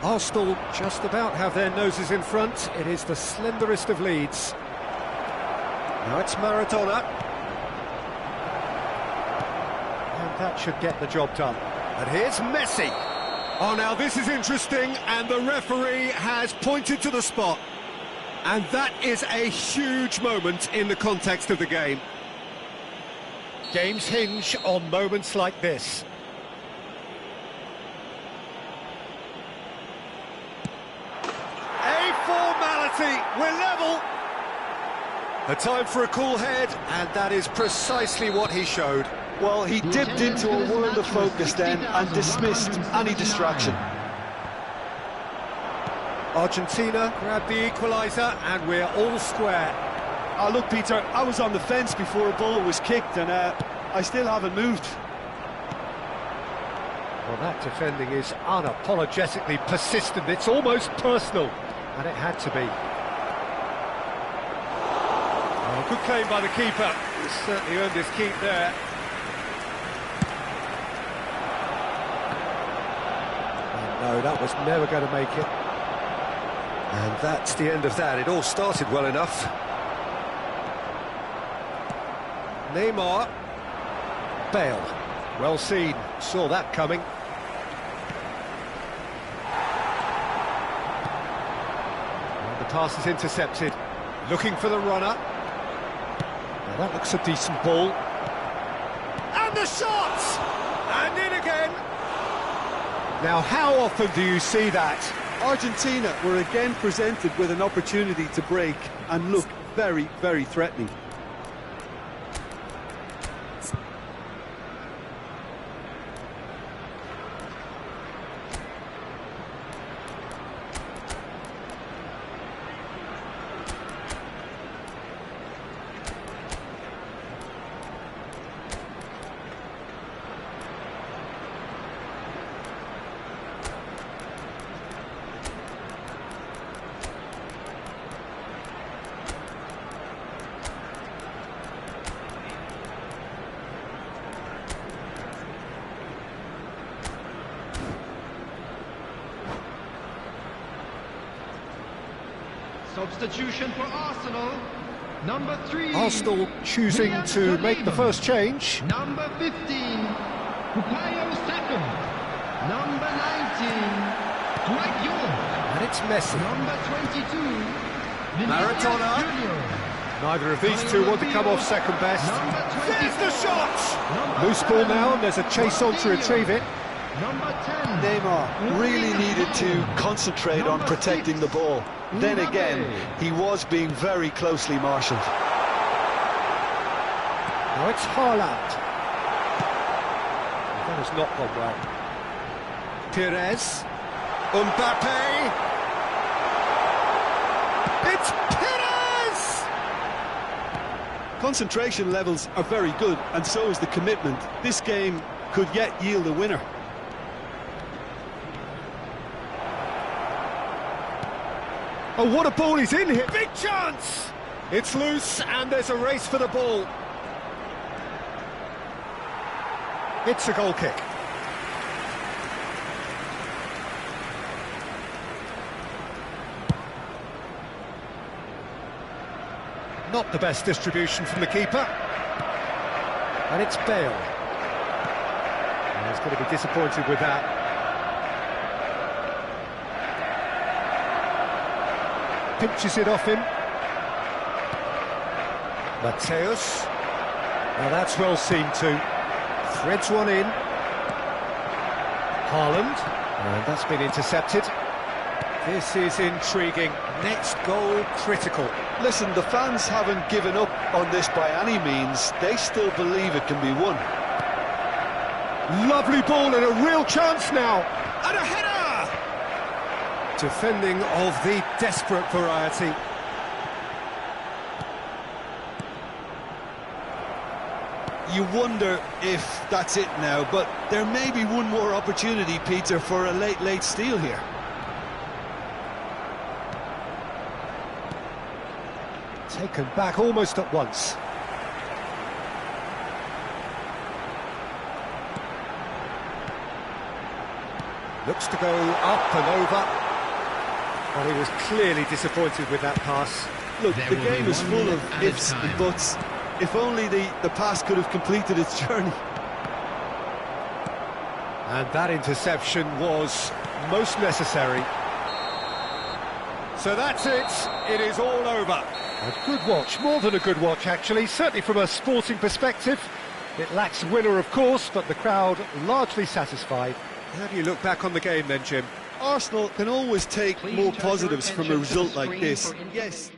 Speaker 1: Arsenal just about have their noses in front. It is the slenderest of leads. Now it's Maradona. And that should get the job done. And here's Messi. Oh, now this is interesting, and the referee has pointed to the spot. And that is a huge moment in the context of the game. Games hinge on moments like this. A formality, we're level. A time for a cool head, and that is precisely what he showed.
Speaker 2: Well, he dipped into a world of focus then and dismissed any distraction.
Speaker 1: Argentina grabbed the equaliser, and we're all square.
Speaker 2: Oh, look, Peter, I was on the fence before a ball was kicked, and I still haven't moved.
Speaker 1: Well, That defending is unapologetically persistent. It's almost personal, and it had to be. Oh, good claim by the keeper. He's certainly earned his keep there. And no, that was never going to make it. And that's the end of that. It all started well enough. Neymar. Bale. Well seen. Saw that coming. And the pass is intercepted. Looking for the runner. Now that looks a decent ball. And the shot! And in again. Now, how often do you see that?
Speaker 2: Argentina were again presented with an opportunity to break and look very, very threatening.
Speaker 3: Substitution for Arsenal. Number 3.
Speaker 1: Arsenal choosing to make the first change.
Speaker 3: Number 15. Bukayo Saka. Number 19. Dwight York.
Speaker 1: And it's Messi.
Speaker 3: Number 22.
Speaker 1: Maradona. Neither of these two want to come off second best. There's the shot! Loose ball now, and there's a chase on to retrieve it.
Speaker 3: Number 10.
Speaker 2: Neymar really needed to concentrate on protecting the ball. Then again, he was being very closely marshalled.
Speaker 1: Now it's Haaland. That has not gone well. Pires. Mbappe. It's Pires!
Speaker 2: Concentration levels are very good, and so is the commitment. This game could yet yield a winner.
Speaker 1: Oh, what a ball he's in here! Big chance! It's loose, and there's a race for the ball. It's a goal kick. Not the best distribution from the keeper. And it's Bale. And he's going to be disappointed with that. Pinches it off him. Mateus. Now that's well seen too. Threads one in. Haaland. And that's been intercepted. This is intriguing. Next goal critical.
Speaker 2: Listen, the fans haven't given up on this by any means. They still believe it can be won.
Speaker 1: Lovely ball and a real chance now. And a header! Defending of the desperate variety.
Speaker 2: You wonder if that's it now, but there may be one more opportunity, Peter, for a late steal here.
Speaker 1: Taken back almost at once. Looks to go up and over. Well, he was clearly disappointed with that pass.
Speaker 2: Look, the game is full of ifs and buts. If only the pass could have completed its journey.
Speaker 1: And that interception was most necessary. So that's it. It is all over. A good watch, more than a good watch actually, certainly from a sporting perspective. It lacks a winner, of course, but the crowd largely satisfied. How do you look back on the game then, Jim?
Speaker 2: Arsenal can always take more positives from a result like this. Yes.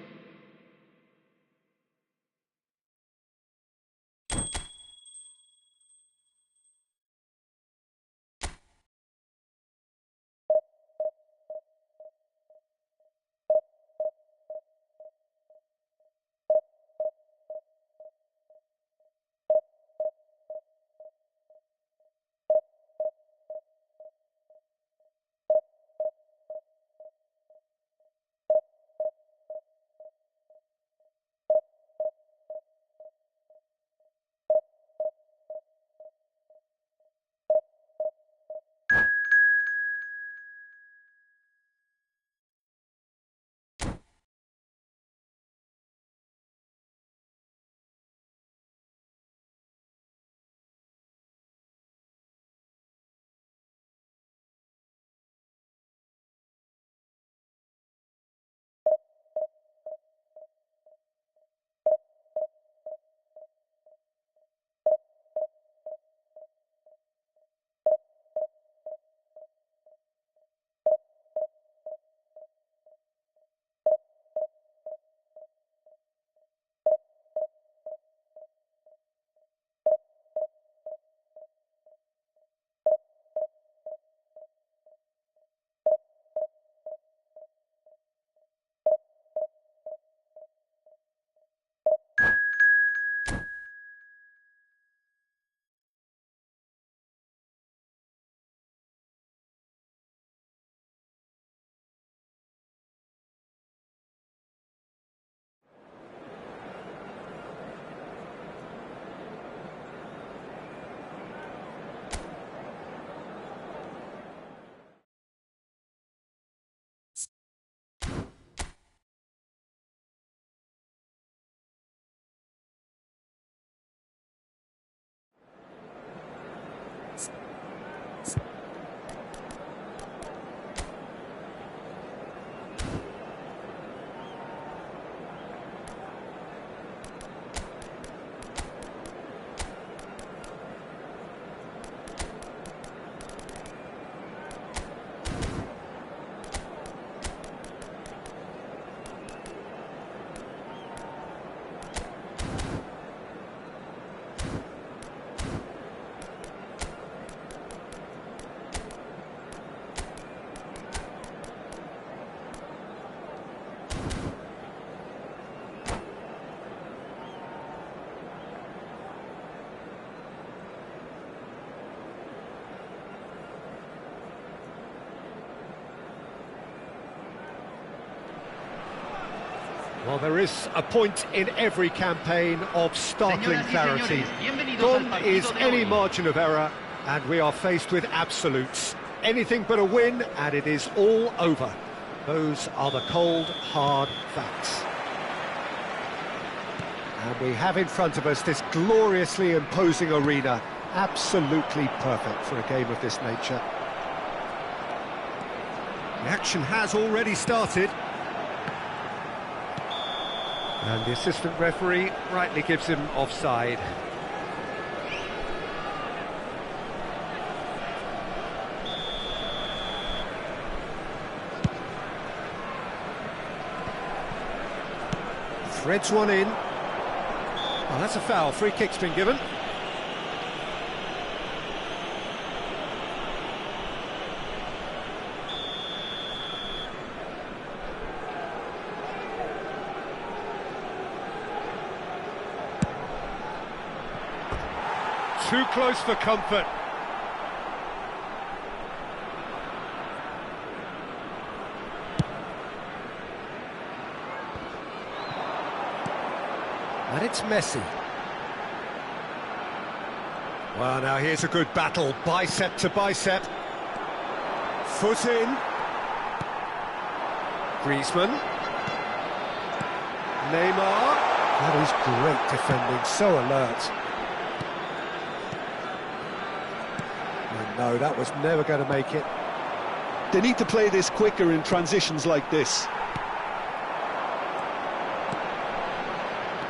Speaker 1: Well, there is a point in every campaign of startling clarity. Gone is any margin of error, and we are faced with absolutes. Anything but a win, and it is all over. Those are the cold, hard facts. And we have in front of us this gloriously imposing arena. Absolutely perfect for a game of this nature.
Speaker 5: The action has already started.
Speaker 1: And the assistant referee rightly gives him offside. Threads one in. Well, that's a foul. Free kick's been given. Too close for comfort. And it's Messi. Well, now here's a good battle, bicep to bicep. Foot in. Griezmann. Neymar. That is great defending, so alert. And no, that was never going to make it.
Speaker 2: They need to play this quicker in transitions like this.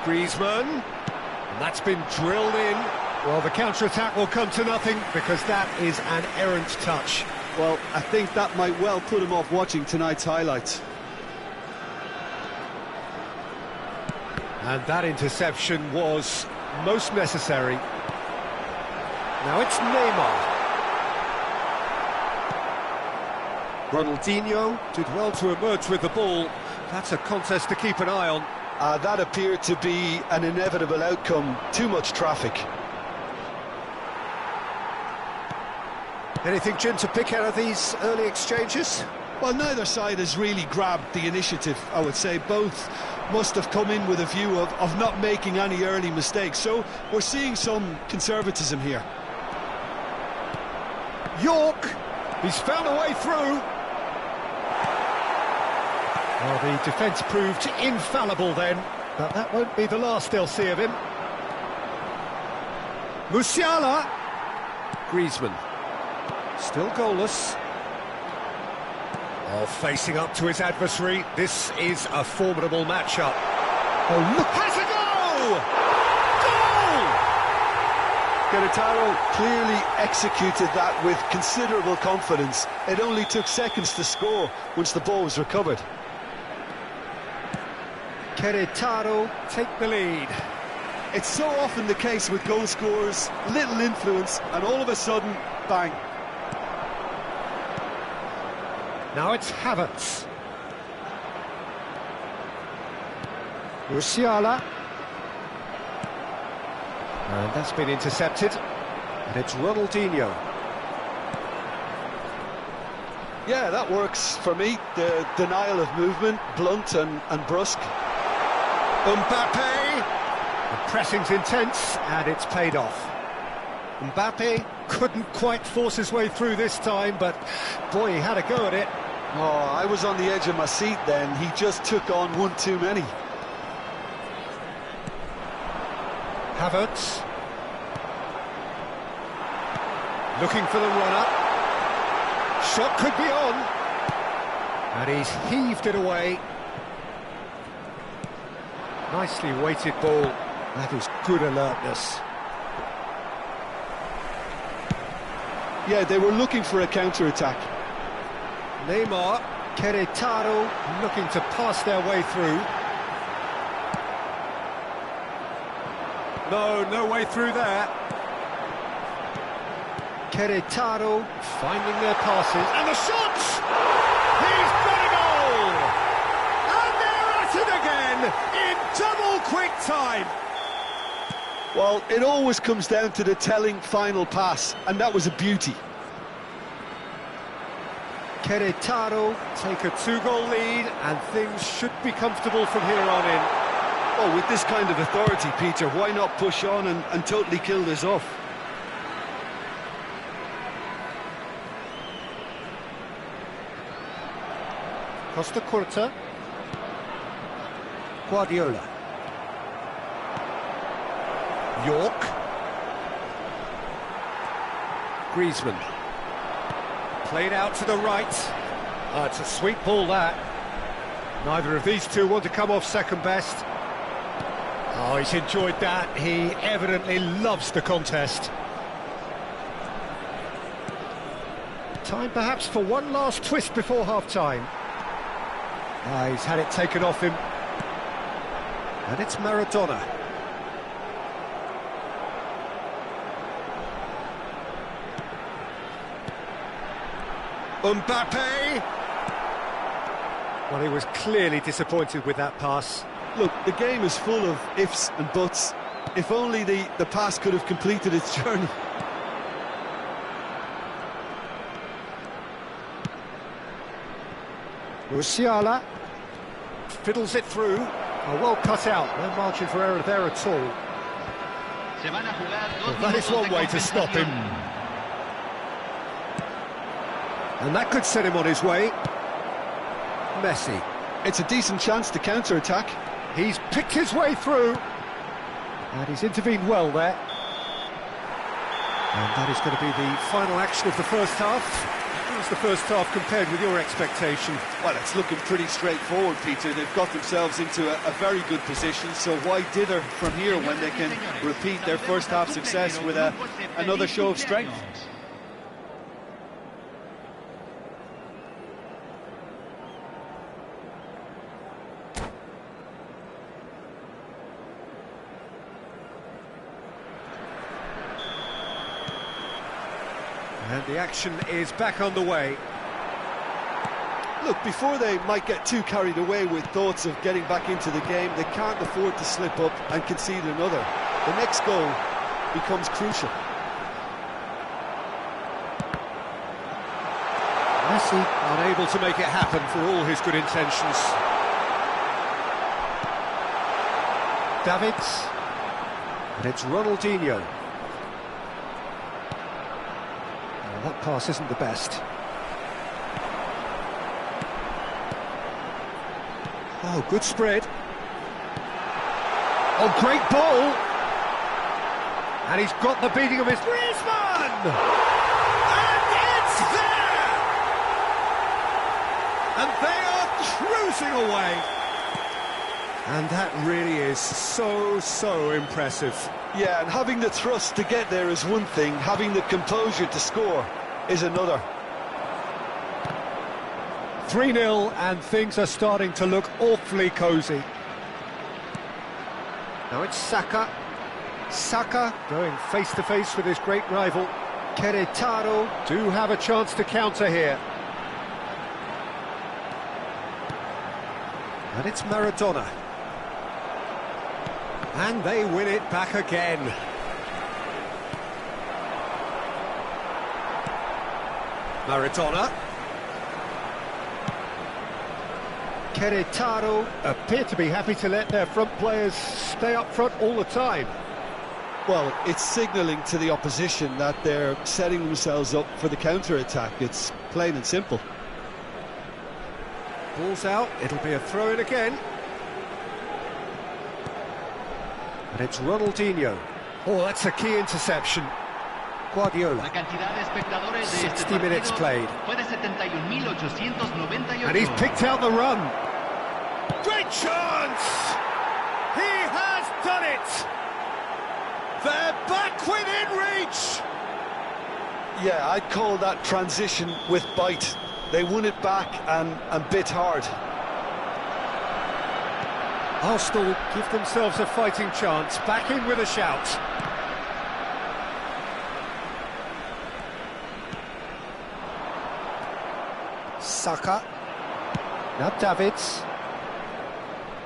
Speaker 1: Griezmann, and that's been drilled in. Well, the counter-attack will come to nothing because that is an errant touch.
Speaker 2: Well, I think that might well put him off watching tonight's highlights.
Speaker 1: And that interception was most necessary. Now it's Neymar. Ronaldinho did well to emerge with the ball. That's a contest to keep an eye on.
Speaker 2: That appeared to be an inevitable outcome. Too much traffic.
Speaker 1: Anything, Jim, to pick out of these early exchanges?
Speaker 2: Well, neither side has really grabbed the initiative, I would say. Both must have come in with a view of not making any early mistakes. So we're seeing some conservatism here.
Speaker 1: York, he's found a way through. Well, the defence proved infallible then, but that won't be the last they'll see of him. Musiala. Griezmann. Still goalless. Oh, facing up to his adversary. This is a formidable matchup. Oh, look, has a goal! Goal!
Speaker 2: Guerrero clearly executed that with considerable confidence. It only took seconds to score once the ball was recovered.
Speaker 1: Querétaro take the lead.
Speaker 2: It's so often the case with goal scorers, little influence, and all of a sudden, bang.
Speaker 1: Now it's Havertz. Musiala. And that's been intercepted. And it's Ronaldinho.
Speaker 2: Yeah, that works for me. The denial of movement, blunt and brusque.
Speaker 1: Mbappe. The pressing's intense, and it's paid off. Mbappe couldn't quite force his way through this time, but boy, he had a go at it.
Speaker 2: Oh, I was on the edge of my seat then. He just took on one too many.
Speaker 1: Havertz. Looking for the run-up. Shot could be on. And he's heaved it away. Nicely weighted ball. That is good alertness.
Speaker 2: Yeah, they were looking for a counter-attack.
Speaker 1: Neymar, Querétaro looking to pass their way through. No way through there. Querétaro finding their passes. And the shots! He's got a goal! And they're at it again in double quick time.
Speaker 2: Well, it always comes down to the telling final pass, and that was a beauty.
Speaker 1: Querétaro take a 2-goal lead, and things should be comfortable from here on in.
Speaker 2: Oh, with this kind of authority, Peter, why not push on and totally kill this off?
Speaker 1: Costa Curta. Guardiola. York. Griezmann. Played out to the right. Oh, it's a sweet ball, that. Neither of these two want to come off second best. Oh, he's enjoyed that. He evidently loves the contest. Time perhaps for one last twist before half-time. He's had it taken off him. And it's Maradona. Mbappe! Well, he was clearly disappointed with that pass.
Speaker 2: Look, the game is full of ifs and buts. If only the pass could have completed its journey.
Speaker 1: Musiala fiddles it through. Oh, well cut out. No margin for error there at all. Well, that is one way to stop him. And that could set him on his way. Messi.
Speaker 2: It's a decent chance to counter-attack.
Speaker 1: He's picked his way through. And he's intervened well there. And that is going to be the final action of the first half. How's the first half compared with your expectation?
Speaker 2: Well, it's looking pretty straightforward, Peter. They've got themselves into a very good position, so why dither from here when they can repeat their first half success with another show of strength?
Speaker 1: And the action is back on the way.
Speaker 2: Look, before they might get too carried away with thoughts of getting back into the game, they can't afford to slip up and concede another. The next goal becomes crucial.
Speaker 1: Messi unable to make it happen for all his good intentions. Davids. And it's Ronaldinho. Well, that pass isn't the best. Oh, good spread. Oh, great ball. And he's got the beating of his Griezmann! And it's there! And they are cruising away. And that really is so impressive.
Speaker 2: Yeah, and having the thrust to get there is one thing, having the composure to score is another.
Speaker 1: 3-0, and things are starting to look awfully cosy. Now it's Saka. Saka going face-to-face with his great rival. Querétaro do have a chance to counter here. And it's Maradona. And they win it back again. Maradona. Querétaro appear to be happy to let their front players stay up front all the time.
Speaker 2: Well, it's signalling to the opposition that they're setting themselves up for the counter-attack. It's plain and simple.
Speaker 1: Ball's out, it'll be a throw-in again. And it's Ronaldinho. Oh, that's a key interception. Guardiola. 60 minutes played. And he's picked out the run. Great chance! He has done it! They're back within reach!
Speaker 2: Yeah, I'd call that transition with bite. They won it back and bit hard.
Speaker 1: Arsenal give themselves a fighting chance, back in with a shout. Saka. Now Davids.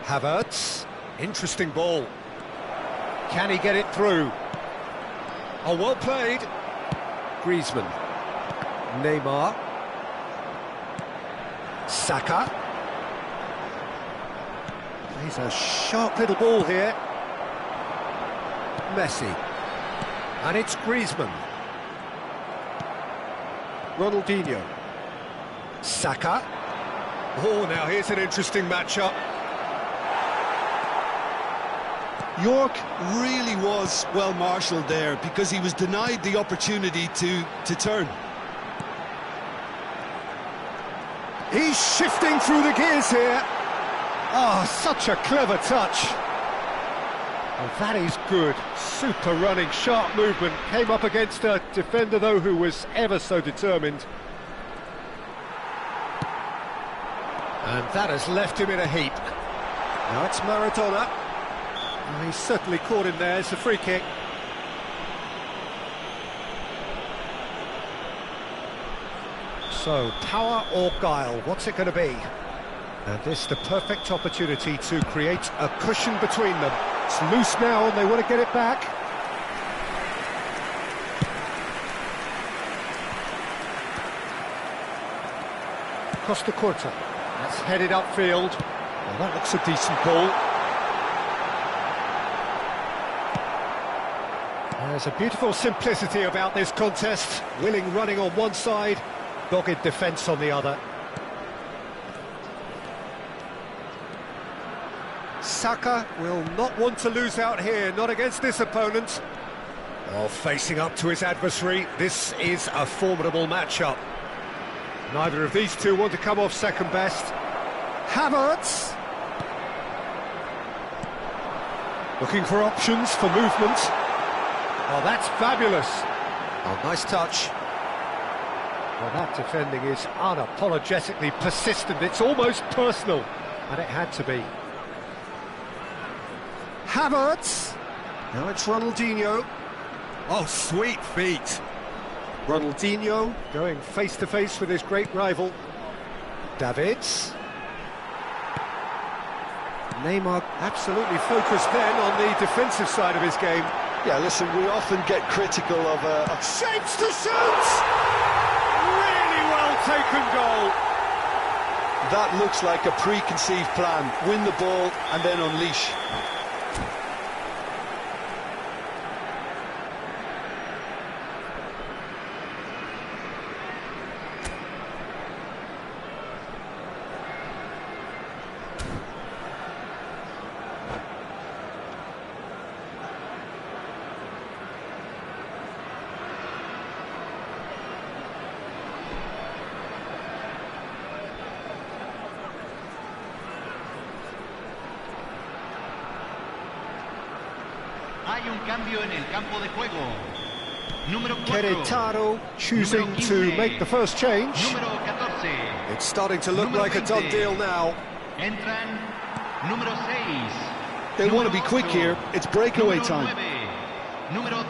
Speaker 1: Havertz. Interesting ball. Can he get it through? Oh, well played. Griezmann. Neymar. Saka. He's a sharp little ball here. Messi. And it's Griezmann. Ronaldinho. Saka. Oh, now here's an interesting matchup.
Speaker 2: York really was well marshalled there because he was denied the opportunity to turn.
Speaker 1: He's shifting through the gears here. Oh, such a clever touch. And that is good. Super running, sharp movement. Came up against a defender, though, who was ever so determined. And that has left him in a heap. Now it's Maradona. Oh, he's certainly caught him there. It's a free kick. So, power or guile, what's it going to be? And this the perfect opportunity to create a cushion between them. It's loose now and they want to get it back. Costa Curta. That's headed upfield. Well, that looks a decent ball. There's a beautiful simplicity about this contest. Willing running on one side, dogged defence on the other. Saka will not want to lose out here, not against this opponent. Oh, facing up to his adversary, this is a formidable matchup. Neither of these two want to come off second best. Havertz. Looking for options for movement. Oh, that's fabulous. Oh, nice touch. Well, that defending is unapologetically persistent. It's almost personal, and it had to be. Havertz. Now it's Ronaldinho. Oh, sweet feet. Ronaldinho going face-to-face with his great rival. Davids. Neymar absolutely focused then on the defensive side of his game.
Speaker 4: Yeah, listen, we often get critical of
Speaker 1: Shapes to shoot! Really well taken goal.
Speaker 4: that looks like a preconceived plan. Win the ball and then unleash.
Speaker 3: Hay un cambio en el campo de juego. Número 4.
Speaker 1: Querétaro choosing to make the first change.
Speaker 3: Número 14.
Speaker 1: It's starting to look
Speaker 3: Número
Speaker 1: like a done
Speaker 3: 20.
Speaker 1: deal now.
Speaker 3: Entran número 6.
Speaker 2: They want to be quick here. It's breakaway time.
Speaker 3: Número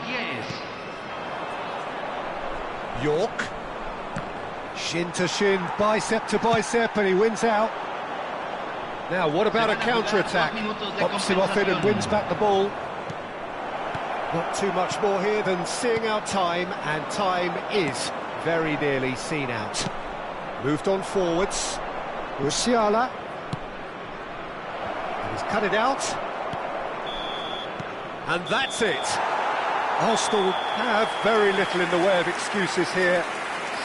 Speaker 3: 10.
Speaker 1: York. Shin to shin, bicep to bicep, and he wins out. Now, what about a counter-attack? Pops him off it and wins back the ball. Not too much more here than seeing out time, and time is very nearly seen out. Moved on forwards. Musiala. And he's cut it out. And that's it. Arsenal have very little in the way of excuses here,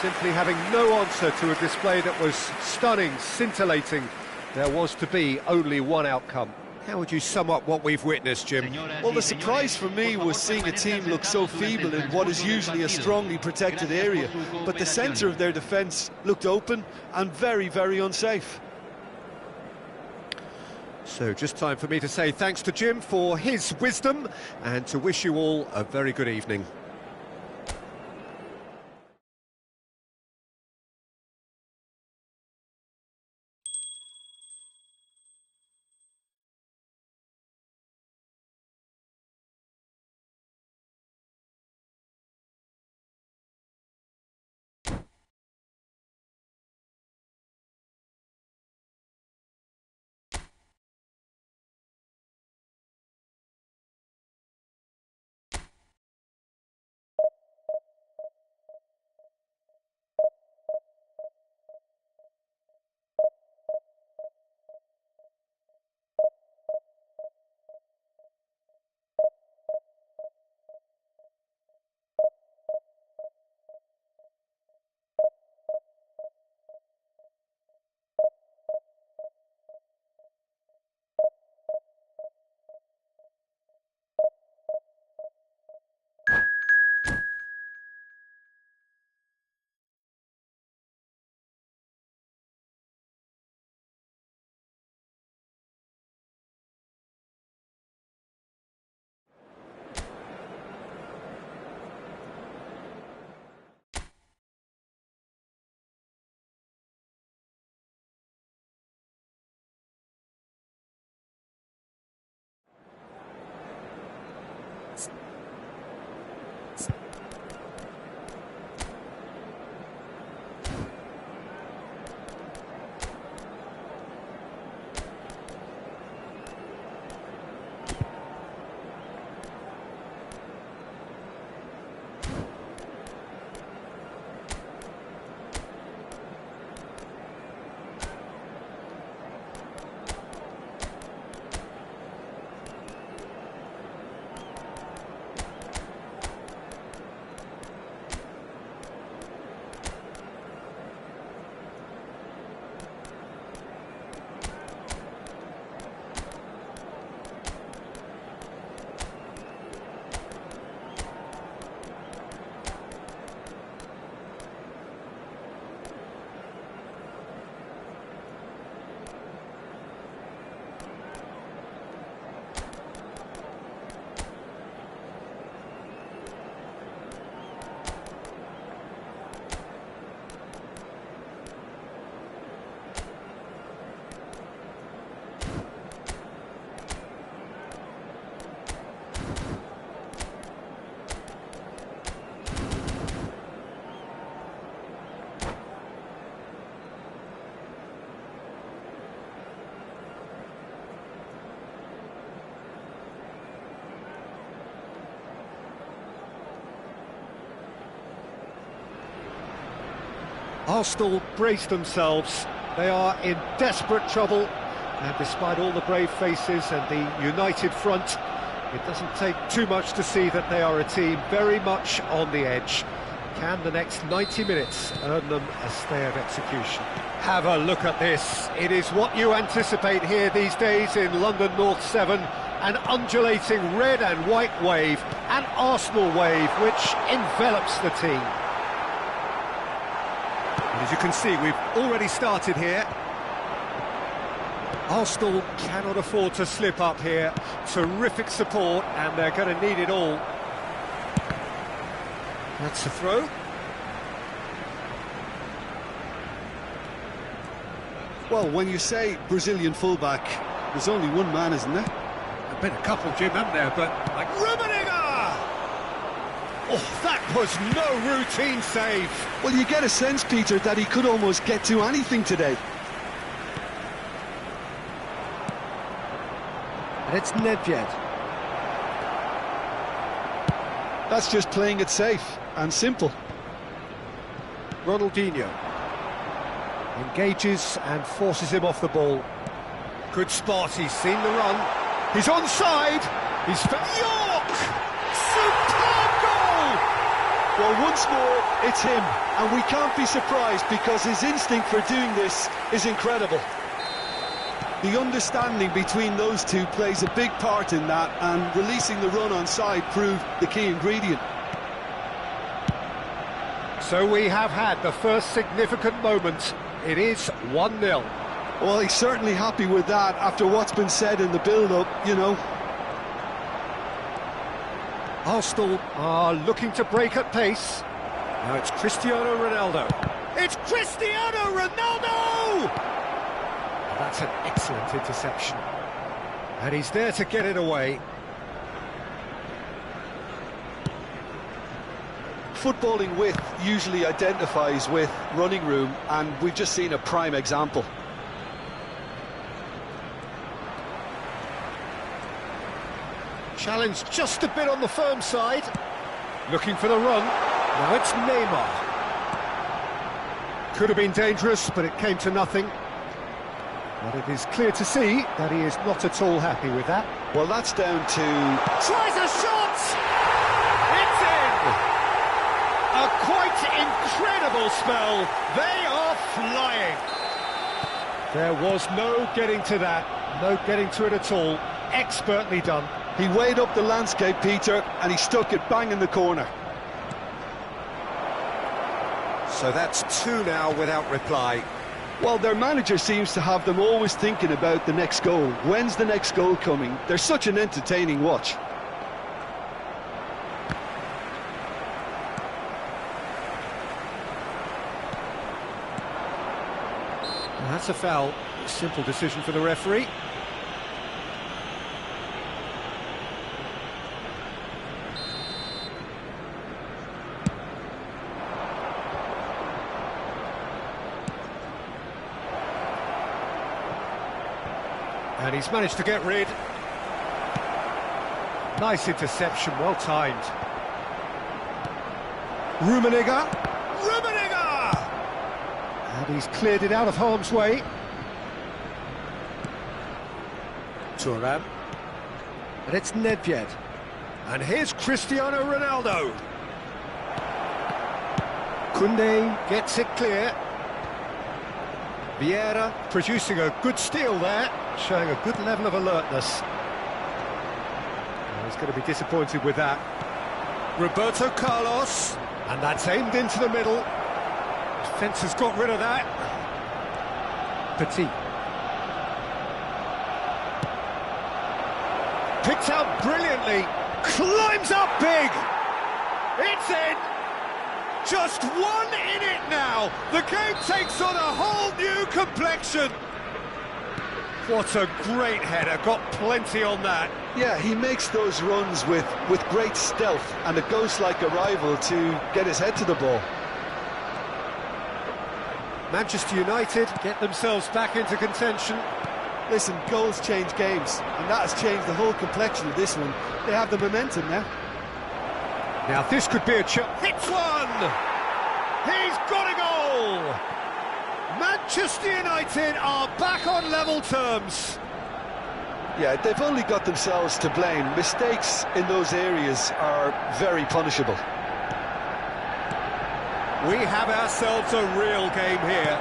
Speaker 1: simply having no answer to a display that was stunning, scintillating. There was to be only one outcome. How would you sum up what we've witnessed, Jim?
Speaker 2: Well, the surprise for me was seeing a team look so feeble in what is usually a strongly protected area, but the centre of their defence looked open and very, very unsafe.
Speaker 1: So just time for me to say thanks to Jim for his wisdom and to wish you all a very good evening. Arsenal brace themselves. They are in desperate trouble, and despite all the brave faces and the united front, it doesn't take too much to see that they are a team very much on the edge. Can the next 90 minutes earn them a stay of execution? Have a look at this. It is what you anticipate here these days in London North 7. An undulating red and white wave, an Arsenal wave which envelops the team. And as you can see, we've already started here. Arsenal cannot afford to slip up here. Terrific support, and they're going to need it all. That's a throw.
Speaker 2: Well, when you say Brazilian fullback, there's only one man, isn't there?
Speaker 1: There've been a couple, Jim, haven't there? But like Rummenigge! Oh, that was no routine save.
Speaker 2: Well, you get a sense, Peter, that he could almost get to anything today.
Speaker 1: And it's Nedved.
Speaker 2: That's just playing it safe and simple.
Speaker 1: Ronaldinho engages and forces him off the ball. Good spot, he's seen the run. He's onside. He's for York! Superb goal!
Speaker 2: Well, once more, it's him. And we can't be surprised because his instinct for doing this is incredible. The understanding between those two plays a big part in that, and releasing the run onside proved the key ingredient.
Speaker 1: So we have had the first significant moment. It is 1-0.
Speaker 2: Well, he's certainly happy with that after what's been said in the build-up, you know.
Speaker 1: Arsenal are looking to break at pace. Now it's Cristiano Ronaldo. It's Cristiano Ronaldo! That's an excellent interception. And he's there to get it away.
Speaker 2: Footballing width usually identifies with running room, and we've just seen a prime example.
Speaker 1: Challenge just a bit on the firm side. Looking for the run. Now it's Neymar. Could have been dangerous, but it came to nothing. But it is clear to see that he is not at all happy with that.
Speaker 2: Well, that's down to...
Speaker 1: Tries a shot! It's in! A quite incredible spell. They are flying. There was no getting to that. No getting to it at all. Expertly done.
Speaker 2: He weighed up the landscape, Peter, and he stuck it bang in the corner.
Speaker 1: So that's 2 now without reply.
Speaker 2: Well, their manager seems to have them always thinking about the next goal. When's the next goal coming? They're such an entertaining watch.
Speaker 1: And that's a foul. Simple decision for the referee. And he's managed to get rid. Nice interception, well timed. Rummenigge. Rummenigge! And he's cleared it out of harm's way. Thuram. And it's Nedved. And here's Cristiano Ronaldo. Koundé gets it clear. Vieira producing a good steal there, showing a good level of alertness. He's going to be disappointed with that. Roberto Carlos, and that's aimed into the middle. Defence has got rid of that. Petit. Picked out brilliantly, climbs up big. It's in. Just 1 in it now. The game takes on a whole new complexion. What a great header, got plenty on that.
Speaker 2: Yeah, he makes those runs with great stealth and a ghost-like arrival to get his head to the ball.
Speaker 1: Manchester United get themselves back into contention.
Speaker 2: Listen, goals change games, and that has changed the whole complexion of this one. They have the momentum now.
Speaker 1: Now this could be a chance. Hits one! He's got a goal! goal! Manchester United are back on level terms.
Speaker 4: Yeah, they've only got themselves to blame. Mistakes in those areas are very punishable.
Speaker 5: We have ourselves a real game here.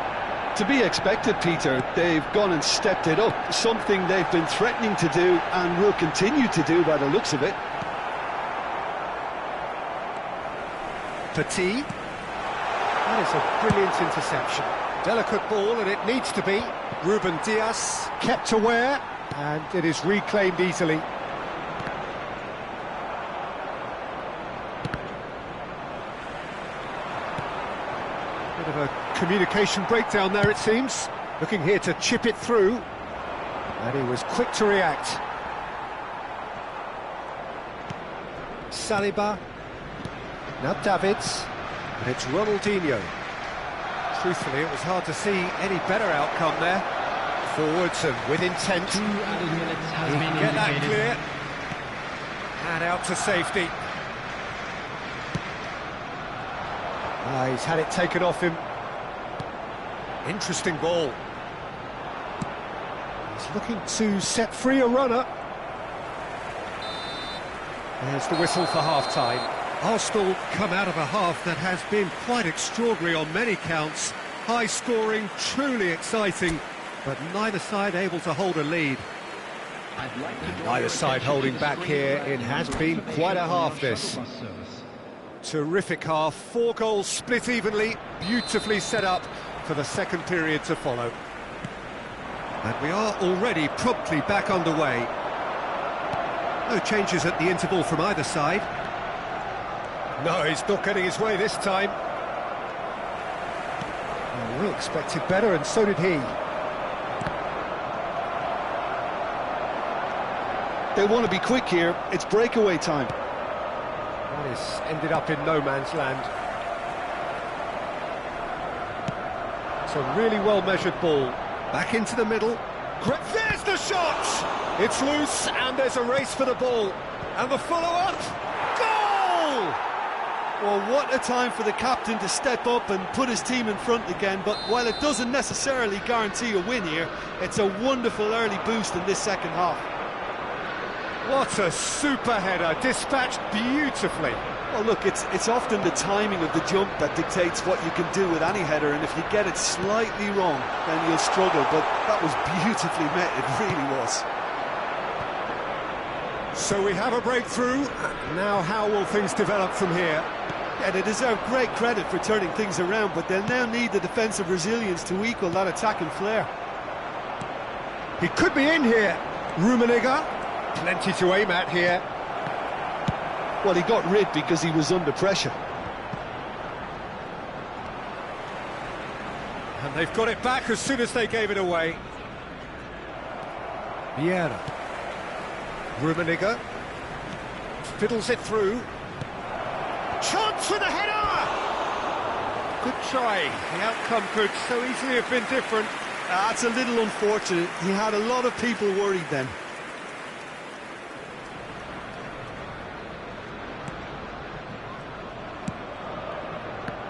Speaker 2: To be expected, Peter. They've gone and stepped it up, something they've been threatening to do and will continue to do by the looks of it.
Speaker 1: Petit. That is a brilliant interception. Delicate ball, and it needs to be.
Speaker 5: Ruben Dias.
Speaker 1: Kept aware, and it is reclaimed easily. Bit of a communication breakdown there, it seems. Looking here to chip it through, and he was quick to react. Saliba. Now Davids, and it's Ronaldinho. Truthfully, it was hard to see any better outcome there. Forwards and with intent.
Speaker 3: 2 added minutes has
Speaker 1: He
Speaker 3: been
Speaker 1: can get that
Speaker 3: indicated.
Speaker 1: clear. And out to safety. He's had it taken off him. Interesting ball. He's looking to set free a runner. There's the whistle for half-time. Arsenal come out of a half that has been quite extraordinary on many counts. High scoring, truly exciting, but neither side able to hold a lead.
Speaker 3: I'd like to draw
Speaker 1: Neither
Speaker 3: your
Speaker 1: side
Speaker 3: attention
Speaker 1: holding
Speaker 3: to the
Speaker 1: back
Speaker 3: screen
Speaker 1: here.
Speaker 3: right
Speaker 1: It
Speaker 3: now
Speaker 1: has
Speaker 3: for
Speaker 1: been
Speaker 3: information
Speaker 1: quite a
Speaker 3: on
Speaker 1: half,
Speaker 3: our
Speaker 1: this.
Speaker 3: shuttle bus service.
Speaker 1: Terrific half, 4 goals split evenly, beautifully set up for the second period to follow. And we are already promptly back underway. No changes at the interval from either side. No, he's not getting his way this time. Well, we expected better, and so did he.
Speaker 2: They want to be quick here. It's breakaway time.
Speaker 1: That is ended up in no man's land. It's a really well-measured ball. Back into the middle. There's the shot! It's loose, and there's a race for the ball. And the follow-up. Goal!
Speaker 2: Well, what a time for the captain to step up and put his team in front again. But while it doesn't necessarily guarantee a win here, it's a wonderful early boost in this second half.
Speaker 1: What a super header, dispatched beautifully.
Speaker 2: Well, look, it's often the timing of the jump that dictates what you can do with any header, and if you get it slightly wrong, then you'll struggle. But that was beautifully met, it really was.
Speaker 1: So we have a breakthrough. Now how will things develop from here?
Speaker 2: Yeah, they deserve great credit for turning things around, but they'll now need the defensive resilience to equal that attacking flair.
Speaker 1: He could be in here. Rummenigge. Plenty to aim at here.
Speaker 2: Well, he got rid because he was under pressure.
Speaker 1: And they've got it back as soon as they gave it away. Vieira. Rummenigge. Fiddles it through. Chance for the header! Good try. The outcome could so easily have been different.
Speaker 2: That's a little unfortunate. He had a lot of people worried then.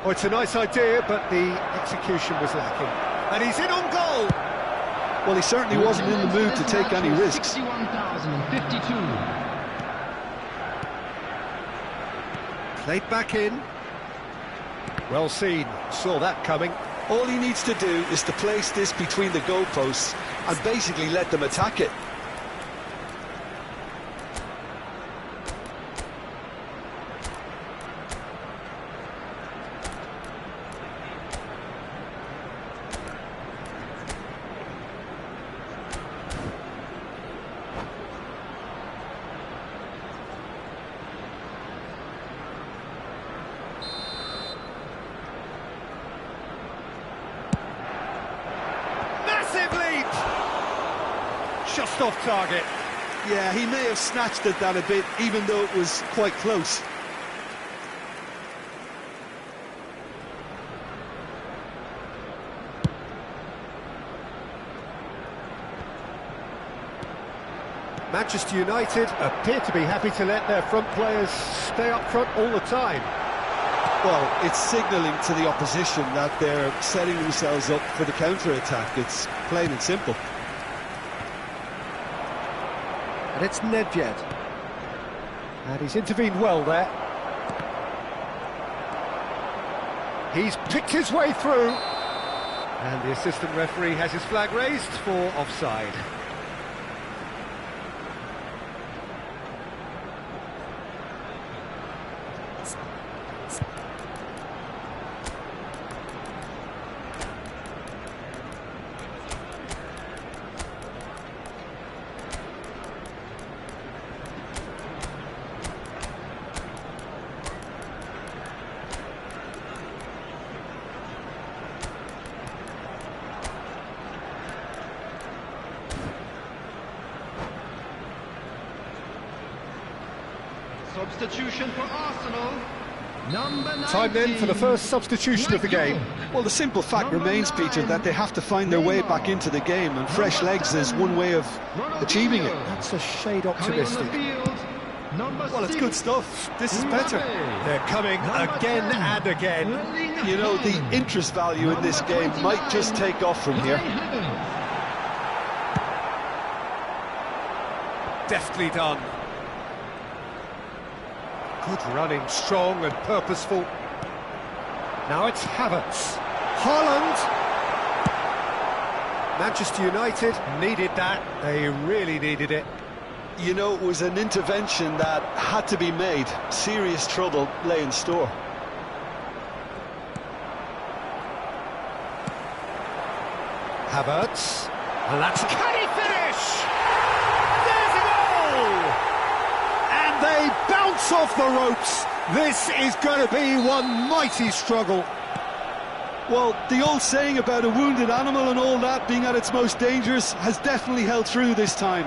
Speaker 1: Oh, it's a nice idea, but the execution was lacking. And he's in on goal!
Speaker 2: Well, he certainly wasn't in the mood to take any risks.
Speaker 3: 61,052.
Speaker 1: Played back in. Well seen, saw that coming.
Speaker 2: All he needs to do is to place this between the goalposts and basically let them attack it.
Speaker 1: Just off target.
Speaker 2: Yeah, he may have snatched at that a bit, even though it was quite close.
Speaker 1: Manchester United appear to be happy to let their front players stay up front all the time.
Speaker 2: Well, it's signalling to the opposition that they're setting themselves up for the counter-attack. It's plain and simple.
Speaker 1: And it's Nedved. And he's intervened well there. He's picked his way through. And the assistant referee has his flag raised for offside.
Speaker 3: Substitution for Arsenal. Number 19.
Speaker 1: Time then for the first substitution of the game.
Speaker 2: Well, the simple fact remains, Peter, that they have to find their way back into the game, and fresh legs is one way of achieving it.
Speaker 1: That's a shade optimistic.
Speaker 2: Well, it's good stuff. This is better.
Speaker 1: They're coming again and again.
Speaker 2: You know, the interest value in this game might just take off from here.
Speaker 1: Deftly done. Good running, strong and purposeful. Now it's Havertz. Haaland. Manchester United needed that. They really needed it.
Speaker 2: You know, it was an intervention that had to be made. Serious trouble lay in store.
Speaker 1: Havertz. And that's... Can he finish? There's a goal! And they bounce off the ropes. This is going to be one mighty struggle.
Speaker 2: Well, the old saying about a wounded animal and all that being at its most dangerous has definitely held true this time.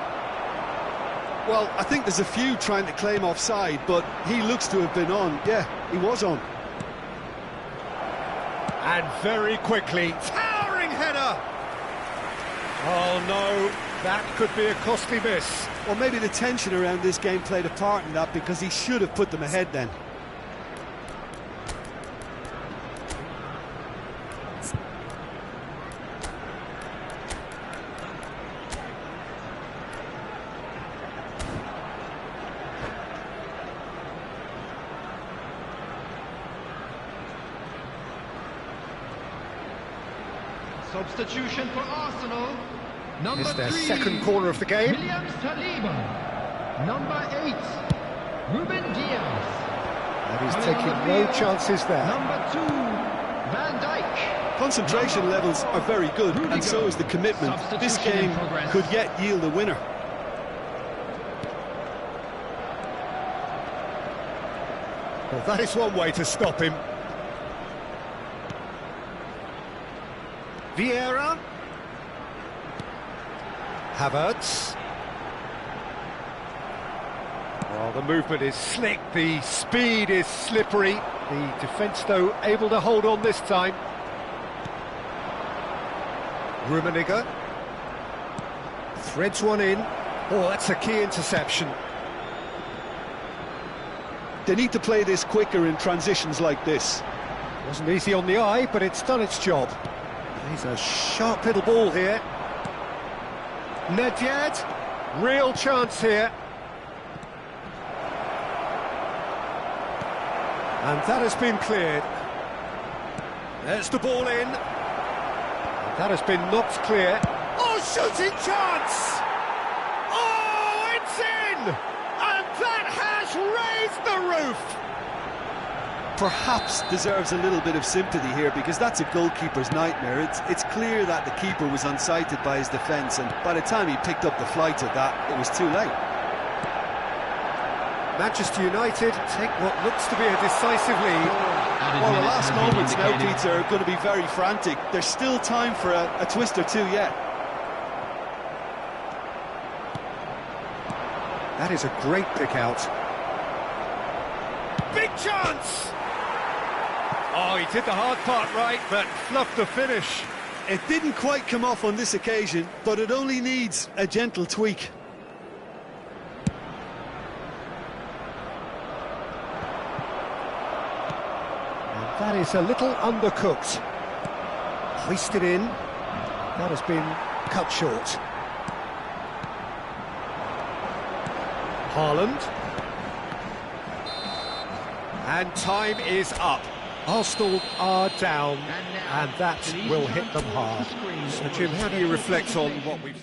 Speaker 2: Well, I think there's a few trying to claim offside, but he looks to have been on. Yeah, he was on.
Speaker 1: And very quickly, towering header! Oh no, that could be a costly miss.
Speaker 2: Well, maybe the tension around this game played a part in that, because he should have put them ahead then.
Speaker 3: Substitution for Arsenal. Number
Speaker 1: It's their
Speaker 3: 3.
Speaker 1: second corner of the game.
Speaker 3: William Saliba. Number 8. Ruben Diaz.
Speaker 1: And he's
Speaker 3: Coming
Speaker 1: taking
Speaker 3: on the
Speaker 1: no
Speaker 3: field,
Speaker 1: chances there.
Speaker 3: Number 2. Van Dijk.
Speaker 2: Concentration levels are very good, and so is the commitment. This game could yet yield a winner.
Speaker 1: Well, that is one way to stop him. Vieira. Havertz. Well, the movement is slick, the speed is slippery. The defence, though, able to hold on this time. Rummenigge. Threads one in. Oh, that's a key interception.
Speaker 2: They need to play this quicker in transitions like this.
Speaker 1: Wasn't easy on the eye, but it's done its job. He's a sharp little ball here. Nedved, real chance here. And that has been cleared. There's the ball in. And that has been knocked clear. Oh, shooting chance! Oh, it's in! And that has raised the roof!
Speaker 2: Perhaps deserves a little bit of sympathy here, because that's a goalkeeper's nightmare. It's clear that the keeper was unsighted by his defence, and by the time he picked up the flight of that, it was too late.
Speaker 1: Manchester United take what looks to be a decisive lead.
Speaker 2: Well, the last moments now, Peter, are going to be very frantic. There's still time for a twist or two yet.
Speaker 1: That is a great pick out. Big chance! Oh, he did the hard part right, but fluffed the finish.
Speaker 2: It didn't quite come off on this occasion, but it only needs a gentle tweak.
Speaker 1: That is a little undercooked. Hoisted in. That has been cut short. Haaland. And time is up. Arsenal are down, and that will hit them hard.
Speaker 5: So, Jim, how do you reflect on what we've...